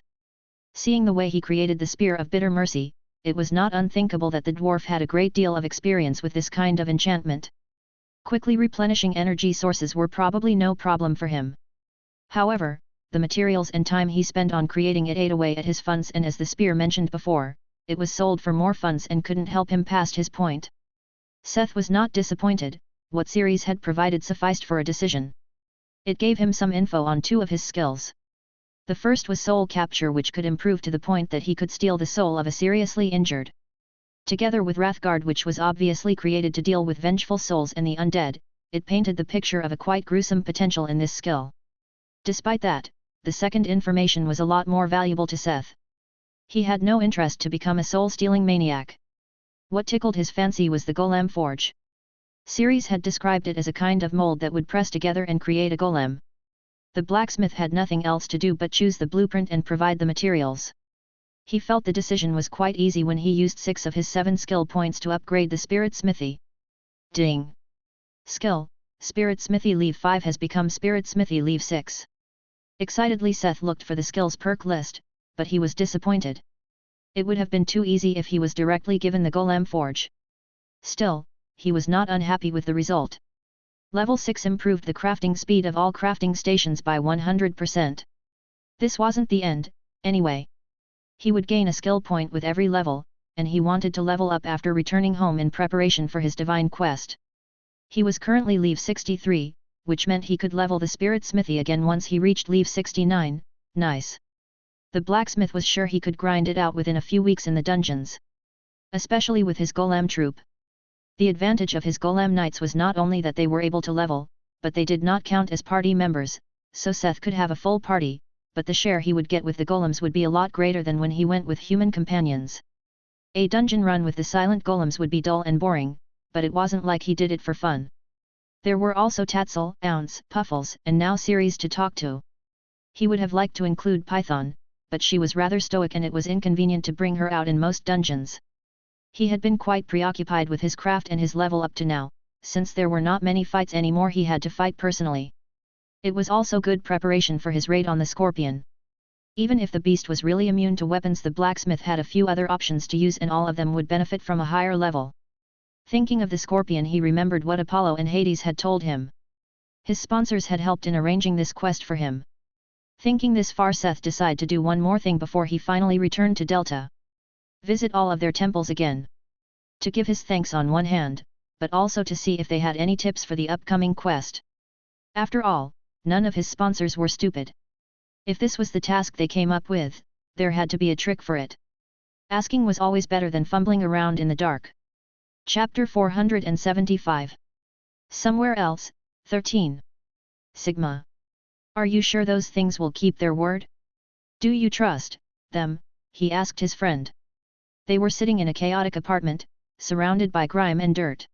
Seeing the way he created the Spear of Bitter Mercy, it was not unthinkable that the dwarf had a great deal of experience with this kind of enchantment. Quickly replenishing energy sources were probably no problem for him. However, the materials and time he spent on creating it ate away at his funds, and as the spear mentioned before, it was sold for more funds and couldn't help him past his point. Seth was not disappointed. What Ceres had provided sufficed for a decision. It gave him some info on two of his skills. The first was soul capture, which could improve to the point that he could steal the soul of a seriously injured. Together with Wrathguard, which was obviously created to deal with vengeful souls and the undead, it painted the picture of a quite gruesome potential in this skill. Despite that, the second information was a lot more valuable to Seth. He had no interest to become a soul-stealing maniac. What tickled his fancy was the Golem Forge. Ceres had described it as a kind of mold that would press together and create a golem. The blacksmith had nothing else to do but choose the blueprint and provide the materials. He felt the decision was quite easy when he used 6 of his 7 skill points to upgrade the Spirit Smithy. Ding! Skill, Spirit Smithy Leave 5 has become Spirit Smithy Leave 6. Excitedly Seth looked for the skills perk list, but he was disappointed. It would have been too easy if he was directly given the Golem Forge. Still, he was not unhappy with the result. Level 6 improved the crafting speed of all crafting stations by 100%. This wasn't the end, anyway. He would gain a skill point with every level, and he wanted to level up after returning home in preparation for his divine quest. He was currently Leave 63, which meant he could level the Spirit Smithy again once he reached Leave 69, nice. The blacksmith was sure he could grind it out within a few weeks in the dungeons. Especially with his golem troop. The advantage of his golem knights was not only that they were able to level, but they did not count as party members, so Seth could have a full party, but the share he would get with the golems would be a lot greater than when he went with human companions. A dungeon run with the silent golems would be dull and boring, but it wasn't like he did it for fun. There were also Tatzel, Ounce, Puffles, and now Ceres to talk to. He would have liked to include Python, but she was rather stoic and it was inconvenient to bring her out in most dungeons. He had been quite preoccupied with his craft and his level up to now, since there were not many fights anymore he had to fight personally. It was also good preparation for his raid on the Scorpion. Even if the beast was really immune to weapons, the blacksmith had a few other options to use and all of them would benefit from a higher level. Thinking of the Scorpion, he remembered what Apollo and Hades had told him. His sponsors had helped in arranging this quest for him. Thinking this far, Seth decided to do one more thing before he finally returned to Delta. Visit all of their temples again. To give his thanks on one hand, but also to see if they had any tips for the upcoming quest. After all, none of his sponsors were stupid. If this was the task they came up with, there had to be a trick for it. Asking was always better than fumbling around in the dark. Chapter 475. Somewhere else, 13. Sigma. Are you sure those things will keep their word? Do you trust them? He asked his friend. They were sitting in a chaotic apartment, surrounded by grime and dirt.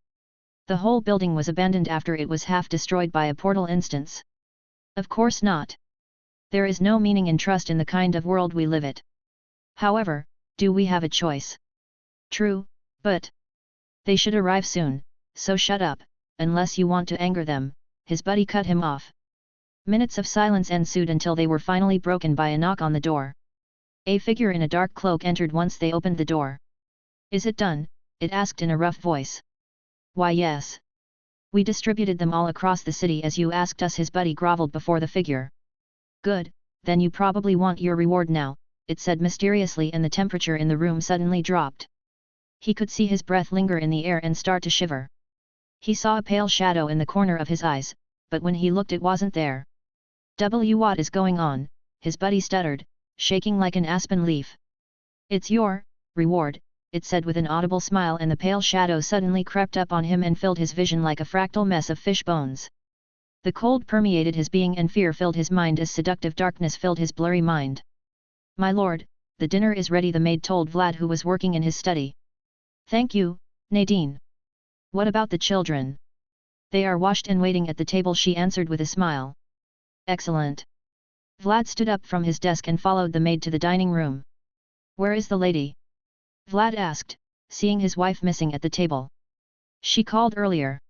The whole building was abandoned after it was half destroyed by a portal instance. Of course not. There is no meaning in trust in the kind of world we live in. However, do we have a choice? True, but they should arrive soon, so shut up, unless you want to anger them, his buddy cut him off. Minutes of silence ensued until they were finally broken by a knock on the door. A figure in a dark cloak entered once they opened the door. Is it done? It asked in a rough voice. Why yes. We distributed them all across the city as you asked us, his buddy groveled before the figure. Good, then you probably want your reward now, it said mysteriously, and the temperature in the room suddenly dropped. He could see his breath linger in the air and start to shiver. He saw a pale shadow in the corner of his eyes, but when he looked it wasn't there. What is going on? His buddy stuttered, shaking like an aspen leaf. It's your reward, it said with an audible smile, and the pale shadow suddenly crept up on him and filled his vision like a fractal mess of fish bones. The cold permeated his being and fear filled his mind as seductive darkness filled his blurry mind. My lord, the dinner is ready, the maid told Vlad, who was working in his study. Thank you, Nadine. What about the children? They are washed and waiting at the table, she answered with a smile. Excellent. Vlad stood up from his desk and followed the maid to the dining room. Where is the lady? Vlad asked, seeing his wife missing at the table. She called earlier.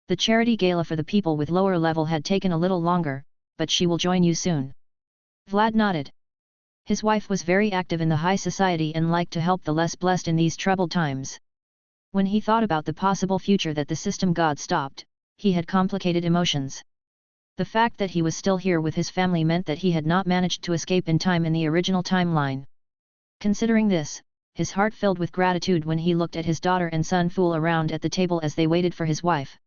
The charity gala for the people with lower level had taken a little longer, but she will join you soon. Vlad nodded. His wife was very active in the high society and liked to help the less blessed in these troubled times. When he thought about the possible future that the system god stopped, he had complicated emotions. The fact that he was still here with his family meant that he had not managed to escape in time in the original timeline. Considering this, his heart filled with gratitude when he looked at his daughter and son fool around at the table as they waited for his wife.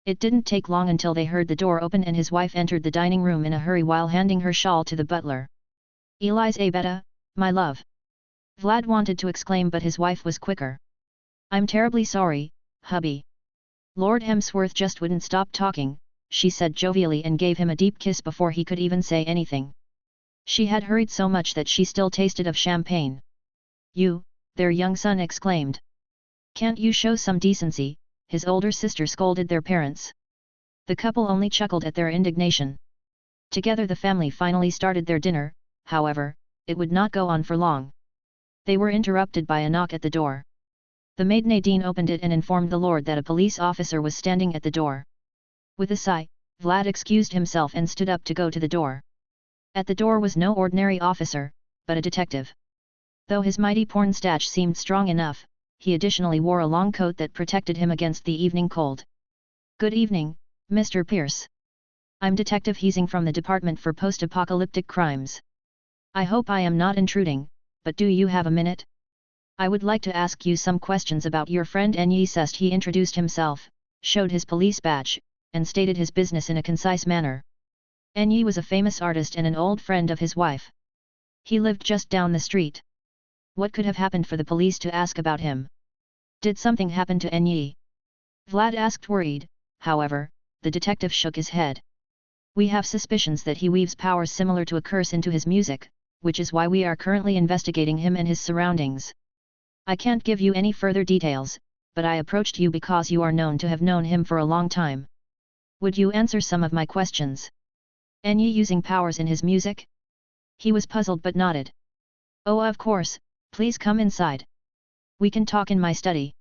It didn't take long until they heard the door open and his wife entered the dining room in a hurry while handing her shawl to the butler. Eli's Abetta, my love. Vlad wanted to exclaim, but his wife was quicker. I'm terribly sorry, hubby. Lord Hemsworth just wouldn't stop talking, she said jovially and gave him a deep kiss before he could even say anything. She had hurried so much that she still tasted of champagne. You, their young son exclaimed. Can't you show some decency? His older sister scolded their parents. The couple only chuckled at their indignation. Together the family finally started their dinner, however, it would not go on for long. They were interrupted by a knock at the door. The maid Nadine opened it and informed the lord that a police officer was standing at the door. With a sigh, Vlad excused himself and stood up to go to the door. At the door was no ordinary officer, but a detective. Though his mighty porn stash seemed strong enough, he additionally wore a long coat that protected him against the evening cold. Good evening, Mr. Pierce. I'm Detective Heasing from the Department for Post-Apocalyptic Crimes. I hope I am not intruding, but do you have a minute? I would like to ask you some questions about your friend Enyi Sest. He introduced himself, showed his police badge, and stated his business in a concise manner. Enyi was a famous artist and an old friend of his wife. He lived just down the street. What could have happened for the police to ask about him? Did something happen to Enyi? Vlad asked, worried. However, the detective shook his head. We have suspicions that he weaves powers similar to a curse into his music, which is why we are currently investigating him and his surroundings. I can't give you any further details, but I approached you because you are known to have known him for a long time. Would you answer some of my questions? Enyi using powers in his music? He was puzzled but nodded. Oh, of course, please come inside. We can talk in my study.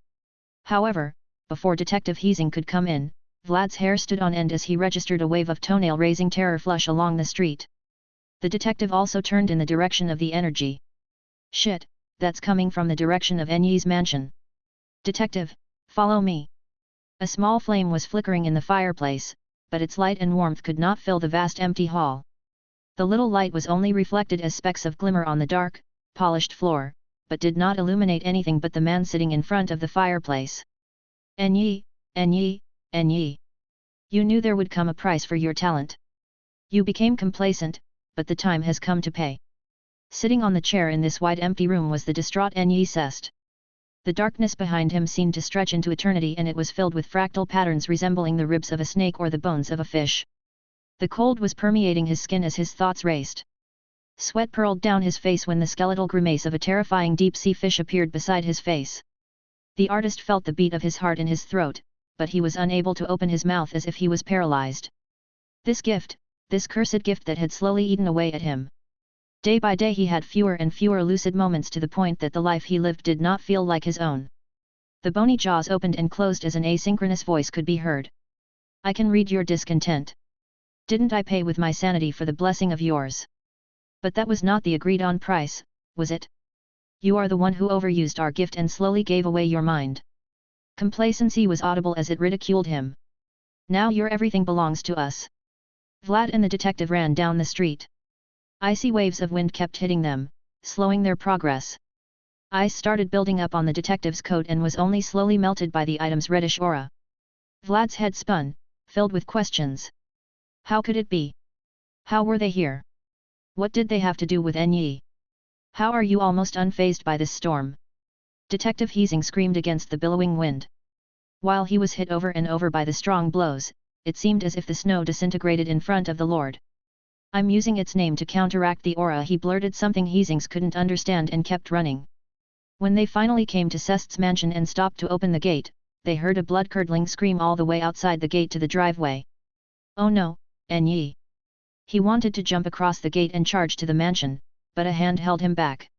However, before Detective Heasing could come in, Vlad's hair stood on end as he registered a wave of toenail-raising terror flush along the street. The detective also turned in the direction of the energy. Shit, that's coming from the direction of Enyi's mansion. Detective, follow me. A small flame was flickering in the fireplace, but its light and warmth could not fill the vast empty hall. The little light was only reflected as specks of glimmer on the dark, polished floor, but did not illuminate anything but the man sitting in front of the fireplace. Enyi, Enyi, Enyi. You knew there would come a price for your talent. You became complacent, but the time has come to pay. Sitting on the chair in this wide empty room was the distraught Enyi Sest. The darkness behind him seemed to stretch into eternity, and it was filled with fractal patterns resembling the ribs of a snake or the bones of a fish. The cold was permeating his skin as his thoughts raced. Sweat purled down his face when the skeletal grimace of a terrifying deep-sea fish appeared beside his face. The artist felt the beat of his heart in his throat, but he was unable to open his mouth as if he was paralyzed. This gift, this cursed gift that had slowly eaten away at him. Day by day he had fewer and fewer lucid moments to the point that the life he lived did not feel like his own. The bony jaws opened and closed as an asynchronous voice could be heard. I can read your discontent. Didn't I pay with my sanity for the blessing of yours? But that was not the agreed on price, was it? You are the one who overused our gift and slowly gave away your mind. Complacency was audible as it ridiculed him. Now your everything belongs to us. Vlad and the detective ran down the street. Icy waves of wind kept hitting them, slowing their progress. Ice started building up on the detective's coat and was only slowly melted by the item's reddish aura. Vlad's head spun, filled with questions. How could it be? How were they here? What did they have to do with Enyi? How are you almost unfazed by this storm? Detective Heasing screamed against the billowing wind. While he was hit over and over by the strong blows, it seemed as if the snow disintegrated in front of the Lord. I'm using its name to counteract the aura. He blurted something Heasings couldn't understand and kept running. When they finally came to Seth's mansion and stopped to open the gate, they heard a blood-curdling scream all the way outside the gate to the driveway. Oh no, Enyi! He wanted to jump across the gate and charge to the mansion, but a hand held him back.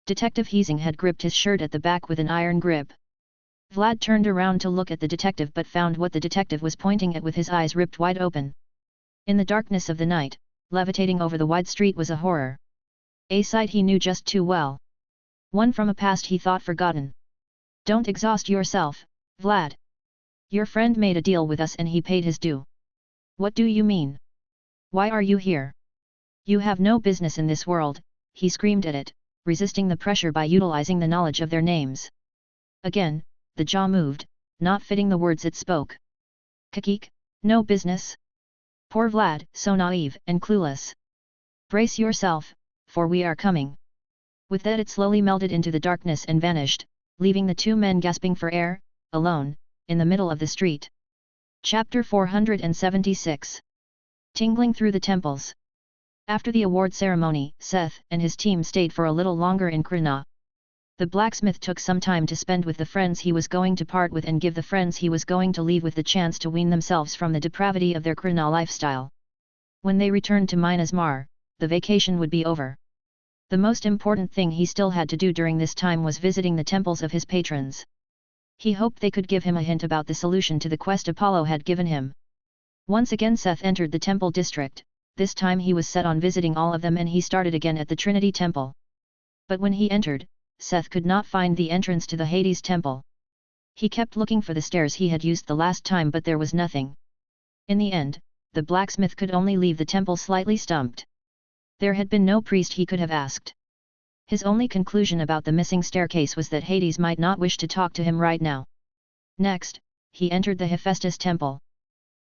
Detective Heasing had gripped his shirt at the back with an iron grip. Vlad turned around to look at the detective but found what the detective was pointing at with his eyes ripped wide open. In the darkness of the night, levitating over the wide street was a horror. A sight he knew just too well. One from a past he thought forgotten. Don't exhaust yourself, Vlad. Your friend made a deal with us and he paid his due. What do you mean? Why are you here? You have no business in this world, he screamed at it, resisting the pressure by utilizing the knowledge of their names. Again, the jaw moved, not fitting the words it spoke. Kakik, no business? Poor Vlad, so naive and clueless. Brace yourself, for we are coming. With that it slowly melted into the darkness and vanished, leaving the two men gasping for air, alone, in the middle of the street. Chapter 476. Tingling through the temples. After the award ceremony, Seth and his team stayed for a little longer in Krina. The blacksmith took some time to spend with the friends he was going to part with and give the friends he was going to leave with the chance to wean themselves from the depravity of their Krina lifestyle. When they returned to Minas Mar, the vacation would be over. The most important thing he still had to do during this time was visiting the temples of his patrons. He hoped they could give him a hint about the solution to the quest Apollo had given him. Once again Seth entered the temple district. This time he was set on visiting all of them and he started again at the Trinity Temple. But when he entered, Seth could not find the entrance to the Hades Temple. He kept looking for the stairs he had used the last time but there was nothing. In the end, the blacksmith could only leave the temple slightly stumped. There had been no priest he could have asked. His only conclusion about the missing staircase was that Hades might not wish to talk to him right now. Next, he entered the Hephaestus Temple.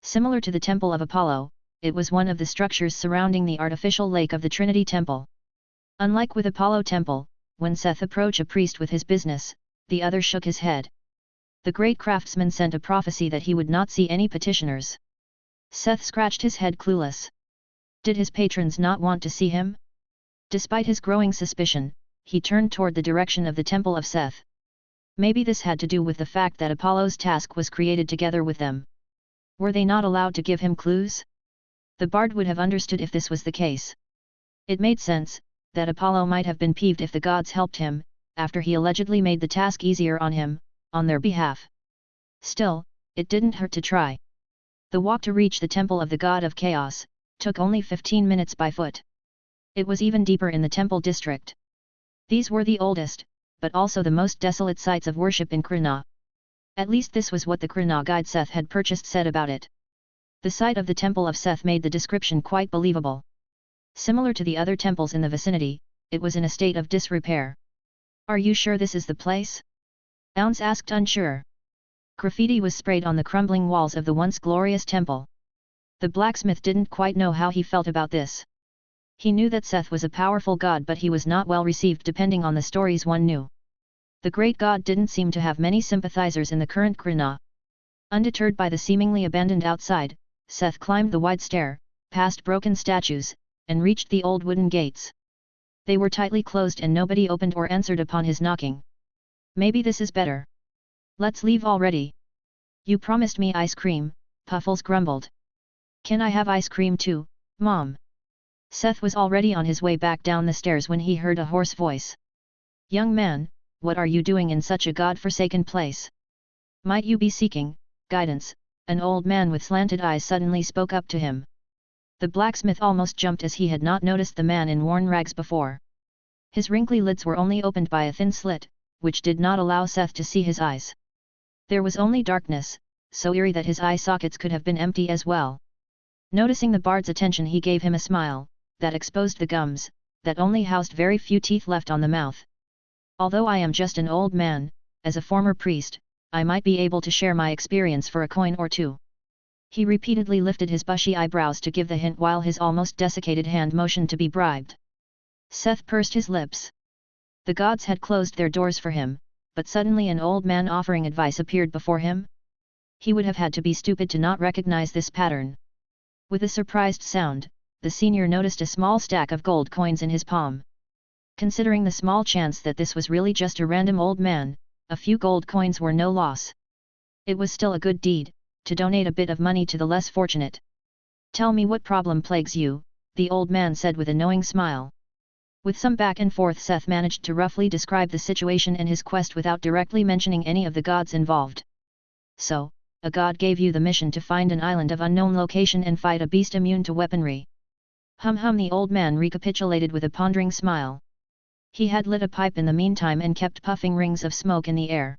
Similar to the Temple of Apollo, it was one of the structures surrounding the artificial lake of the Trinity Temple. Unlike with Apollo Temple, when Seth approached a priest with his business, the other shook his head. The great craftsman sent a prophecy that he would not see any petitioners. Seth scratched his head clueless. Did his patrons not want to see him? Despite his growing suspicion, he turned toward the direction of the Temple of Seth. Maybe this had to do with the fact that Apollo's task was created together with them. Were they not allowed to give him clues? The bard would have understood if this was the case. It made sense that Apollo might have been peeved if the gods helped him, after he allegedly made the task easier on him, on their behalf. Still, it didn't hurt to try. The walk to reach the temple of the god of chaos took only 15 minutes by foot. It was even deeper in the temple district. These were the oldest, but also the most desolate sites of worship in Krina. At least this was what the Krina guide Seth had purchased said about it. The site of the Temple of Seth made the description quite believable. Similar to the other temples in the vicinity, it was in a state of disrepair. Are you sure this is the place? Ounce asked unsure. Graffiti was sprayed on the crumbling walls of the once glorious temple. The blacksmith didn't quite know how he felt about this. He knew that Seth was a powerful god but he was not well received depending on the stories one knew. The great god didn't seem to have many sympathizers in the current Krina. Undeterred by the seemingly abandoned outside, Seth climbed the wide stair, past broken statues, and reached the old wooden gates. They were tightly closed and nobody opened or answered upon his knocking. Maybe this is better. Let's leave already. You promised me ice cream, Puffles grumbled. Can I have ice cream too, Mom? Seth was already on his way back down the stairs when he heard a hoarse voice. Young man, what are you doing in such a god-forsaken place? Might you be seeking guidance? An old man with slanted eyes suddenly spoke up to him. The blacksmith almost jumped as he had not noticed the man in worn rags before. His wrinkly lids were only opened by a thin slit, which did not allow Seth to see his eyes. There was only darkness, so eerie that his eye sockets could have been empty as well. Noticing the bard's attention, he gave him a smile that exposed the gums, that only housed very few teeth left on the mouth. Although I am just an old man, as a former priest, I might be able to share my experience for a coin or two. He repeatedly lifted his bushy eyebrows to give the hint while his almost desiccated hand motioned to be bribed. Seth pursed his lips. The gods had closed their doors for him, but suddenly an old man offering advice appeared before him? He would have had to be stupid to not recognize this pattern. With a surprised sound, the senior noticed a small stack of gold coins in his palm. Considering the small chance that this was really just a random old man, a few gold coins were no loss. It was still a good deed, to donate a bit of money to the less fortunate. Tell me what problem plagues you, the old man said with a knowing smile. With some back and forth, Seth managed to roughly describe the situation and his quest without directly mentioning any of the gods involved. So, a god gave you the mission to find an island of unknown location and fight a beast immune to weaponry. The old man recapitulated with a pondering smile. He had lit a pipe in the meantime and kept puffing rings of smoke in the air.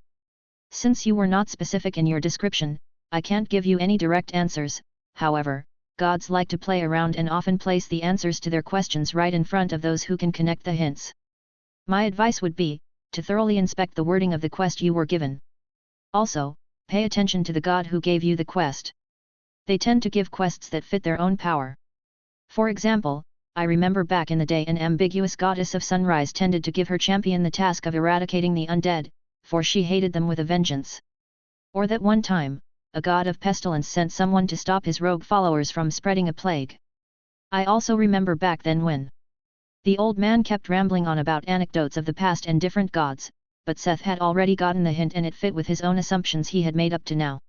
Since you were not specific in your description, I can't give you any direct answers. However, gods like to play around and often place the answers to their questions right in front of those who can connect the hints. My advice would be, to thoroughly inspect the wording of the quest you were given. Also, pay attention to the god who gave you the quest. They tend to give quests that fit their own power. For example, I remember back in the day an ambiguous goddess of sunrise tended to give her champion the task of eradicating the undead, for she hated them with a vengeance. Or that one time, a god of pestilence sent someone to stop his rogue followers from spreading a plague. I also remember back then when... The old man kept rambling on about anecdotes of the past and different gods, but Seth had already gotten the hint and it fit with his own assumptions he had made up to now.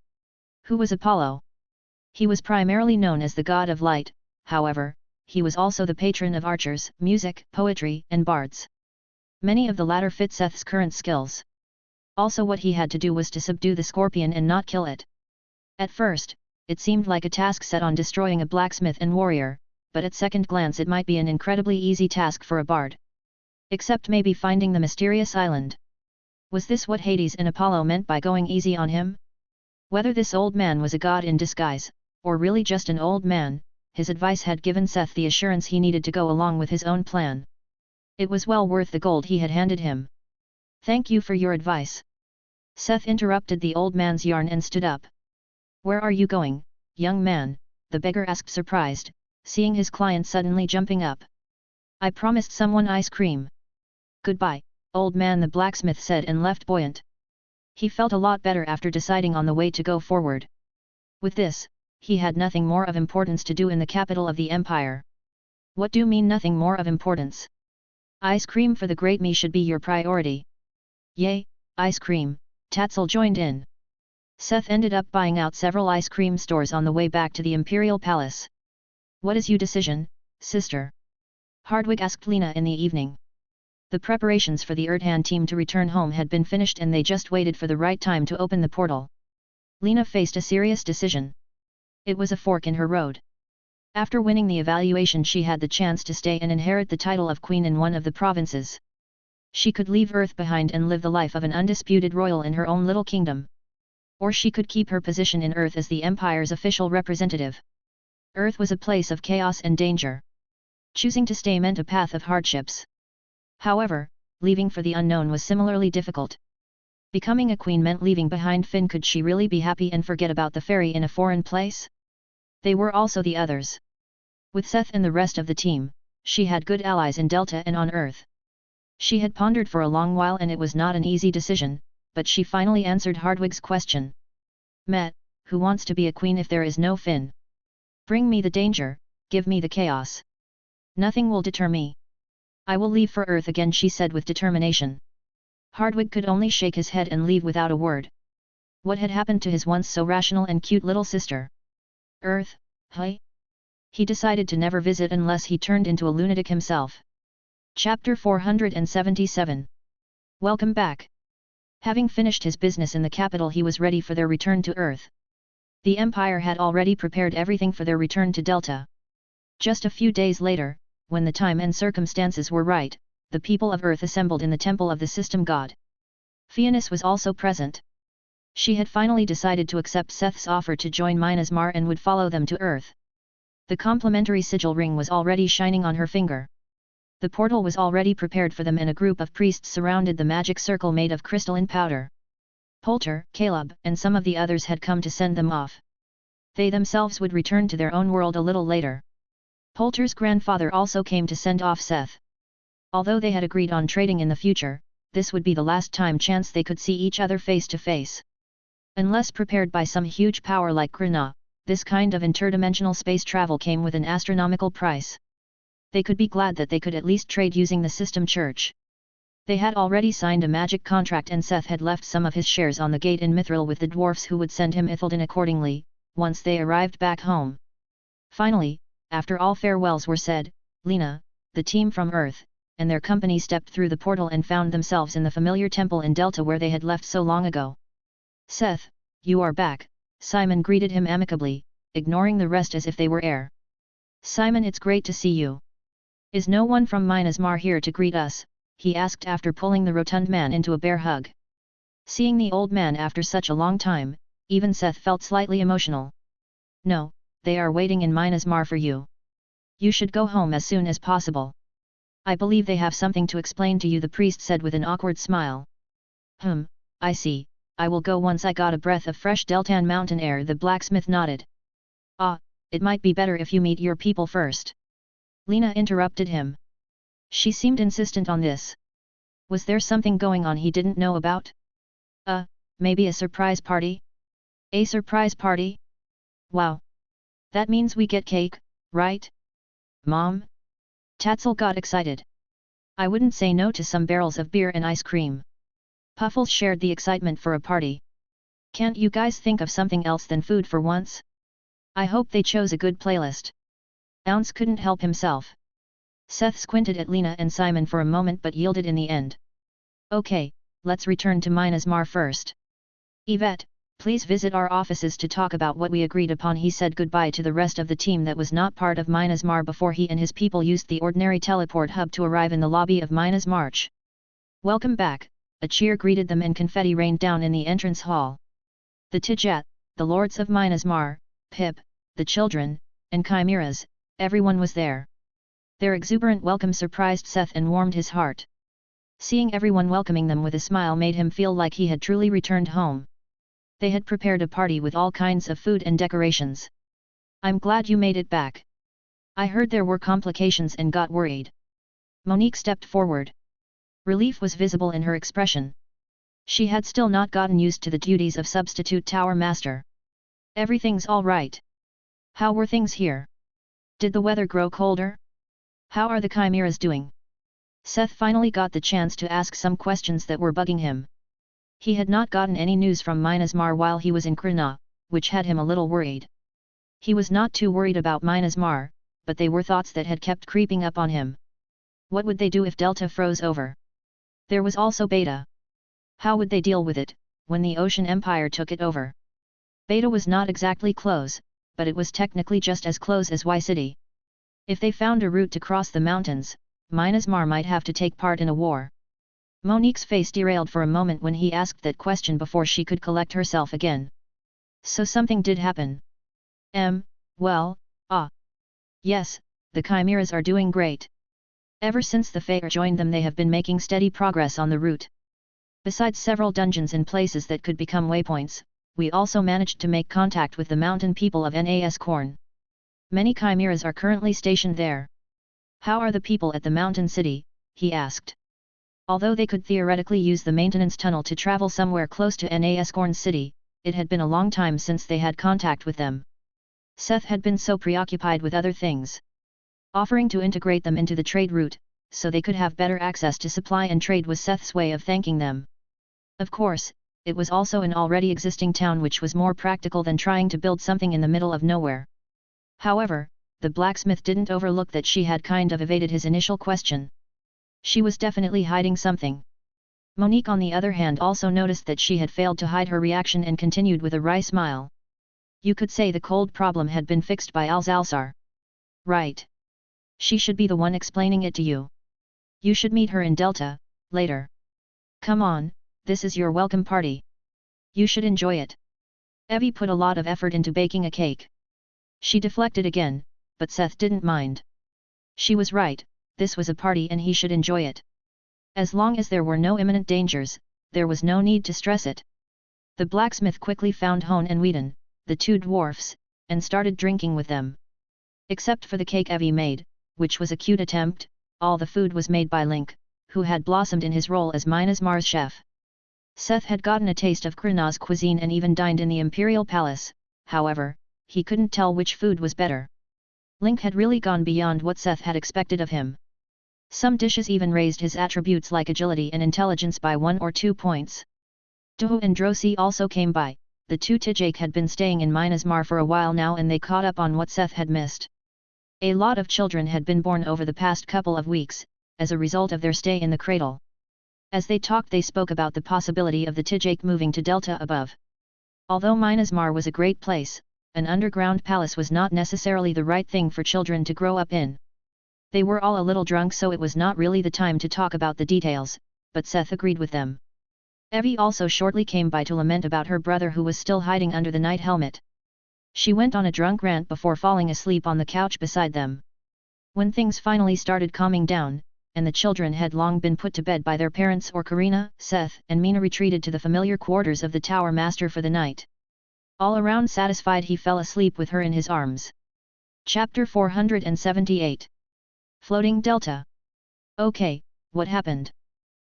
Who was Apollo? He was primarily known as the god of light, however, he was also the patron of archers, music, poetry, and bards. Many of the latter fit Seth's current skills. Also, what he had to do was to subdue the scorpion and not kill it. At first, it seemed like a task set on destroying a blacksmith and warrior, but at second glance it might be an incredibly easy task for a bard. Except maybe finding the mysterious island. Was this what Hades and Apollo meant by going easy on him? Whether this old man was a god in disguise, or really just an old man, his advice had given Seth the assurance he needed to go along with his own plan. It was well worth the gold he had handed him. Thank you for your advice. Seth interrupted the old man's yarn and stood up. Where are you going, young man? The beggar asked, surprised, seeing his client suddenly jumping up. I promised someone ice cream. Goodbye, old man, the blacksmith said and left buoyant. He felt a lot better after deciding on the way to go forward. With this, he had nothing more of importance to do in the capital of the empire. What do you mean nothing more of importance? Ice cream for the great me should be your priority. Yay, ice cream, Tatzel joined in. Seth ended up buying out several ice cream stores on the way back to the imperial palace. What is your decision, sister? Hardwig asked Lena in the evening. The preparations for the Erdhan team to return home had been finished and they just waited for the right time to open the portal. Lena faced a serious decision. It was a fork in her road. After winning the evaluation, she had the chance to stay and inherit the title of queen in one of the provinces. She could leave Earth behind and live the life of an undisputed royal in her own little kingdom. Or she could keep her position in Earth as the Empire's official representative. Earth was a place of chaos and danger. Choosing to stay meant a path of hardships. However, leaving for the unknown was similarly difficult. Becoming a queen meant leaving behind Finn. Could she really be happy and forget about the fairy in a foreign place? They were also the others. With Seth and the rest of the team, she had good allies in Delta and on Earth. She had pondered for a long while and it was not an easy decision, but she finally answered Hardwig's question. Met, who wants to be a queen if there is no Finn? Bring me the danger, give me the chaos. Nothing will deter me. I will leave for Earth again, she said with determination. Hardwig could only shake his head and leave without a word. What had happened to his once so rational and cute little sister? Earth, huh? He decided to never visit unless he turned into a lunatic himself. Chapter 477. Welcome back. Having finished his business in the capital, he was ready for their return to Earth. The Empire had already prepared everything for their return to Delta. Just a few days later, when the time and circumstances were right, the people of Earth assembled in the temple of the system god. Fianus was also present. She had finally decided to accept Seth's offer to join Minasmar and would follow them to Earth. The complimentary sigil ring was already shining on her finger. The portal was already prepared for them and a group of priests surrounded the magic circle made of crystalline powder. Poulter, Caleb, and some of the others had come to send them off. They themselves would return to their own world a little later. Poulter's grandfather also came to send off Seth. Although they had agreed on trading in the future, this would be the last time chance they could see each other face to face. Unless prepared by some huge power like Krina, this kind of interdimensional space travel came with an astronomical price. They could be glad that they could at least trade using the system church. They had already signed a magic contract and Seth had left some of his shares on the gate in Mithril with the dwarfs who would send him Ithildin accordingly, once they arrived back home. Finally, after all farewells were said, Lena, the team from Earth, and their company stepped through the portal and found themselves in the familiar temple in Delta where they had left so long ago. Seth, you are back, Simon greeted him amicably, ignoring the rest as if they were air. Simon, it's great to see you. Is no one from Minasmar here to greet us? He asked after pulling the rotund man into a bear hug. Seeing the old man after such a long time, even Seth felt slightly emotional. No, they are waiting in Minasmar for you. You should go home as soon as possible. I believe they have something to explain to you, the priest said with an awkward smile. I see, I will go once I got a breath of fresh Deltan mountain air, the blacksmith nodded. It might be better if you meet your people first. Lena interrupted him. She seemed insistent on this. Was there something going on he didn't know about? Maybe a surprise party? A surprise party? Wow! That means we get cake, right? Mom? Tatzel got excited. I wouldn't say no to some barrels of beer and ice cream. Puffles shared the excitement for a party. Can't you guys think of something else than food for once? I hope they chose a good playlist. Ounce couldn't help himself. Seth squinted at Lena and Simon for a moment but yielded in the end. Okay, let's return to Minasmar first. Yvette, please visit our offices to talk about what we agreed upon. He said goodbye to the rest of the team that was not part of Minasmar before he and his people used the ordinary teleport hub to arrive in the lobby of Minasmarch. Welcome back, a cheer greeted them and confetti rained down in the entrance hall. The Tijat, the lords of Minasmar, Pip, the children, and chimeras, everyone was there. Their exuberant welcome surprised Seth and warmed his heart. Seeing everyone welcoming them with a smile made him feel like he had truly returned home. They had prepared a party with all kinds of food and decorations. I'm glad you made it back. I heard there were complications and got worried. Monique stepped forward. Relief was visible in her expression. She had still not gotten used to the duties of substitute tower master. Everything's all right. How were things here? Did the weather grow colder? How are the chimeras doing? Seth finally got the chance to ask some questions that were bugging him. He had not gotten any news from Minasmar while he was in Krina, which had him a little worried. He was not too worried about Minasmar, but they were thoughts that had kept creeping up on him. What would they do if Delta froze over? There was also Beta. How would they deal with it, when the Ocean Empire took it over? Beta was not exactly close, but it was technically just as close as Y City. If they found a route to cross the mountains, Minasmar might have to take part in a war. Monique's face derailed for a moment when he asked that question before she could collect herself again. So something did happen. Yes, the chimeras are doing great. Ever since the Fae joined them they have been making steady progress on the route. Besides several dungeons and places that could become waypoints, we also managed to make contact with the mountain people of Nas Korn. Many chimeras are currently stationed there. How are the people at the mountain city? He asked. Although they could theoretically use the maintenance tunnel to travel somewhere close to Nas Korn city, it had been a long time since they had contact with them. Seth had been so preoccupied with other things. Offering to integrate them into the trade route, so they could have better access to supply and trade was Seth's way of thanking them. Of course, it was also an already existing town, which was more practical than trying to build something in the middle of nowhere. However, the blacksmith didn't overlook that she had kind of evaded his initial question. She was definitely hiding something. Monique, on the other hand, also noticed that she had failed to hide her reaction and continued with a wry smile. You could say the cold problem had been fixed by Alzalsar. Right. She should be the one explaining it to you. You should meet her in Delta, later. Come on, this is your welcome party. You should enjoy it. Evie put a lot of effort into baking a cake. She deflected again, but Seth didn't mind. She was right, this was a party and he should enjoy it. As long as there were no imminent dangers, there was no need to stress it. The blacksmith quickly found Hone and Whedon, the two dwarfs, and started drinking with them. Except for the cake Evie made, which was a cute attempt, all the food was made by Link, who had blossomed in his role as Minas Mar's chef. Seth had gotten a taste of Krina's cuisine and even dined in the Imperial Palace, however, he couldn't tell which food was better. Link had really gone beyond what Seth had expected of him. Some dishes even raised his attributes like agility and intelligence by 1 or 2 points. Doho and Drosy also came by. The two Tijake had been staying in Minas Mar for a while now and they caught up on what Seth had missed. A lot of children had been born over the past couple of weeks, as a result of their stay in the cradle. As they talked, they spoke about the possibility of the Tijake moving to Delta above. Although Minas Mar was a great place, an underground palace was not necessarily the right thing for children to grow up in. They were all a little drunk, so it was not really the time to talk about the details, but Seth agreed with them. Evie also shortly came by to lament about her brother who was still hiding under the night helmet. She went on a drunk rant before falling asleep on the couch beside them. When things finally started calming down, and the children had long been put to bed by their parents or Karina, Seth and Mina retreated to the familiar quarters of the Tower Master for the night. All around satisfied, he fell asleep with her in his arms. Chapter 478. Floating Delta. Okay, what happened?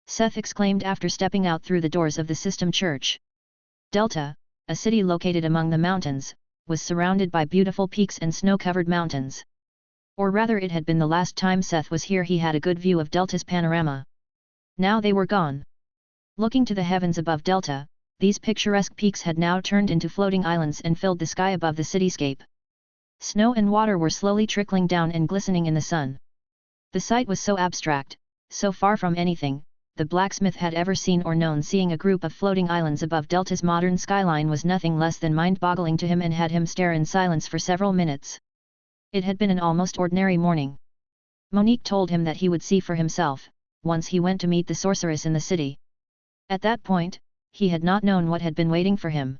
Seth exclaimed after stepping out through the doors of the system church. Delta, a city located among the mountains, was surrounded by beautiful peaks and snow-covered mountains. Or rather, it had been the last time Seth was here he had a good view of Delta's panorama. Now they were gone. Looking to the heavens above Delta, these picturesque peaks had now turned into floating islands and filled the sky above the cityscape. Snow and water were slowly trickling down and glistening in the sun. The sight was so abstract, so far from anything the blacksmith had ever seen or known. Seeing a group of floating islands above Delta's modern skyline was nothing less than mind-boggling to him and had him stare in silence for several minutes. It had been an almost ordinary morning. Monique told him that he would see for himself, once he went to meet the sorceress in the city. At that point, he had not known what had been waiting for him.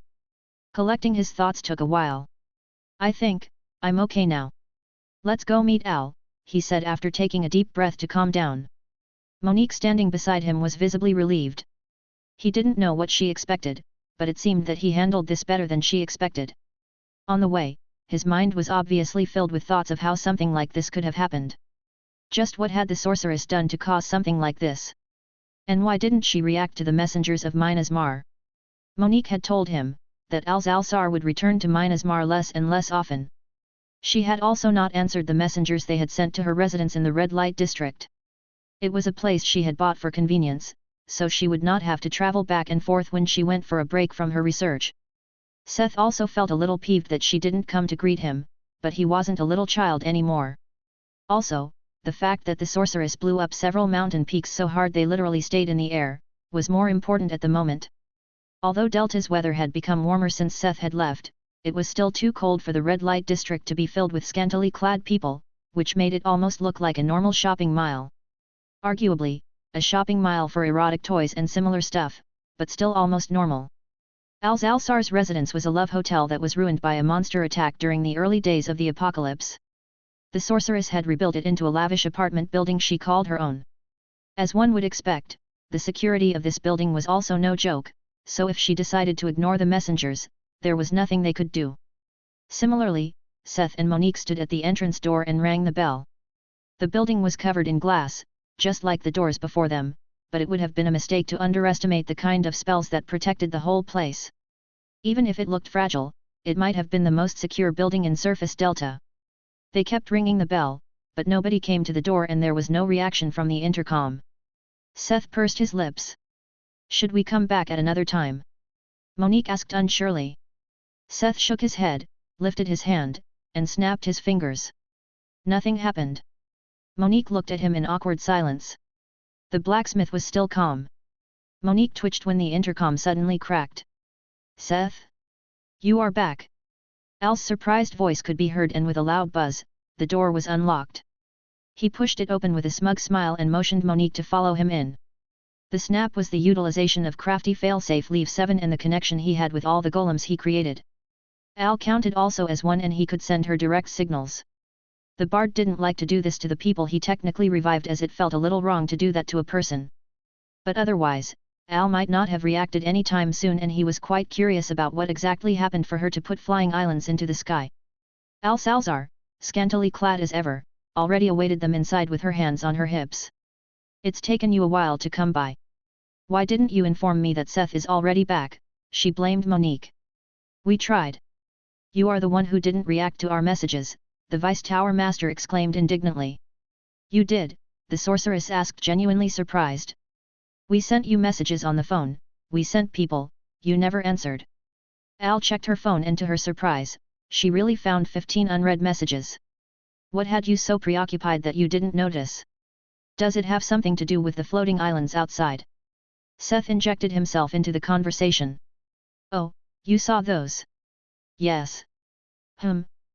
Collecting his thoughts took a while. I think, I'm okay now. Let's go meet Al, he said after taking a deep breath to calm down. Monique, standing beside him, was visibly relieved. He didn't know what she expected, but it seemed that he handled this better than she expected. On the way, his mind was obviously filled with thoughts of how something like this could have happened. Just what had the sorceress done to cause something like this? And why didn't she react to the messengers of Minas Mar? Monique had told him that Alzalsar would return to Minas Mar less and less often. She had also not answered the messengers they had sent to her residence in the red light district. It was a place she had bought for convenience, so she would not have to travel back and forth when she went for a break from her research. Seth also felt a little peeved that she didn't come to greet him, but he wasn't a little child anymore. Also, the fact that the sorceress blew up several mountain peaks so hard they literally stayed in the air, was more important at the moment. Although Delta's weather had become warmer since Seth had left, it was still too cold for the red light district to be filled with scantily clad people, which made it almost look like a normal shopping mile. Arguably, a shopping mile for erotic toys and similar stuff, but still almost normal. Alzalsar's residence was a love hotel that was ruined by a monster attack during the early days of the apocalypse. The sorceress had rebuilt it into a lavish apartment building she called her own. As one would expect, the security of this building was also no joke, so if she decided to ignore the messengers, there was nothing they could do. Similarly, Seth and Monique stood at the entrance door and rang the bell. The building was covered in glass, just like the doors before them, but it would have been a mistake to underestimate the kind of spells that protected the whole place. Even if it looked fragile, it might have been the most secure building in Surface Delta. They kept ringing the bell, but nobody came to the door and there was no reaction from the intercom. Seth pursed his lips. Should we come back at another time? Monique asked unsurely. Seth shook his head, lifted his hand, and snapped his fingers. Nothing happened. Monique looked at him in awkward silence. The blacksmith was still calm. Monique twitched when the intercom suddenly cracked. Seth? You are back. Al's surprised voice could be heard, and with a loud buzz, the door was unlocked. He pushed it open with a smug smile and motioned Monique to follow him in. The snap was the utilization of crafty failsafe Leave 7 and the connection he had with all the golems he created. Al counted also as one, and he could send her direct signals. The bard didn't like to do this to the people he technically revived, as it felt a little wrong to do that to a person. But otherwise, Al might not have reacted any time soon, and he was quite curious about what exactly happened for her to put flying islands into the sky. Al Salzar, scantily clad as ever, already awaited them inside with her hands on her hips. It's taken you a while to come by. Why didn't you inform me that Seth is already back? She blamed Monique. We tried. You are the one who didn't react to our messages, the Vice Tower Master exclaimed indignantly. You did, the sorceress asked, genuinely surprised. We sent you messages on the phone, we sent people, you never answered. Al checked her phone, and to her surprise, she really found 15 unread messages. What had you so preoccupied that you didn't notice? Does it have something to do with the floating islands outside? Seth injected himself into the conversation. Oh, you saw those? Yes.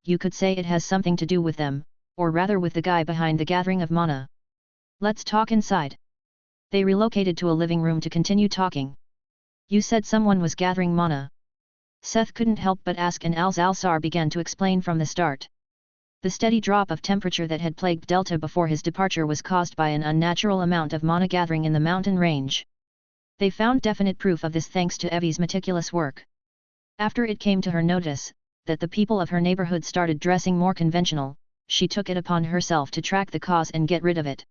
You could say it has something to do with them, or rather with the guy behind the gathering of mana. Let's talk inside. They relocated to a living room to continue talking. You said someone was gathering mana. Seth couldn't help but ask, and Al-Zalsar began to explain from the start. The steady drop of temperature that had plagued Delta before his departure was caused by an unnatural amount of mana gathering in the mountain range. They found definite proof of this thanks to Evie's meticulous work. After it came to her notice that the people of her neighborhood started dressing more conventional, she took it upon herself to track the cause and get rid of it.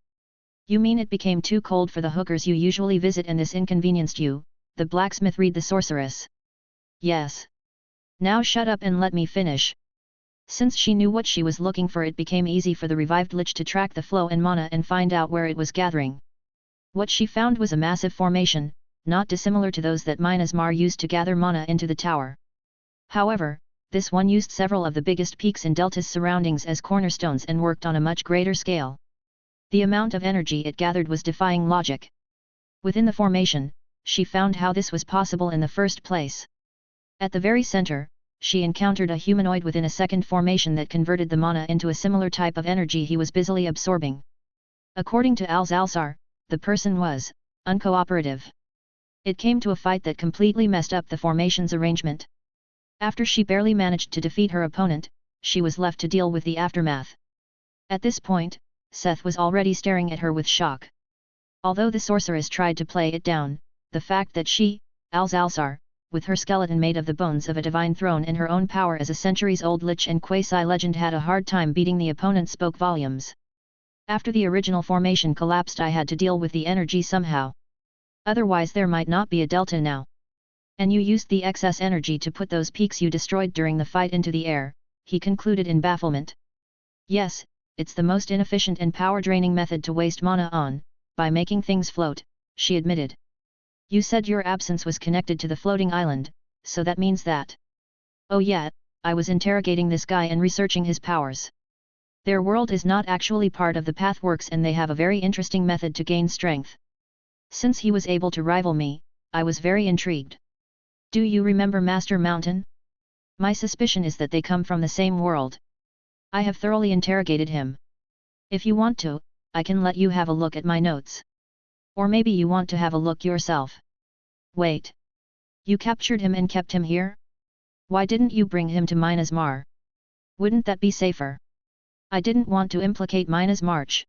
You mean it became too cold for the hookers you usually visit, and this inconvenienced you? The blacksmith read the sorceress. Yes. Now shut up and let me finish. Since she knew what she was looking for, it became easy for the revived lich to track the flow and mana and find out where it was gathering. What she found was a massive formation, not dissimilar to those that Minasmar used to gather mana into the tower. However, this one used several of the biggest peaks in Delta's surroundings as cornerstones and worked on a much greater scale. The amount of energy it gathered was defying logic. Within the formation, she found how this was possible in the first place. At the very center, she encountered a humanoid within a second formation that converted the mana into a similar type of energy he was busily absorbing. According to Al-Zalsar, the person was uncooperative. It came to a fight that completely messed up the formation's arrangement. After she barely managed to defeat her opponent, she was left to deal with the aftermath. At this point, Seth was already staring at her with shock. Although the sorceress tried to play it down, the fact that she, Al-Zalsar, with her skeleton made of the bones of a divine throne and her own power as a centuries-old lich and quasi-legend, had a hard time beating the opponent spoke volumes. After the original formation collapsed, I had to deal with the energy somehow. Otherwise there might not be a Delta now. And you used the excess energy to put those peaks you destroyed during the fight into the air, he concluded in bafflement. Yes, it's the most inefficient and power-draining method to waste mana on, by making things float, she admitted. You said your absence was connected to the floating island, so that means that... Oh yeah, I was interrogating this guy and researching his powers. Their world is not actually part of the Pathworks, and they have a very interesting method to gain strength. Since he was able to rival me, I was very intrigued. Do you remember Master Mountain? My suspicion is that they come from the same world. I have thoroughly interrogated him. If you want to, I can let you have a look at my notes. Or maybe you want to have a look yourself. Wait. You captured him and kept him here? Why didn't you bring him to Minasmar? Wouldn't that be safer? I didn't want to implicate Minasmarch.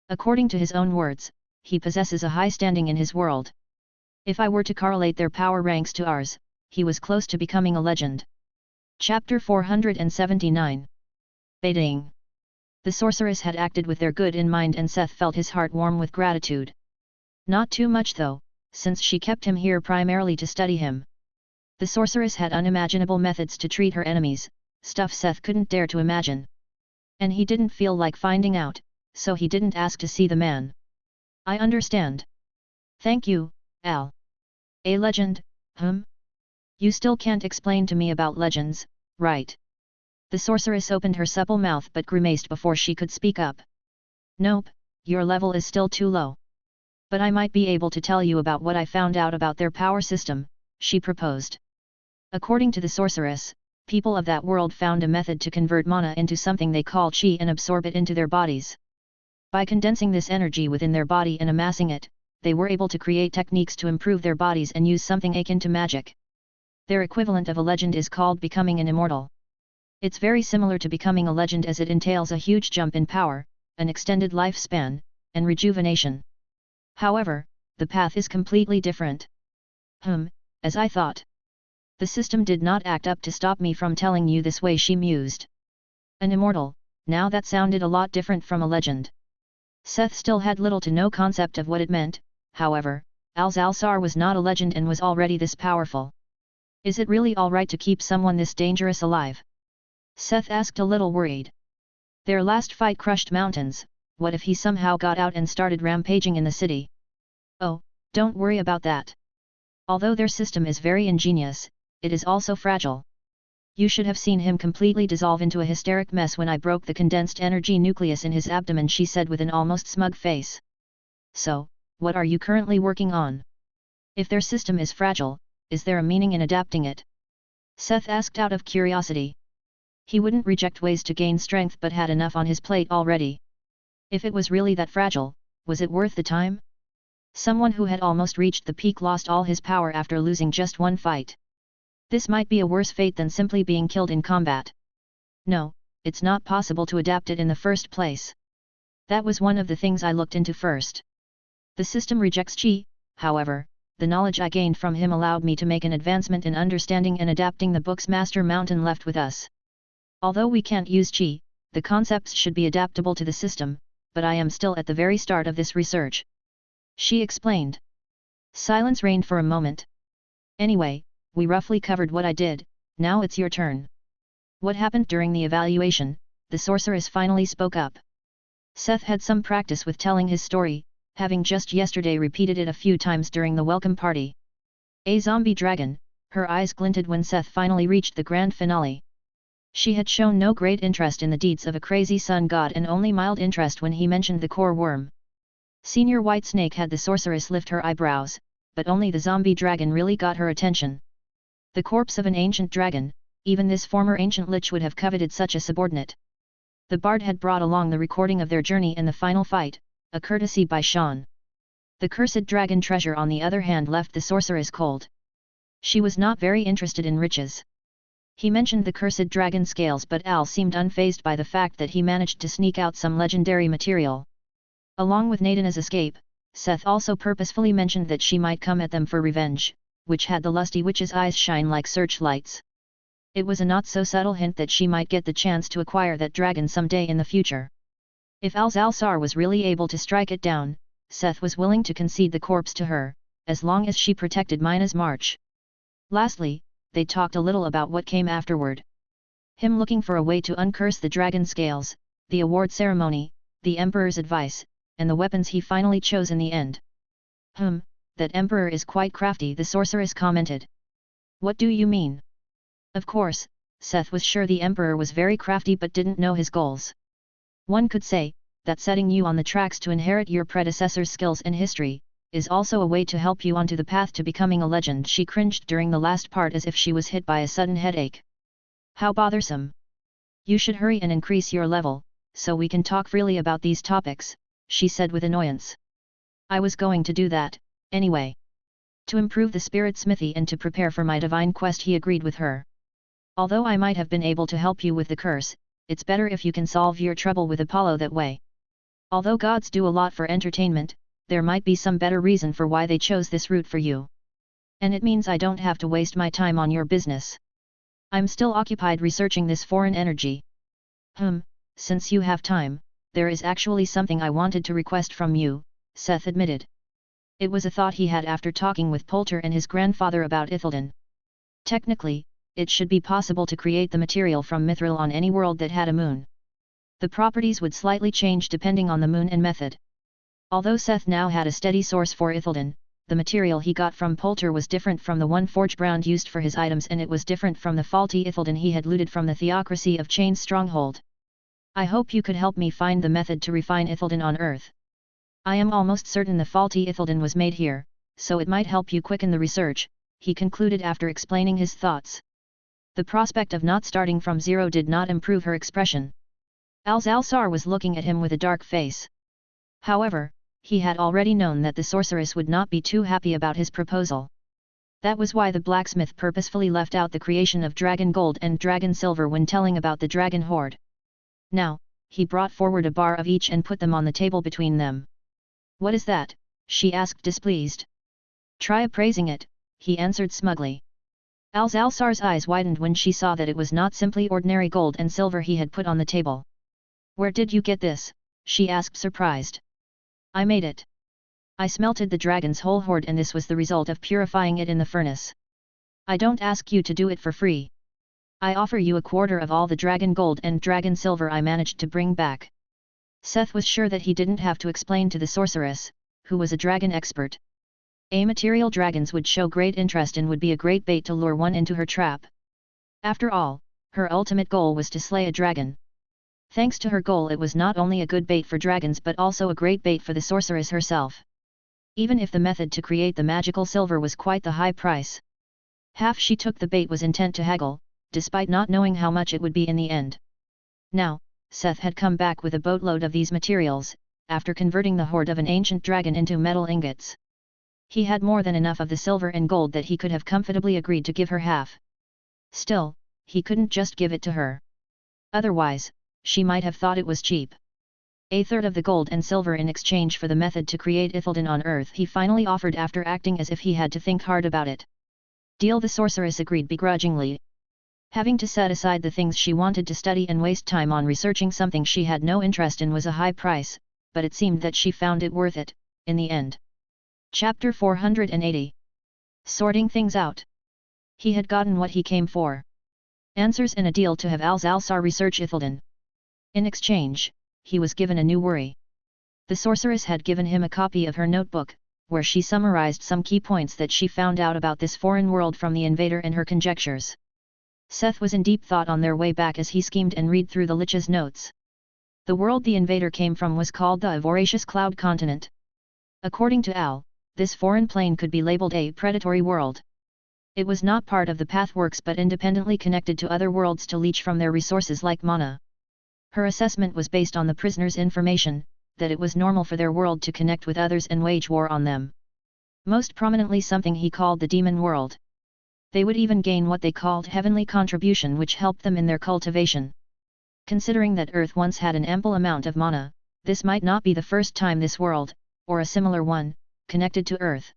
According to his own words, he possesses a high standing in his world. If I were to correlate their power ranks to ours, he was close to becoming a legend. Chapter 479. Baiting. The sorceress had acted with their good in mind, and Seth felt his heart warm with gratitude. Not too much though, since she kept him here primarily to study him. The sorceress had unimaginable methods to treat her enemies, stuff Seth couldn't dare to imagine. And he didn't feel like finding out, so he didn't ask to see the man. I understand. Thank you, Al. A legend, You still can't explain to me about legends, right? The sorceress opened her supple mouth but grimaced before she could speak up. Nope, your level is still too low. But I might be able to tell you about what I found out about their power system, she proposed. According to the sorceress, people of that world found a method to convert mana into something they call chi and absorb it into their bodies. By condensing this energy within their body and amassing it, they were able to create techniques to improve their bodies and use something akin to magic. Their equivalent of a legend is called becoming an immortal. It's very similar to becoming a legend as it entails a huge jump in power, an extended lifespan, and rejuvenation. However, the path is completely different. As I thought. The system did not act up to stop me from telling you this way, she mused. An immortal, now that sounded a lot different from a legend. Seth still had little to no concept of what it meant, however, Alzalsar was not a legend and was already this powerful. Is it really alright to keep someone this dangerous alive? Seth asked, a little worried. Their last fight crushed mountains, what if he somehow got out and started rampaging in the city? Oh, don't worry about that. Although their system is very ingenious, it is also fragile. You should have seen him completely dissolve into a hysteric mess when I broke the condensed energy nucleus in his abdomen, she said with an almost smug face. So, what are you currently working on? If their system is fragile, is there a meaning in adapting it? Seth asked out of curiosity. He wouldn't reject ways to gain strength but had enough on his plate already. If it was really that fragile, was it worth the time? Someone who had almost reached the peak lost all his power after losing just one fight. This might be a worse fate than simply being killed in combat. No, it's not possible to adapt it in the first place. That was one of the things I looked into first. The system rejects chi, however, the knowledge I gained from him allowed me to make an advancement in understanding and adapting the books Master Mountain left with us. Although we can't use chi, the concepts should be adaptable to the system, but I am still at the very start of this research. She explained. Silence reigned for a moment. Anyway, we roughly covered what I did, now it's your turn. What happened during the evaluation? The sorceress finally spoke up. Seth had some practice with telling his story, having just yesterday repeated it a few times during the welcome party. A zombie dragon, her eyes glinted when Seth finally reached the grand finale. She had shown no great interest in the deeds of a crazy sun god and only mild interest when he mentioned the core worm. Senior White Snake had the sorceress lift her eyebrows, but only the zombie dragon really got her attention. The corpse of an ancient dragon, even this former ancient lich would have coveted such a subordinate. The bard had brought along the recording of their journey and the final fight, a courtesy by Sean. The cursed dragon treasure on the other hand left the sorceress cold. She was not very interested in riches. He mentioned the cursed dragon scales, but Al seemed unfazed by the fact that he managed to sneak out some legendary material. Along with Nadina's escape, Seth also purposefully mentioned that she might come at them for revenge, which had the lusty witch's eyes shine like searchlights. It was a not-so-subtle hint that she might get the chance to acquire that dragon someday in the future. If Alzalsar was really able to strike it down, Seth was willing to concede the corpse to her, as long as she protected Mina's march. Lastly, they talked a little about what came afterward. Him looking for a way to uncurse the dragon scales, the award ceremony, the Emperor's advice, and the weapons he finally chose in the end. That Emperor is quite crafty, the sorceress commented. What do you mean? Of course, Seth was sure the Emperor was very crafty but didn't know his goals. One could say, that setting you on the tracks to inherit your predecessor's skills and history, is also a way to help you onto the path to becoming a legend. She cringed during the last part as if she was hit by a sudden headache. How bothersome. You should hurry and increase your level, so we can talk freely about these topics, she said with annoyance. I was going to do that, anyway. To improve the spirit smithy and to prepare for my divine quest, he agreed with her. Although I might have been able to help you with the curse, it's better if you can solve your trouble with Apollo that way. Although gods do a lot for entertainment, there might be some better reason for why they chose this route for you. And it means I don't have to waste my time on your business. I'm still occupied researching this foreign energy. Since you have time, there is actually something I wanted to request from you, Seth admitted. It was a thought he had after talking with Poulter and his grandfather about Ithildan. Technically, it should be possible to create the material from mithril on any world that had a moon. The properties would slightly change depending on the moon and method. Although Seth now had a steady source for Ithildan, the material he got from Poulter was different from the one Forge Brand used for his items, and it was different from the faulty Ithilden he had looted from the Theocracy of Chain's stronghold. I hope you could help me find the method to refine Ithilden on Earth. I am almost certain the faulty Ithilden was made here, so it might help you quicken the research, he concluded after explaining his thoughts. The prospect of not starting from zero did not improve her expression. Alzalsar was looking at him with a dark face. However, he had already known that the sorceress would not be too happy about his proposal. That was why the blacksmith purposefully left out the creation of dragon gold and dragon silver when telling about the dragon hoard. Now, he brought forward a bar of each and put them on the table between them. What is that? She asked displeased. Try appraising it, he answered smugly. Alzalsar's eyes widened when she saw that it was not simply ordinary gold and silver he had put on the table. Where did you get this? She asked surprised. I made it. I smelted the dragon's whole hoard, and this was the result of purifying it in the furnace. I don't ask you to do it for free. I offer you a quarter of all the dragon gold and dragon silver I managed to bring back. Seth was sure that he didn't have to explain to the sorceress, who was a dragon expert. Material dragons would show great interest and would be a great bait to lure one into her trap. After all, her ultimate goal was to slay a dragon. Thanks to her goal, it was not only a good bait for dragons but also a great bait for the sorceress herself. Even if the method to create the magical silver was quite the high price. Half she took the bait was intent to haggle, despite not knowing how much it would be in the end. Now, Seth had come back with a boatload of these materials, after converting the hoard of an ancient dragon into metal ingots. He had more than enough of the silver and gold that he could have comfortably agreed to give her half. Still, he couldn't just give it to her. Otherwise, she might have thought it was cheap. A third of the gold and silver in exchange for the method to create Ithilden on Earth he finally offered after acting as if he had to think hard about it. Deal, the sorceress agreed begrudgingly. Having to set aside the things she wanted to study and waste time on researching something she had no interest in was a high price, but it seemed that she found it worth it, in the end. Chapter 480. Sorting things out. He had gotten what he came for. Answers and a deal to have Alzalsar research Ithilden. In exchange, he was given a new worry. The sorceress had given him a copy of her notebook, where she summarized some key points that she found out about this foreign world from the invader and her conjectures. Seth was in deep thought on their way back as he schemed and read through the Lich's notes. The world the invader came from was called the Voracious Cloud Continent. According to Al, this foreign plane could be labeled a predatory world. It was not part of the Pathworks but independently connected to other worlds to leech from their resources like mana. Her assessment was based on the prisoner's information, that it was normal for their world to connect with others and wage war on them. Most prominently something he called the demon world. They would even gain what they called heavenly contribution, which helped them in their cultivation. Considering that Earth once had an ample amount of mana, this might not be the first time this world, or a similar one, connected to Earth.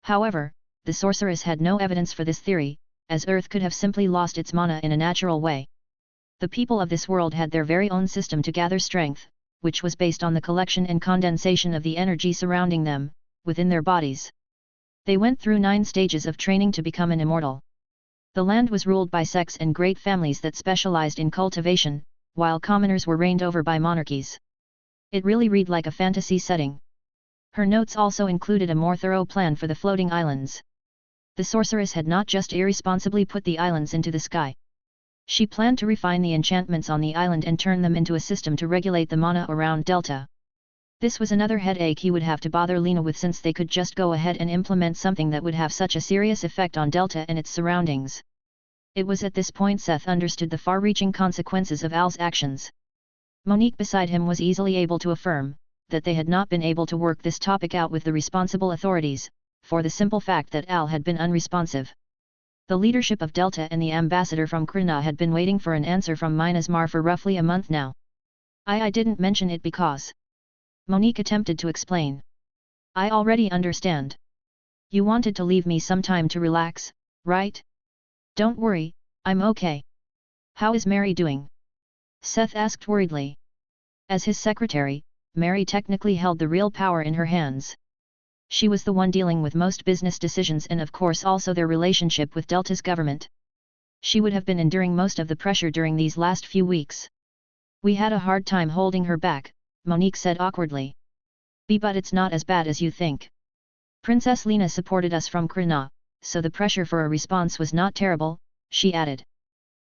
However, the sorceress had no evidence for this theory, as Earth could have simply lost its mana in a natural way. The people of this world had their very own system to gather strength, which was based on the collection and condensation of the energy surrounding them, within their bodies. They went through 9 stages of training to become an immortal. The land was ruled by sects and great families that specialized in cultivation, while commoners were reigned over by monarchies. It really read like a fantasy setting. Her notes also included a more thorough plan for the floating islands. The sorceress had not just irresponsibly put the islands into the sky. She planned to refine the enchantments on the island and turn them into a system to regulate the mana around Delta. This was another headache he would have to bother Lena with, since they could just go ahead and implement something that would have such a serious effect on Delta and its surroundings. It was at this point Seth understood the far-reaching consequences of Al's actions. Monique beside him was easily able to affirm that they had not been able to work this topic out with the responsible authorities, for the simple fact that Al had been unresponsive. The leadership of Delta and the ambassador from Krina had been waiting for an answer from Minasmar for roughly a month now. I didn't mention it because... Monique attempted to explain. I already understand. You wanted to leave me some time to relax, right? Don't worry, I'm okay. How is Mary doing? Seth asked worriedly. As his secretary, Mary technically held the real power in her hands. She was the one dealing with most business decisions and of course also their relationship with Delta's government. She would have been enduring most of the pressure during these last few weeks. We had a hard time holding her back, Monique said awkwardly. But it's not as bad as you think. Princess Lena supported us from Krina, so the pressure for a response was not terrible, she added.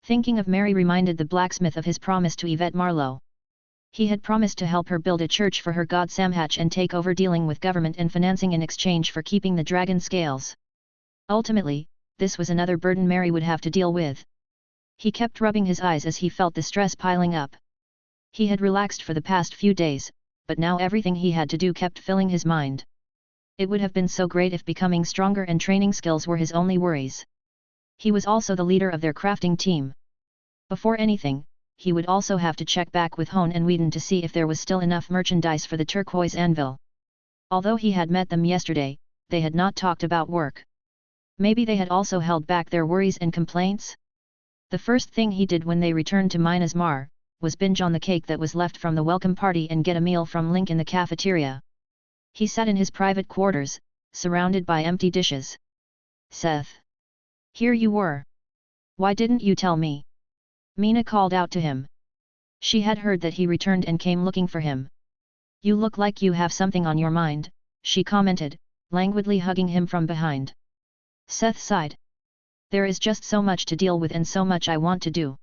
Thinking of Mary reminded the blacksmith of his promise to Yvette Marlowe. He had promised to help her build a church for her god Samhach and take over dealing with government and financing in exchange for keeping the dragon scales. Ultimately, this was another burden Mary would have to deal with. He kept rubbing his eyes as he felt the stress piling up. He had relaxed for the past few days, but now everything he had to do kept filling his mind. It would have been so great if becoming stronger and training skills were his only worries. He was also the leader of their crafting team. Before anything, he would also have to check back with Hone and Whedon to see if there was still enough merchandise for the turquoise anvil. Although he had met them yesterday, they had not talked about work. Maybe they had also held back their worries and complaints? The first thing he did when they returned to Minas Mar, was binge on the cake that was left from the welcome party and get a meal from Link in the cafeteria. He sat in his private quarters, surrounded by empty dishes. Seth! Here you were! Why didn't you tell me? Mina called out to him. She had heard that he returned and came looking for him. You look like you have something on your mind, she commented, languidly hugging him from behind. Seth sighed. There is just so much to deal with and so much I want to do.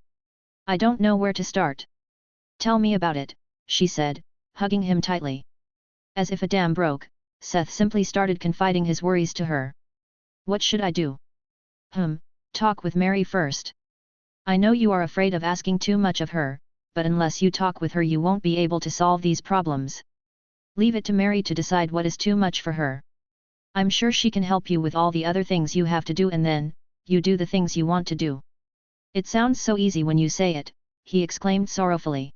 I don't know where to start. Tell me about it, she said, hugging him tightly. As if a dam broke, Seth simply started confiding his worries to her. What should I do? Talk with Mary first. I know you are afraid of asking too much of her, but unless you talk with her you won't be able to solve these problems. Leave it to Mary to decide what is too much for her. I'm sure she can help you with all the other things you have to do and then, you do the things you want to do. It sounds so easy when you say it, he exclaimed sorrowfully.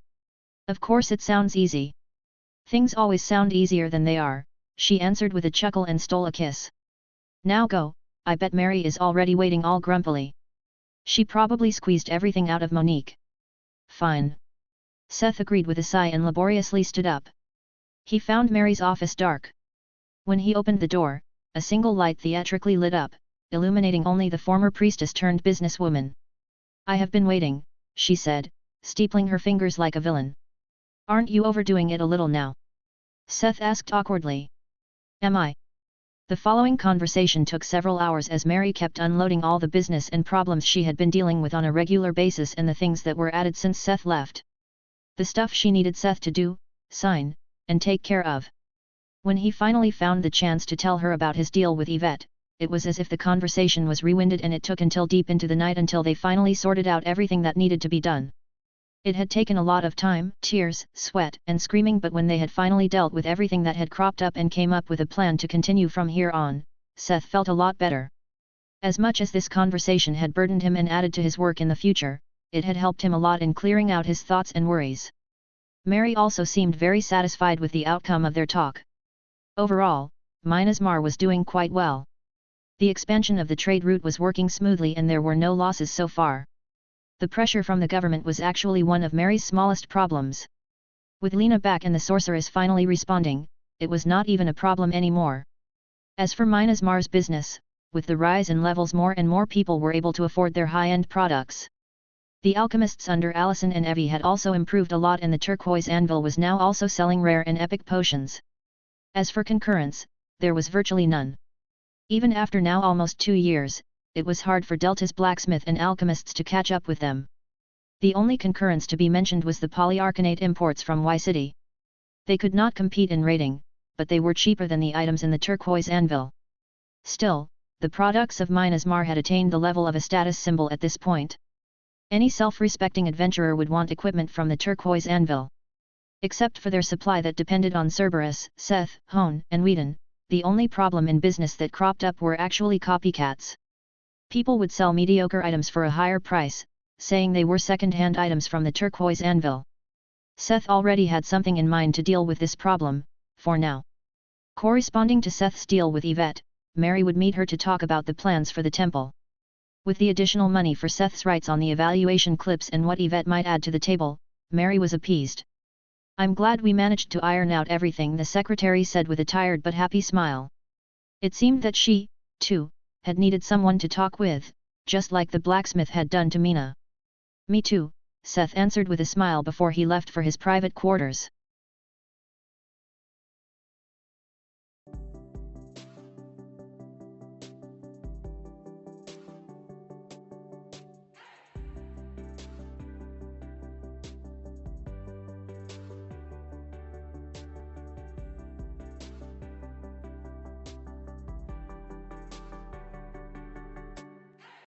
Of course it sounds easy. Things always sound easier than they are, she answered with a chuckle and stole a kiss. Now go, I bet Mary is already waiting all grumpily. She probably squeezed everything out of Monique. Fine. Seth agreed with a sigh and laboriously stood up. He found Mary's office dark. When he opened the door, a single light theatrically lit up, illuminating only the former priestess turned businesswoman. I have been waiting, she said, steepling her fingers like a villain. Aren't you overdoing it a little now? Seth asked awkwardly. Am I? The following conversation took several hours as Mary kept unloading all the business and problems she had been dealing with on a regular basis and the things that were added since Seth left. The stuff she needed Seth to do, sign, and take care of. When he finally found the chance to tell her about his deal with Yvette, it was as if the conversation was rewinded and it took until deep into the night until they finally sorted out everything that needed to be done. It had taken a lot of time, tears, sweat, and screaming, but when they had finally dealt with everything that had cropped up and came up with a plan to continue from here on, Seth felt a lot better. As much as this conversation had burdened him and added to his work in the future, it had helped him a lot in clearing out his thoughts and worries. Mary also seemed very satisfied with the outcome of their talk. Overall, Minas Mar was doing quite well. The expansion of the trade route was working smoothly and there were no losses so far. The pressure from the government was actually one of Mary's smallest problems. With Lena back and the sorceress finally responding, it was not even a problem anymore. As for Minas Mar's business, with the rise in levels more and more people were able to afford their high-end products. The alchemists under Allison and Evie had also improved a lot and the turquoise anvil was now also selling rare and epic potions. As for concurrence, there was virtually none. Even after now almost 2 years, it was hard for Delta's blacksmith and alchemists to catch up with them. The only concurrence to be mentioned was the polyarcanate imports from Y-City. They could not compete in rating, but they were cheaper than the items in the turquoise anvil. Still, the products of Minas Mar had attained the level of a status symbol at this point. Any self-respecting adventurer would want equipment from the turquoise anvil. Except for their supply that depended on Cerberus, Seth, Hone, and Whedon, the only problem in business that cropped up were actually copycats. People would sell mediocre items for a higher price, saying they were second-hand items from the turquoise anvil. Seth already had something in mind to deal with this problem, for now. Corresponding to Seth's deal with Yvette, Mary would meet her to talk about the plans for the temple. With the additional money for Seth's rights on the evaluation clips and what Yvette might add to the table, Mary was appeased. I'm glad we managed to iron out everything, the secretary said with a tired but happy smile. It seemed that she, too, had needed someone to talk with, just like the blacksmith had done to Mina. Me too, Seth answered with a smile before he left for his private quarters.